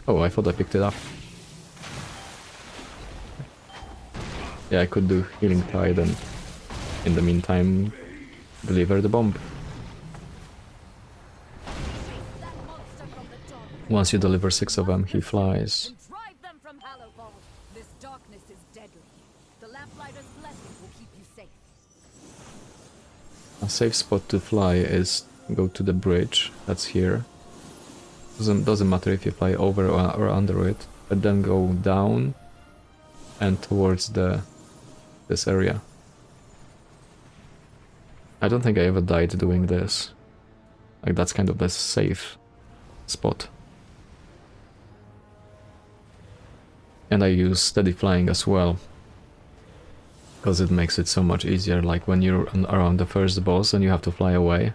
Oh, I thought I picked it up. Yeah, I could do Healing Tide and in the meantime deliver the bomb. Once you deliver 6 of them, he flies. And drive them from Hallowfall. This darkness is deadly. The Lamplighter's blessing will keep you safe. A safe spot to fly is go to the bridge, that's here. Doesn't matter if you fly over or under it, but then go down and towards this area. I don't think I ever died doing this. Like, that's kind of the safe spot. And I use steady flying as well, because it makes it so much easier, like when you're around the first boss and you have to fly away.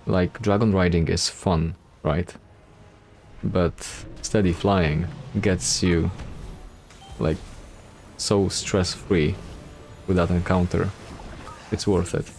Like, dragon riding is fun, right? But steady flying gets you, like, so stress-free with that encounter. It's worth it.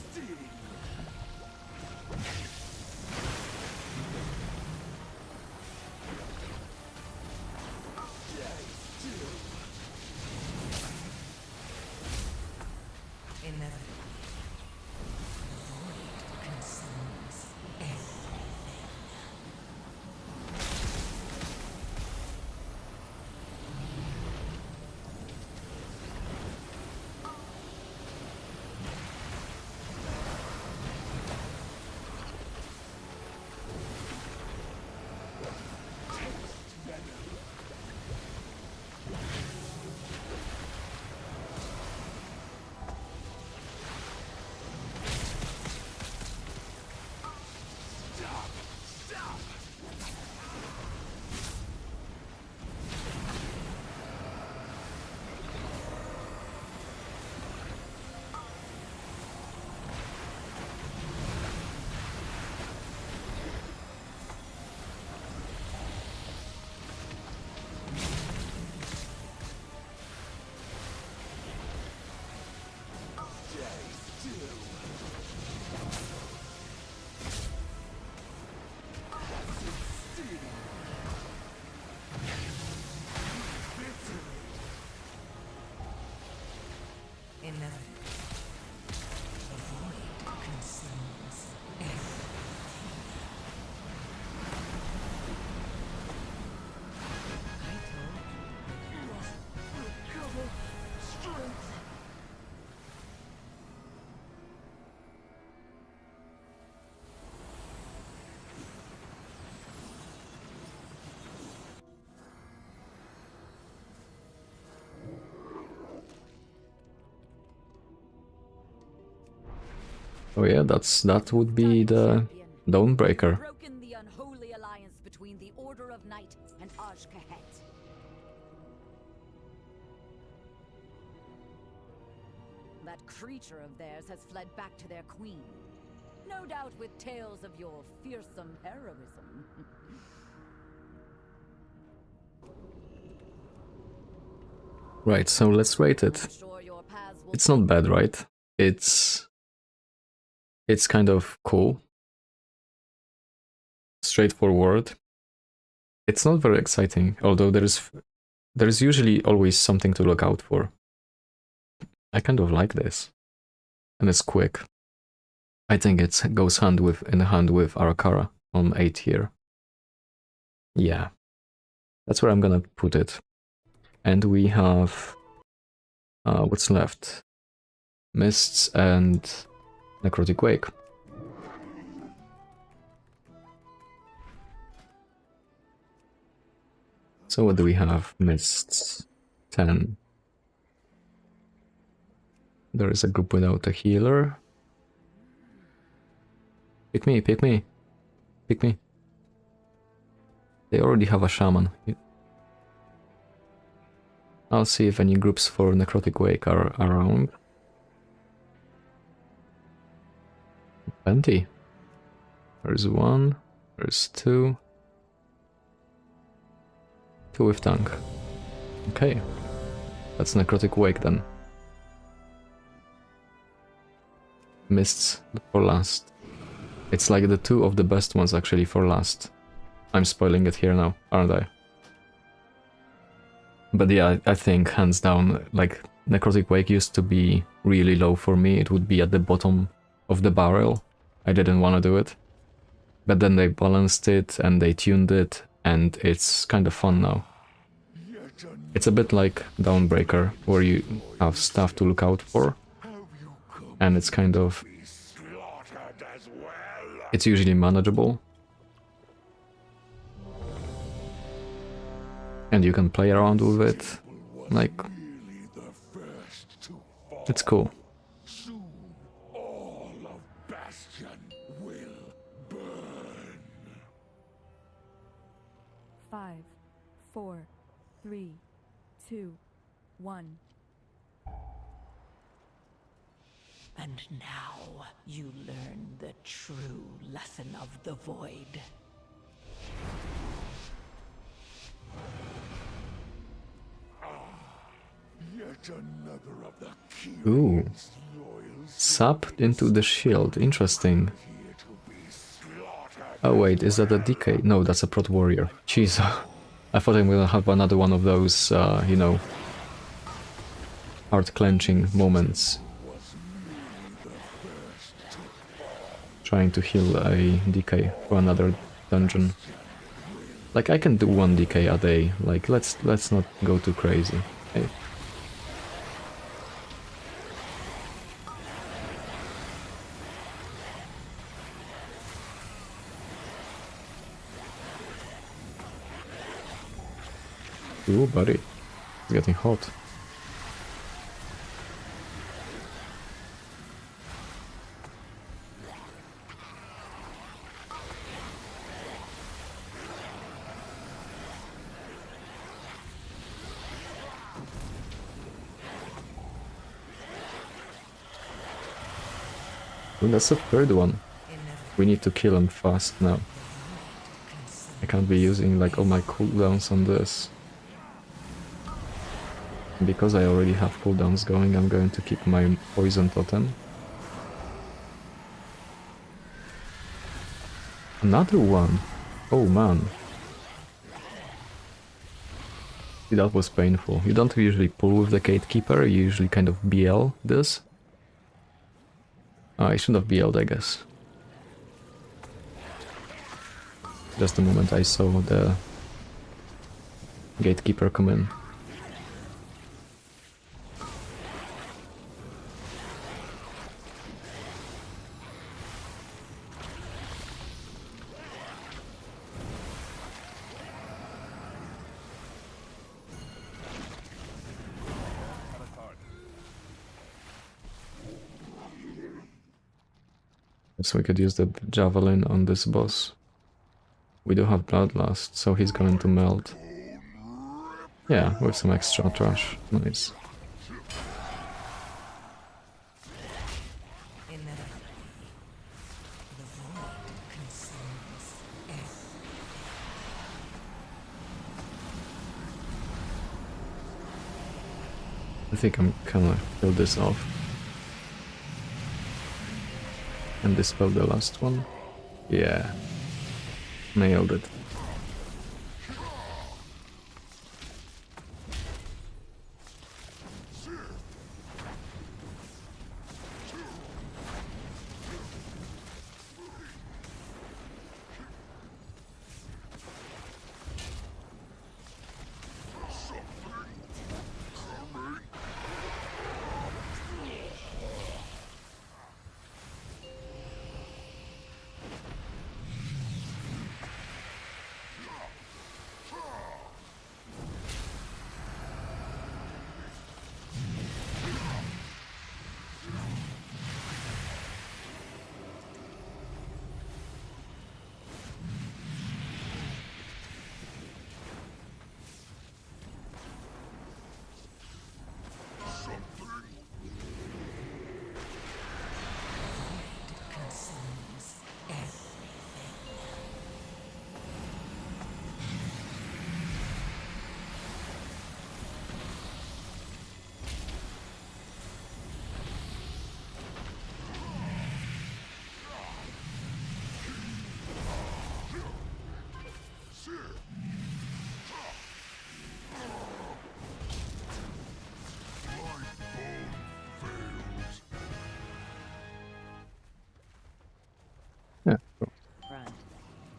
Oh yeah, that would be the Dawnbreaker. Broken the unholy alliance between the Order of Night and Aj-Kahet. That creature of theirs has fled back to their queen. No doubt with tales of your fearsome heroism. Right, so let's rate it. It's not bad, right? It's kind of cool. Straightforward. It's not very exciting, although there's usually always something to look out for. I kind of like this. And it's quick. I think it goes hand in hand with Arakara on 8 here. Yeah. That's where I'm gonna put it. And we have what's left? Mists and Necrotic Wake. So what do we have? Mists 10. There is a group without a healer. Pick me, pick me, pick me. They already have a shaman. I'll see if any groups for Necrotic Wake are around. Plenty. There's one, there's two. Two with tank. Okay. That's Necrotic Wake then. mists for last. It's like the 2 of the best ones actually for last. I'm spoiling it here now, aren't I? But yeah, I think hands down, like Necrotic Wake used to be really low for me. It would be at the bottom of the barrel. I didn't want to do it. But then they balanced it and they tuned it, and it's kind of fun now. It's a bit like Dawnbreaker, where you have stuff to look out for, and it's kind of... it's usually manageable. And you can play around with it, like... it's cool. 5, 4, 3, 2, 1. And now you learn the true lesson of the Void. Yet another of the Ooh. Sapped into the shield, interesting. Oh wait, is that a decay? No, that's a Prot Warrior. Jeez, I thought I'm gonna have another one of those, you know, heart-clenching moments. Trying to heal a decay for another dungeon. Like, I can do 1 decay a day, like, let's not go too crazy. Hey. Ooh, buddy. It's getting hot. Ooh, that's the 3rd one. We need to kill him fast now. I can't be using like all my cooldowns on this. Because I already have cooldowns going, I'm going to keep my poison totem. Another one! Oh man. That was painful. You don't usually pull with the Gatekeeper, you usually kind of BL this. I should have BL'd, I guess. Just the moment I saw the Gatekeeper come in. So we could use the Javelin on this boss. We do have Bloodlust, so he's going to melt. Yeah, with some extra trash. Nice. I think I'm gonna kill this off. And dispel the last one. Yeah. Nailed it.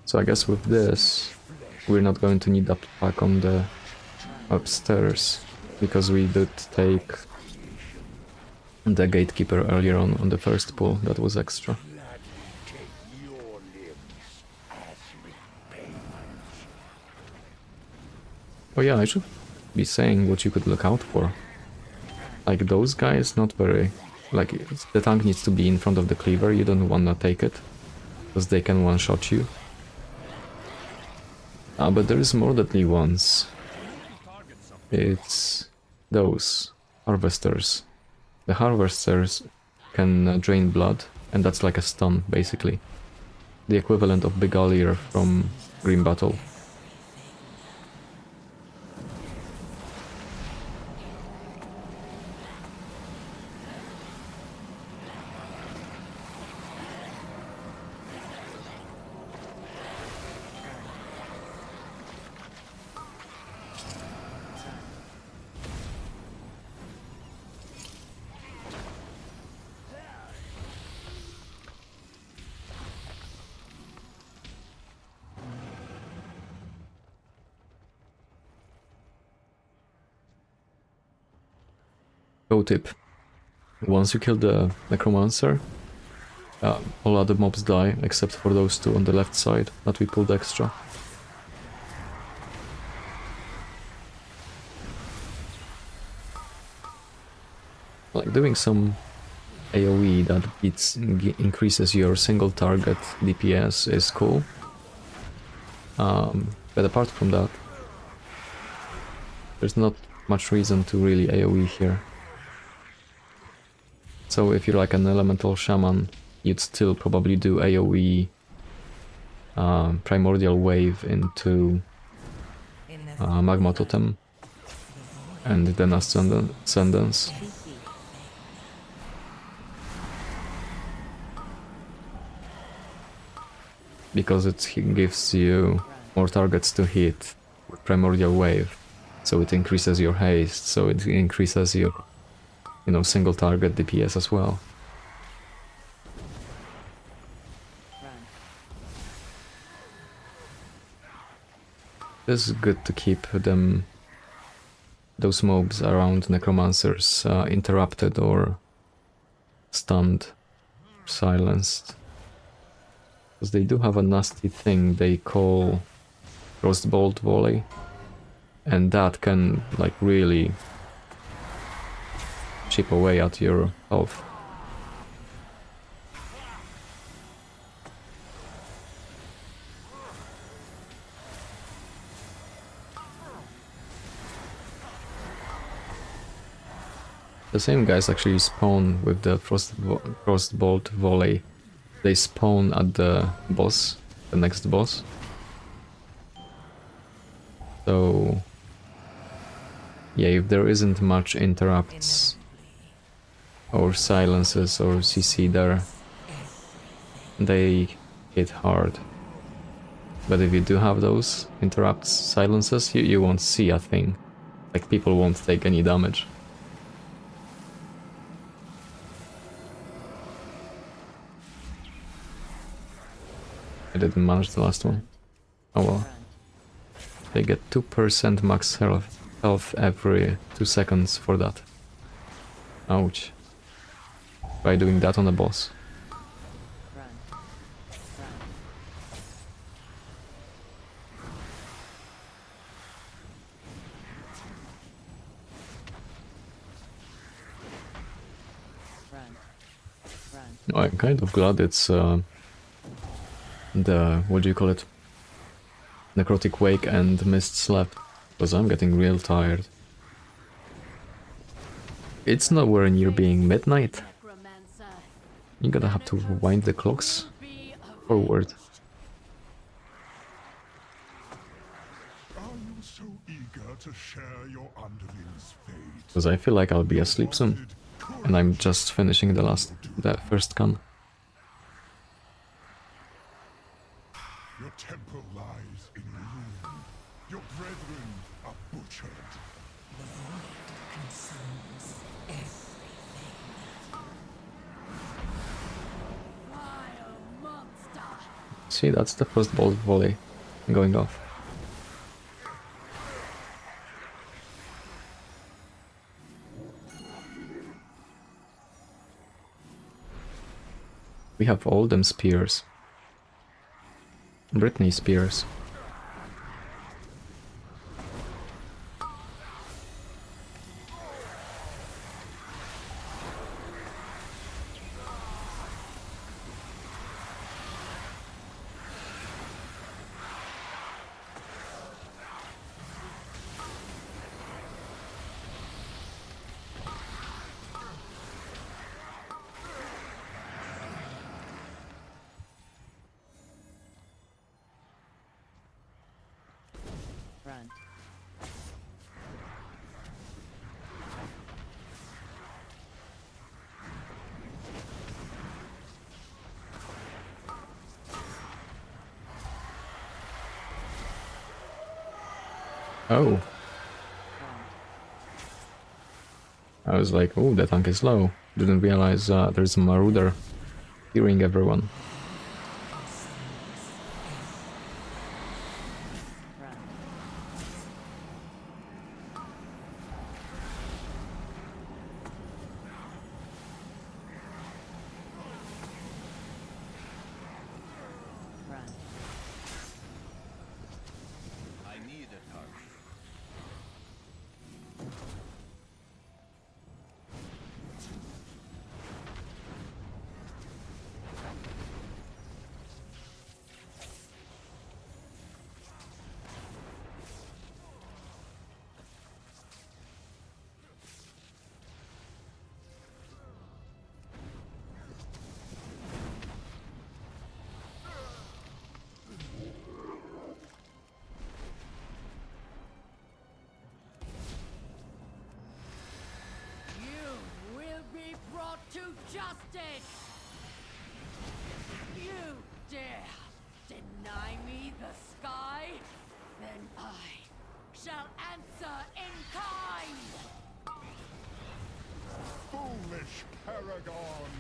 So I guess with this, we're not going to need that pack on the upstairs, because we did take the gatekeeper earlier on the first pull. That was extra. Oh yeah, I should be saying what you could look out for. Like those guys, not very... Like, the tank needs to be in front of the cleaver, you don't wanna take it, because they can one-shot you. But there is more deadly ones. It's those harvesters. The harvesters can drain blood, and that's like a stun, basically. The equivalent of Begalier from Grim Battle. Pro tip. Once you kill the Necromancer, all other mobs die, except for those two on the left side that we pulled extra. Like doing some AoE that increases your single target DPS is cool. But apart from that, there's not much reason to really AoE here. So if you're like an elemental shaman, you'd still probably do AoE Primordial Wave into Magma Totem and then Ascendance. Because it gives you more targets to hit with Primordial Wave. So it increases your haste, so it increases your, you know, single target DPS as well. It's good to keep those mobs around Necromancers interrupted or stunned, silenced. Because they do have a nasty thing they call Frostbolt Volley. And that can, like, really chip away at your health. The same guys actually spawn with the Frostbolt Volley. They spawn at the boss, the next boss. So yeah, if there isn't much interrupts or silences or CC there, they hit hard. But if you do have those interrupts, silences, you won't see a thing. Like, people won't take any damage. I didn't manage the last one. Oh well. They get 2% max health every 2 seconds for that. Ouch. By doing that on a boss. I'm kind of glad it's the, what do you call it? Necrotic Wake and Mist's Lap, because I'm getting real tired. It's nowhere near being midnight. You're gonna have to wind the clocks forward. Are you so eager to share your underling's fate? Because I feel like I'll be asleep soon. And I'm just finishing the first gun. Your temple lies in ruin. Your brethren are butchered. See, that's the first bolt volley going off. We have all them spears. Brittany spears. Run. Oh. I was like, oh, the tank is low. Didn't realize there's a Marauder hearing everyone. Run. Run. I need a target. You will be brought to justice! You dare deny me the sky? Then I shall answer in kind! Foolish Paragon!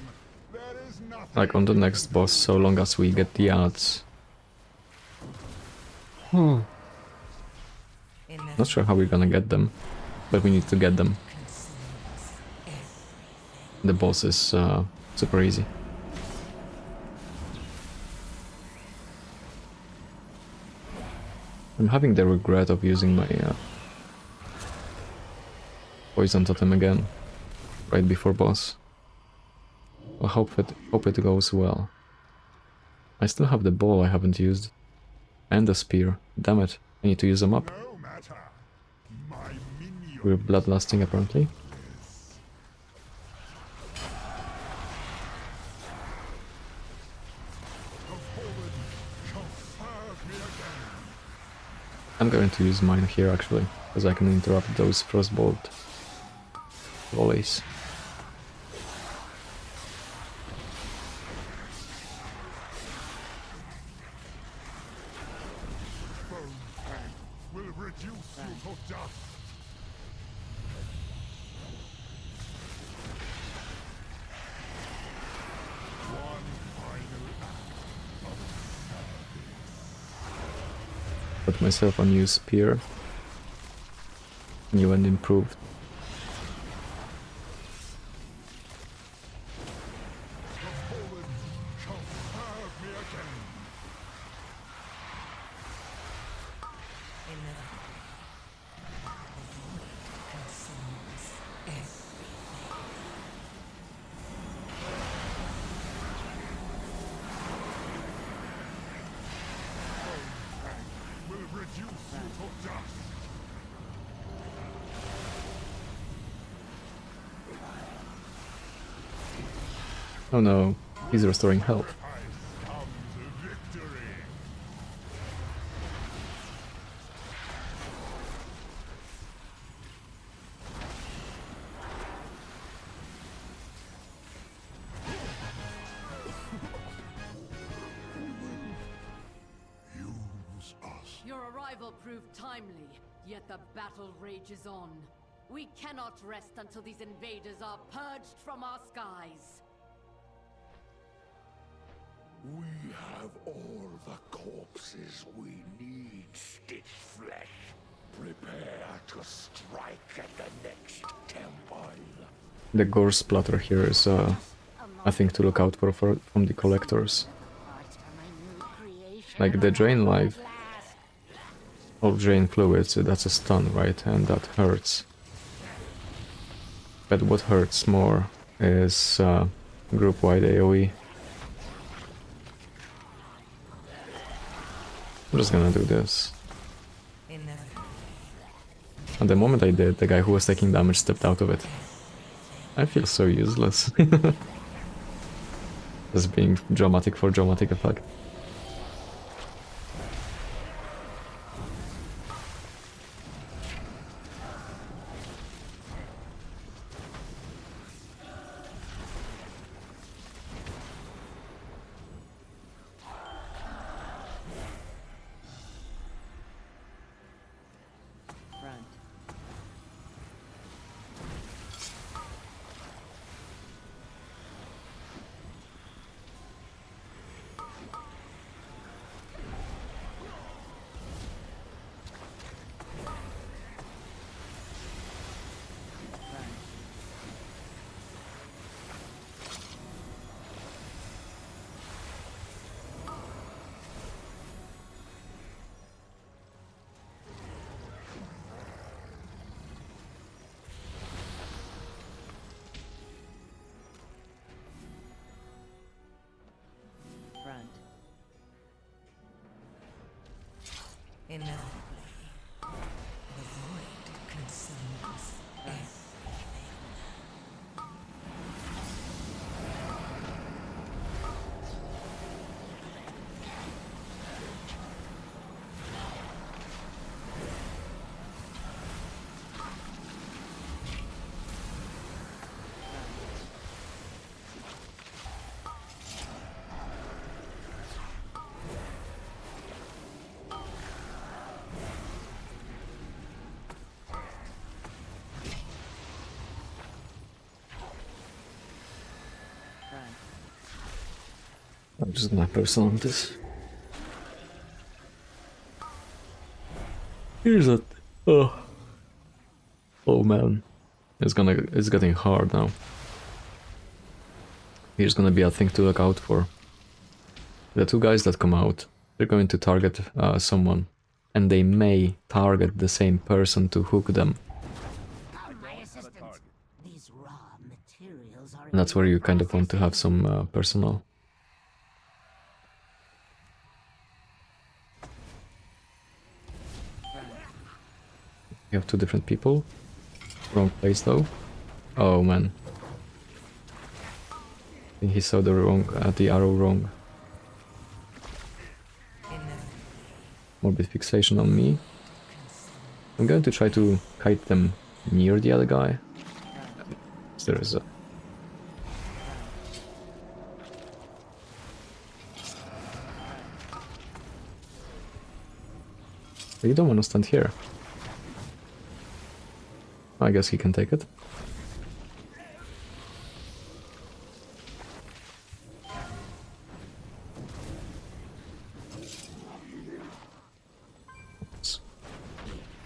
There is nothing. Like on the next boss, so long as we get the ads. Not sure how we're gonna get them, but we need to get them. The boss is super easy. I'm having the regret of using my poison totem again, right before boss. I hope it goes well. I still have the ball I haven't used, and the spear. Damn it, I need to use them up. No matter. My minion. We're bloodlusting apparently. I'm going to use mine here actually, because I can interrupt those frostbolt volleys. Will reduce you to dust. One final act of Put myself a new spear. New and improved. the fallen shall serve me again. Will reduce you to dust. Oh no, he's restoring health. Has come to victory. Use us. Your arrival proved timely, yet the battle rages on. We cannot rest until these invaders are purged from our skies. We have all the corpses we need, Stitch Flesh. Prepare to strike at the next temple. The gore splatter here is a thing to look out for from the collectors. Like the drain life or drain fluids, that's a stun, right? And that hurts. But what hurts more is group-wide AoE. I'm just gonna do this. And the moment I did, the guy who was taking damage stepped out of it. I feel so useless. Just being dramatic for dramatic effect. Front. Front. Inevitably, the void consumes everything. I'm just gonna person this. Here's a oh man, it's getting hard now. Here's gonna be a thing to look out for. The two guys that come out, they're going to target someone, and they may target the same person to hook them. And that's where you kind of want to have some personnel. You have two different people. Wrong place though. Oh man. I think he saw the arrow wrong. Morbid fixation on me. I'm going to try to kite them near the other guy. There is a... You don't want to stand here. I guess he can take it.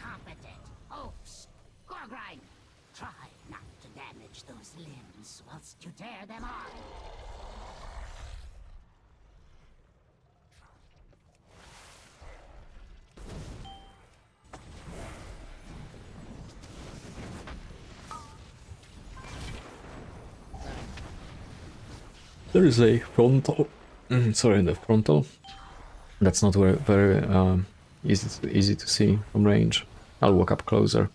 Competent oafs. Gorgrine, try not to damage those limbs whilst you tear them off. There is a frontal. Sorry, the frontal. That's not very easy to see from range. I'll walk up closer.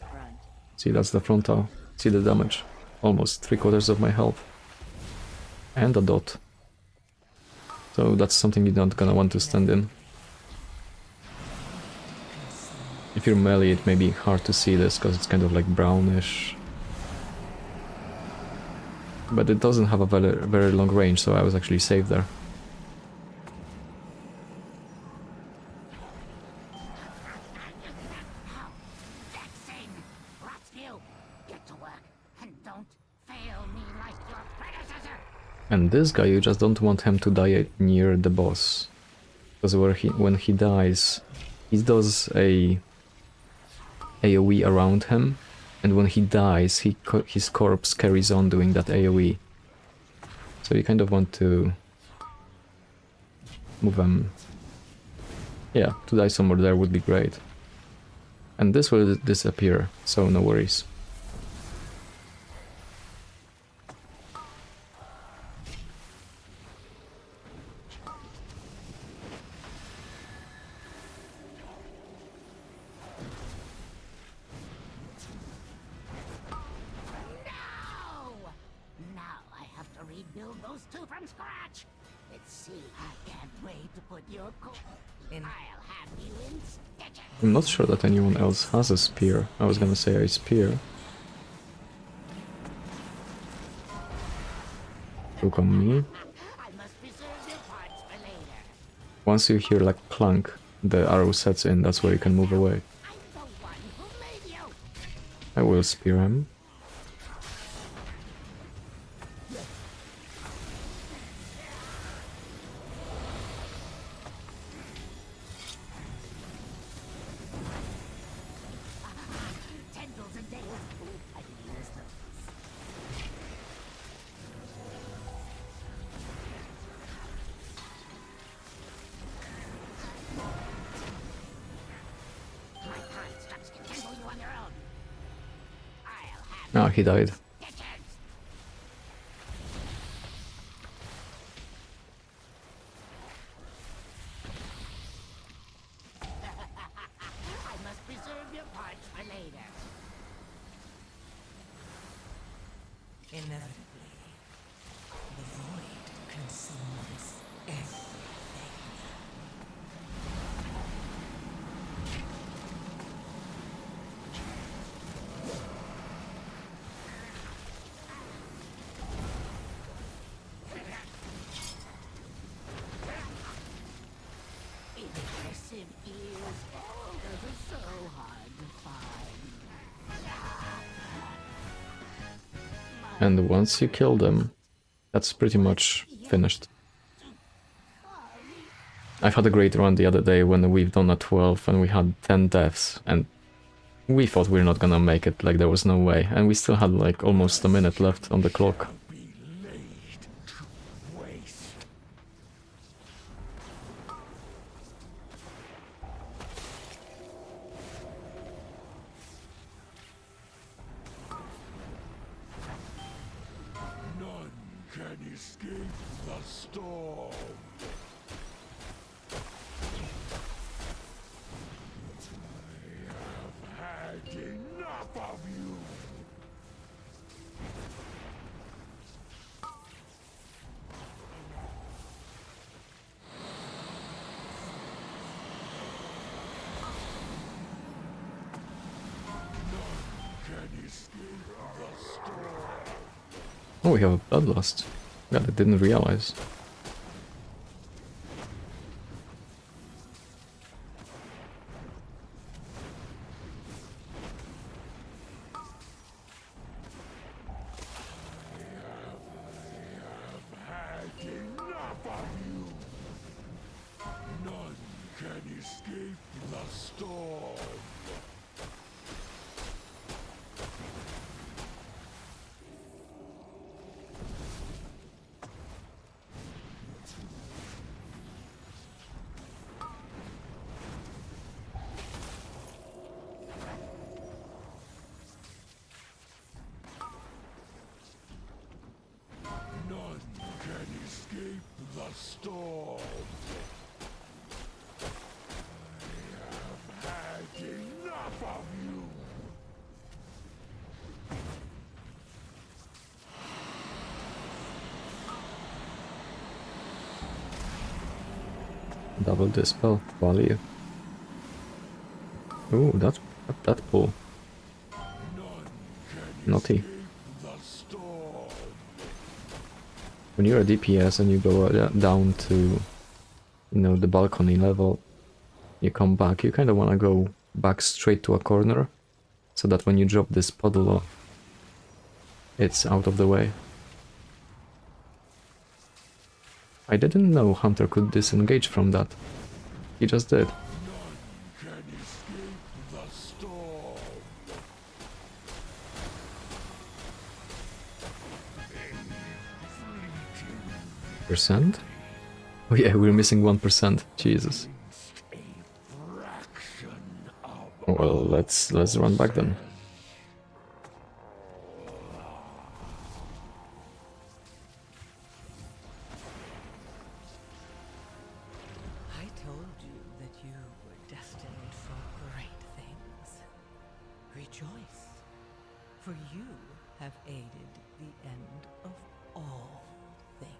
Front. See, that's the frontal. See the damage. Almost 3/4 of my health. And a dot. So that's something you're not gonna want to stand in. If you're melee, it may be hard to see this because it's kind of like brownish. But it doesn't have a very long range, so I was actually safe there. Vexing! Rotsview, get to work, and don't fail me like your And this guy, you just don't want him to die near the boss. Because when he dies, he does a AoE around him, and when he dies, his corpse carries on doing that AoE. So you kind of want to move him. Yeah, to die somewhere there would be great. And this will disappear, so no worries. I'm not sure that anyone else has a spear. I was gonna say a spear. Look on me. Once you hear like clunk, the arrow sets in, that's where you can move away. I will spear him. Ah, he died. Inevitably, the void consumes everything. Impressive ears, oh, those are so hard to find. And once you kill them, that's pretty much finished. I've had a great run the other day when we've done a 12 and we had 10 deaths, and we thought we were not gonna make it, like there was no way, and we still had like almost a minute left on the clock. None can escape the storm. I have had enough of you. None can escape the storm. Oh, we have a bloodlust. God, I didn't realize. Had enough of you. None can escape the storm. None can escape the storm. I have had enough of you. Double dispel value. Ooh, that pull. Naughty. The storm. When you're a DPS and you go down to, you know, the balcony level, you come back, you kind of want to go back straight to a corner, so that when you drop this puddle, it's out of the way. I didn't know Hunter could disengage from that. He just did. Can escape the storm. Percent? Oh yeah, we're missing 1%. Jesus. Well, let's run back then. I told you that you were destined for great things. Rejoice, for you have aided the end of all things.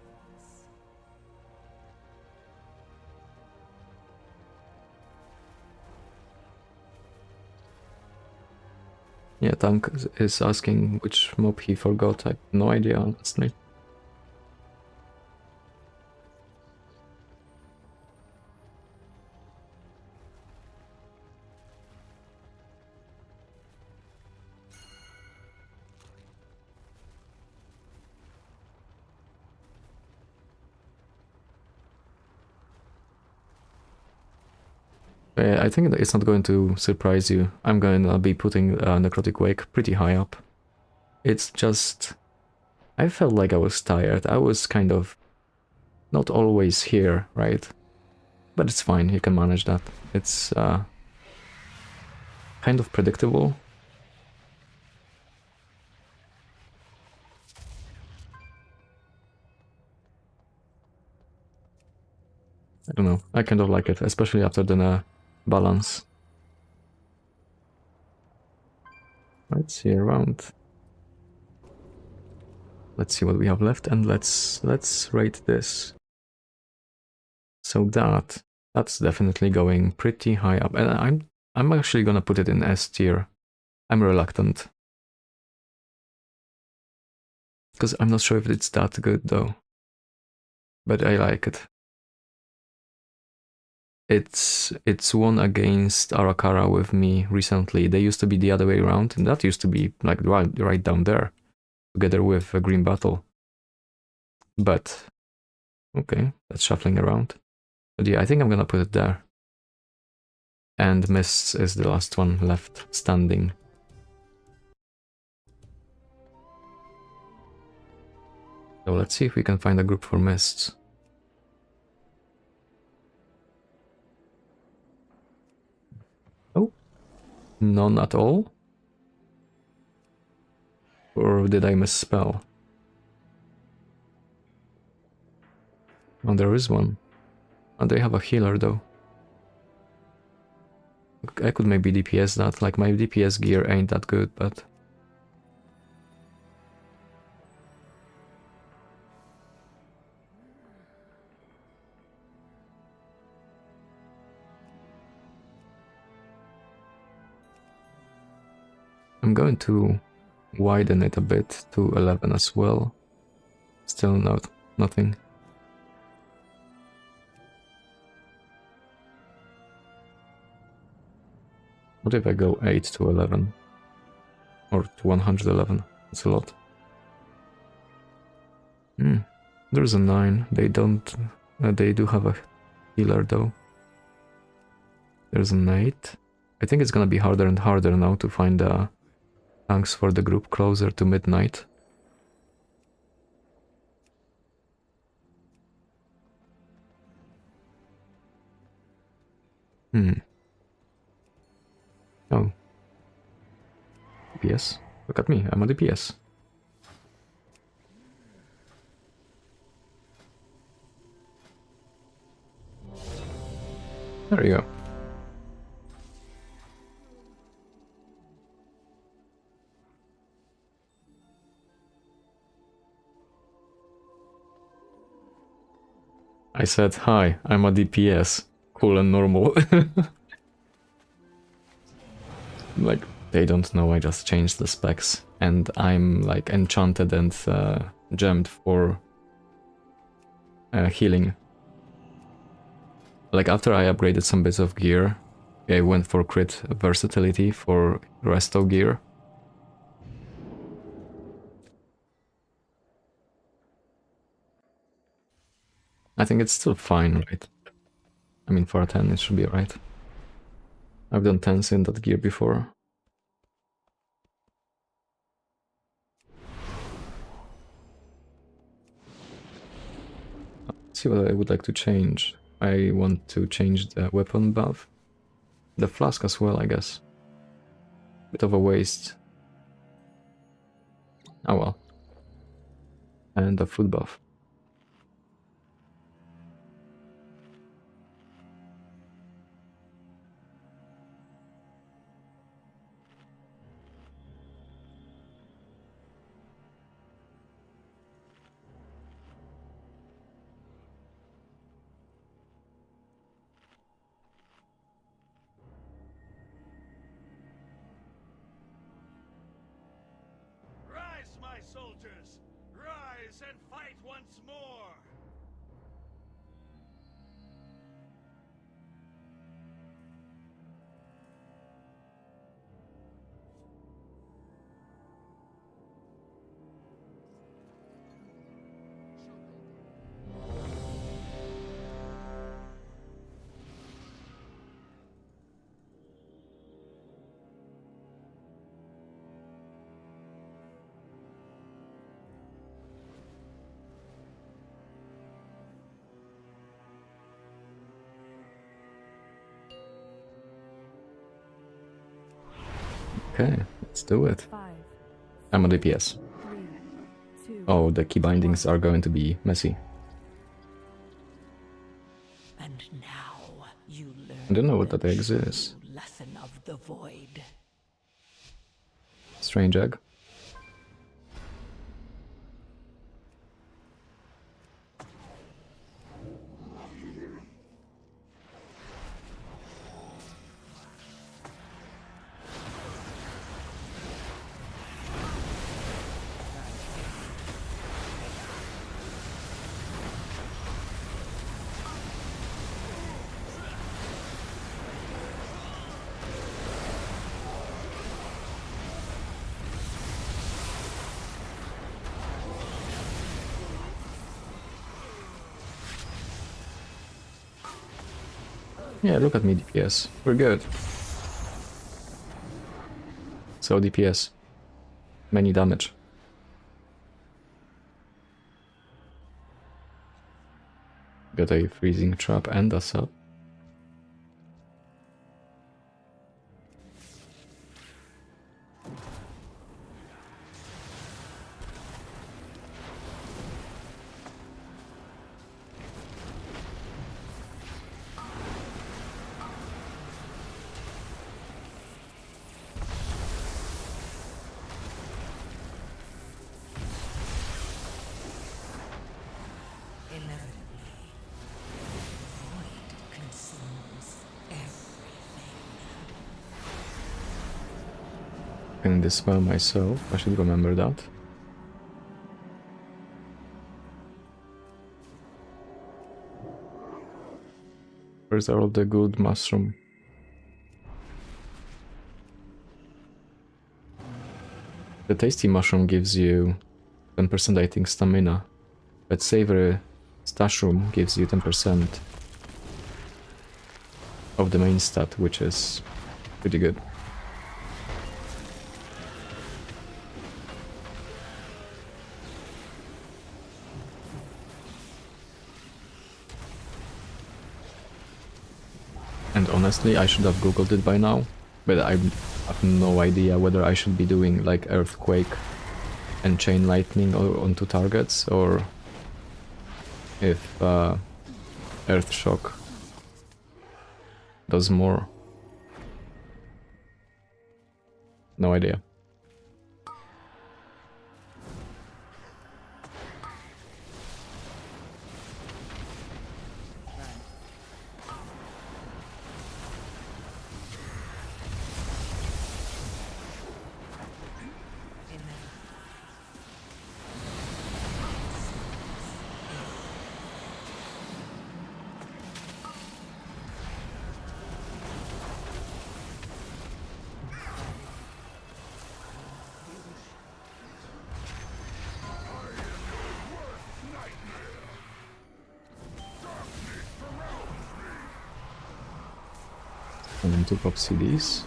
Yeah, Tank is asking which mob he forgot. I have no idea, honestly. I think it's not going to surprise you. I'm going to be putting Necrotic Wake pretty high up. It's just... I felt like I was tired. I was kind of not always here, right? But it's fine, you can manage that. It's kind of predictable. I don't know, I kind of like it, especially after the balance. Let's see around. Let's see what we have left, and let's rate this. So that's definitely going pretty high up, and I'm actually gonna put it in S tier. I'm reluctant, because I'm not sure if it's that good though, but I like it. It's won against Arakara with me recently. They used to be the other way around, and that used to be like right down there, together with Green Battle. But okay, that's shuffling around. But yeah, I think I'm gonna put it there. And Mists is the last one left standing. So let's see if we can find a group for Mists. Oh, none at all? Or did I misspell? Oh, there is one. Oh, they have a healer though. I could maybe DPS that, like my DPS gear ain't that good, but... I'm going to widen it a bit to 11 as well. Still nothing. What if I go 8 to 11? Or to 111? That's a lot. There's a 9. They don't... they do have a healer though. There's an 8. I think it's gonna be harder and harder now to find tanks for the group closer to midnight. Oh. DPS? Look at me, I'm a DPS. There you go. I said, hi, I'm a DPS. Cool and normal. Like, they don't know I just changed the specs. And I'm, like, enchanted and gemmed for healing. Like, after I upgraded some bits of gear, I went for crit versatility for resto gear. I think it's still fine, right? I mean, for a 10 it should be right. I've done 10s in that gear before. Let's see what I would like to change. I want to change the weapon buff. The flask as well, I guess. Bit of a waste. Oh well. And the food buff. Rise, my soldiers! Rise and fight once more! Okay, let's do it. 5, I'm a DPS. 3, 2, Oh, the key bindings are going to be messy. And now you learn I don't know what the that egg is. true lesson of the void. Strange egg. Yeah, look at me, DPS. We're good. So DPS. Many damage. Got a freezing trap and a sub. Can dispel myself, I should remember that. Where's all the good mushroom? The tasty mushroom gives you 10% I think stamina, but savory stashroom gives you 10% of the main stat, which is pretty good. And honestly, I should have googled it by now, but I have no idea whether I should be doing like Earthquake and Chain Lightning onto targets, or if Earth Shock does more. No idea. I want to pop CDs.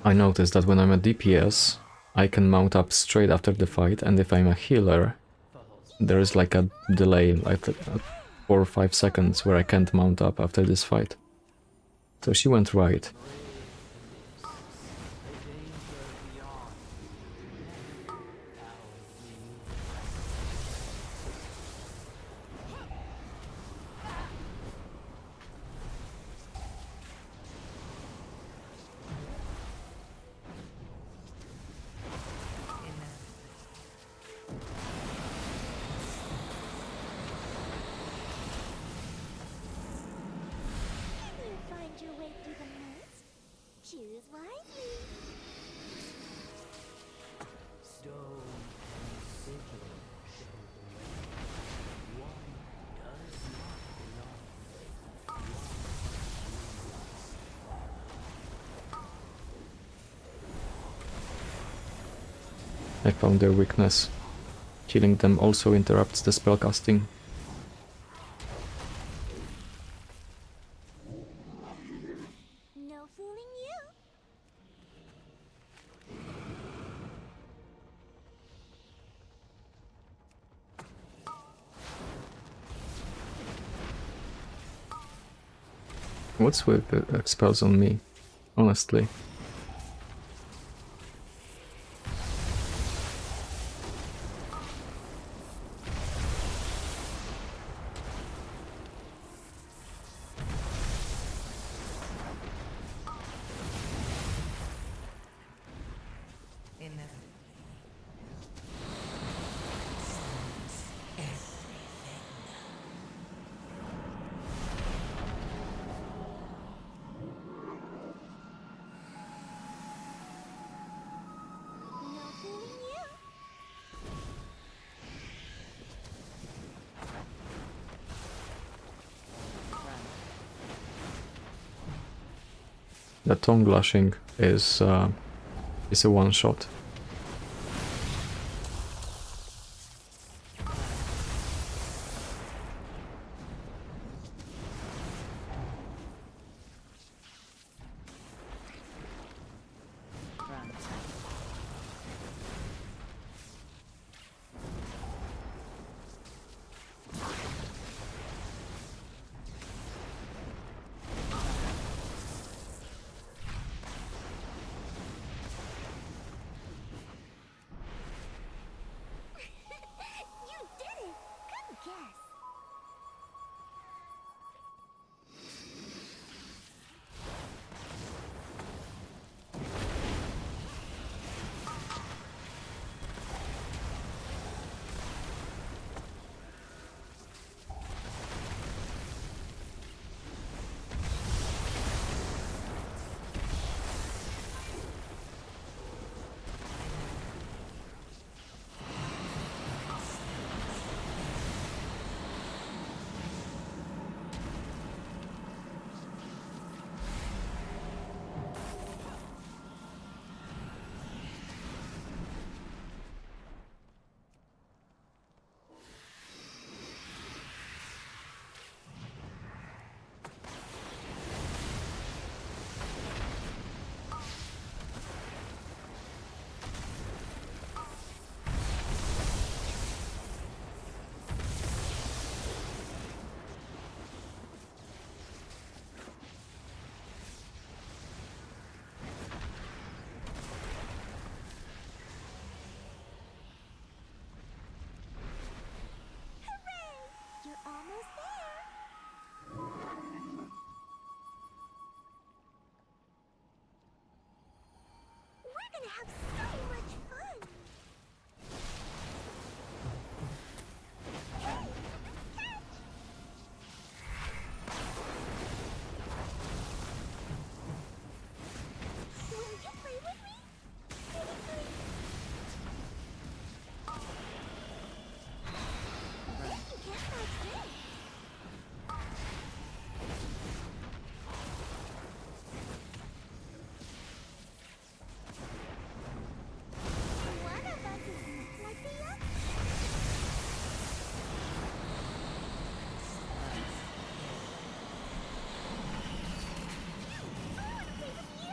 I noticed that when I'm a DPS, I can mount up straight after the fight, and if I'm a healer, there is like a delay, like 4 or 5 seconds where I can't mount up after this fight. So she went right. I found their weakness. Killing them also interrupts the spellcasting. No fooling you. What's with spells on me, honestly? The tongue lashing is a one-shot. gonna have so much fun. Will you play with me? You can't match this. One of us is not like the other. I want to play with you.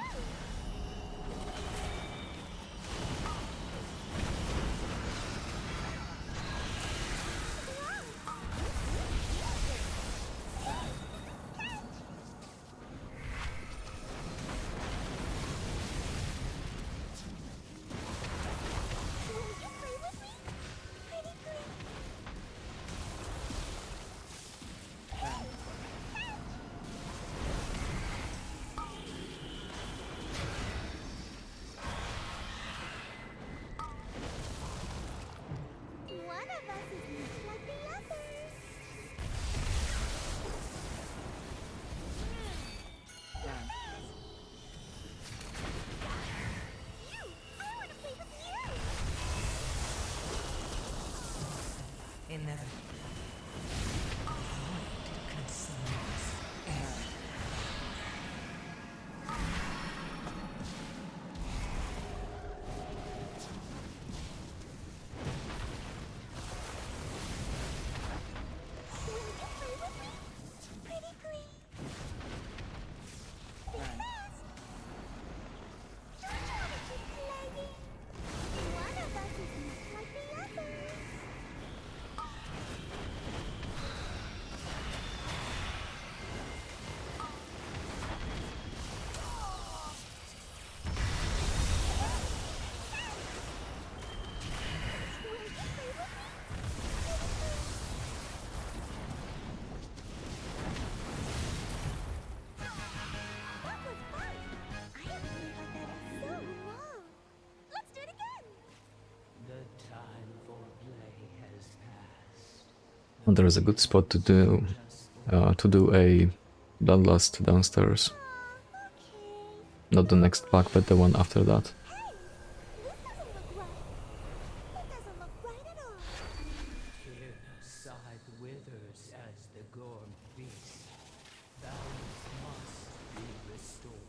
Will you play with me? Pretty please. One of us is not like the others. You! I want to play with you! Inevitably, void consumes air. Will you play with me? Pretty please. Be fast. Don't you want to keep playing? One of us is not like the others. Will you play with me? Pretty please. That was fun! I haven't played like that in so long. Let's do it again! The time for play has passed. And there is a good spot to do a Bloodlust downstairs. Okay. Not the next pack, but the one after that. Hey! This doesn't look right. It doesn't look right at all. Here, scythe withers as the gorm beast. Balance must be restored.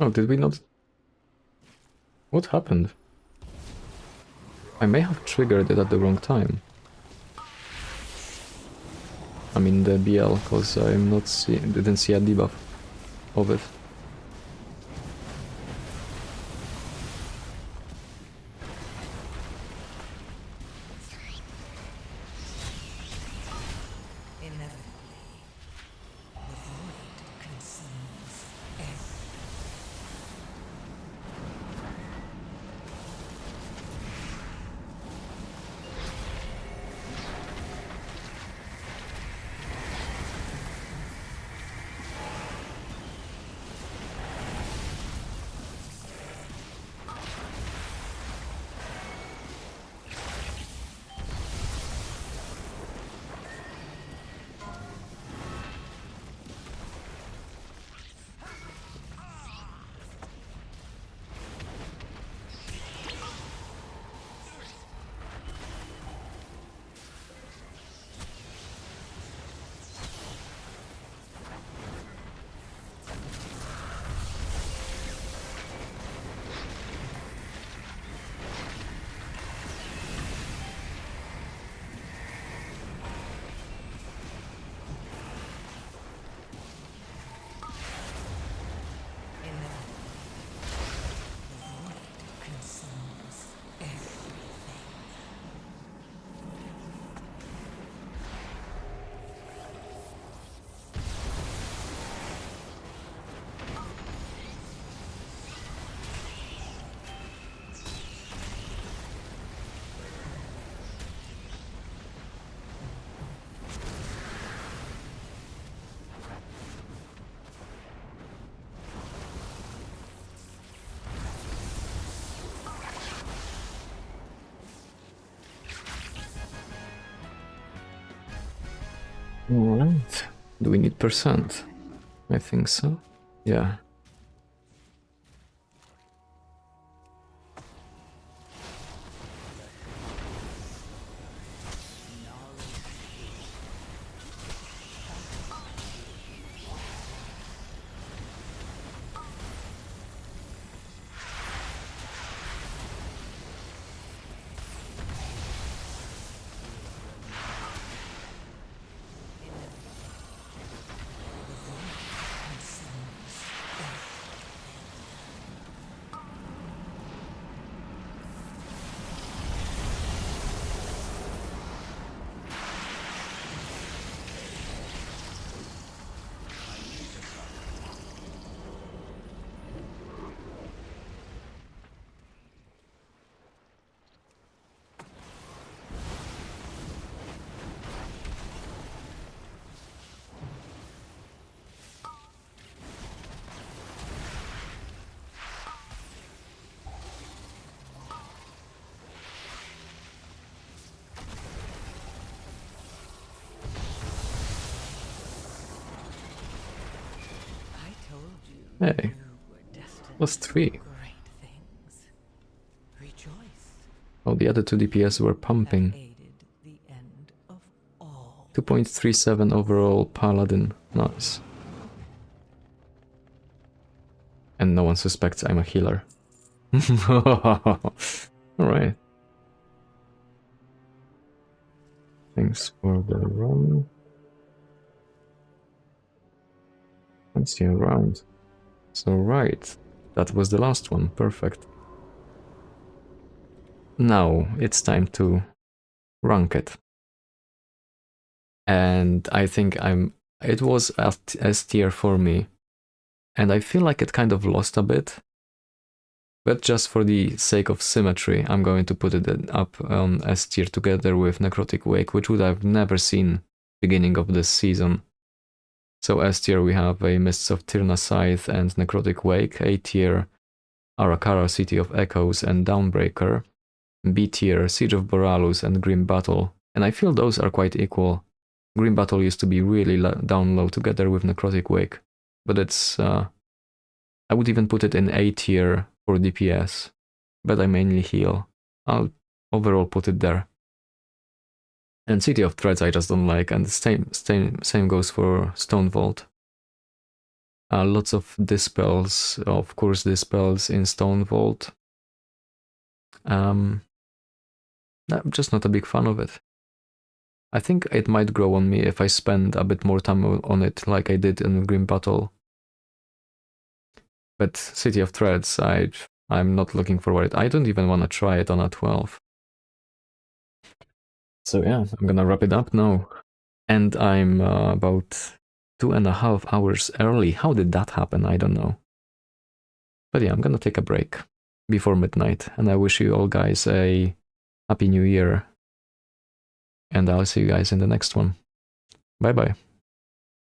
Oh, did we not? What happened? I may have triggered it at the wrong time. I mean the BL, because I'm not didn't see a debuff of it. Alright. Do we need percent? I think so. Yeah. Hey, plus 3. Oh, the other 2 DPS were pumping. 2.37 overall paladin. Nice. And no one suspects I'm a healer. Alright. Thanks for the run. Let's see around. So right, that was the last one, perfect. Now it's time to rank it. And I think it was S tier for me. And I feel like it kind of lost a bit. But just for the sake of symmetry, I'm going to put it up on S tier together with Necrotic Wake, which would have never seen beginning of this season. So S tier we have a Mists of Tirna Scythe and Necrotic Wake. A tier Arakara City of Echoes and Dawnbreaker. B tier Siege of Boralus and Grim Battle. And I feel those are quite equal. Grim Battle used to be really down low together with Necrotic Wake. But it's... I would even put it in A tier for DPS. But I mainly heal. I'll overall put it there. And City of Threads I just don't like, and the same goes for Stone Vault. Lots of dispels, of course, dispels in Stone Vault. I'm just not a big fan of it. I think it might grow on me if I spend a bit more time on it, like I did in Grim Battle. But City of Threads, I'm not looking forward. I don't even want to try it on a 12. So yeah, I'm gonna wrap it up now. And I'm about 2.5 hours early. How did that happen? I don't know. But yeah, I'm gonna take a break before midnight. And I wish you all guys a Happy New Year. And I'll see you guys in the next one. Bye bye.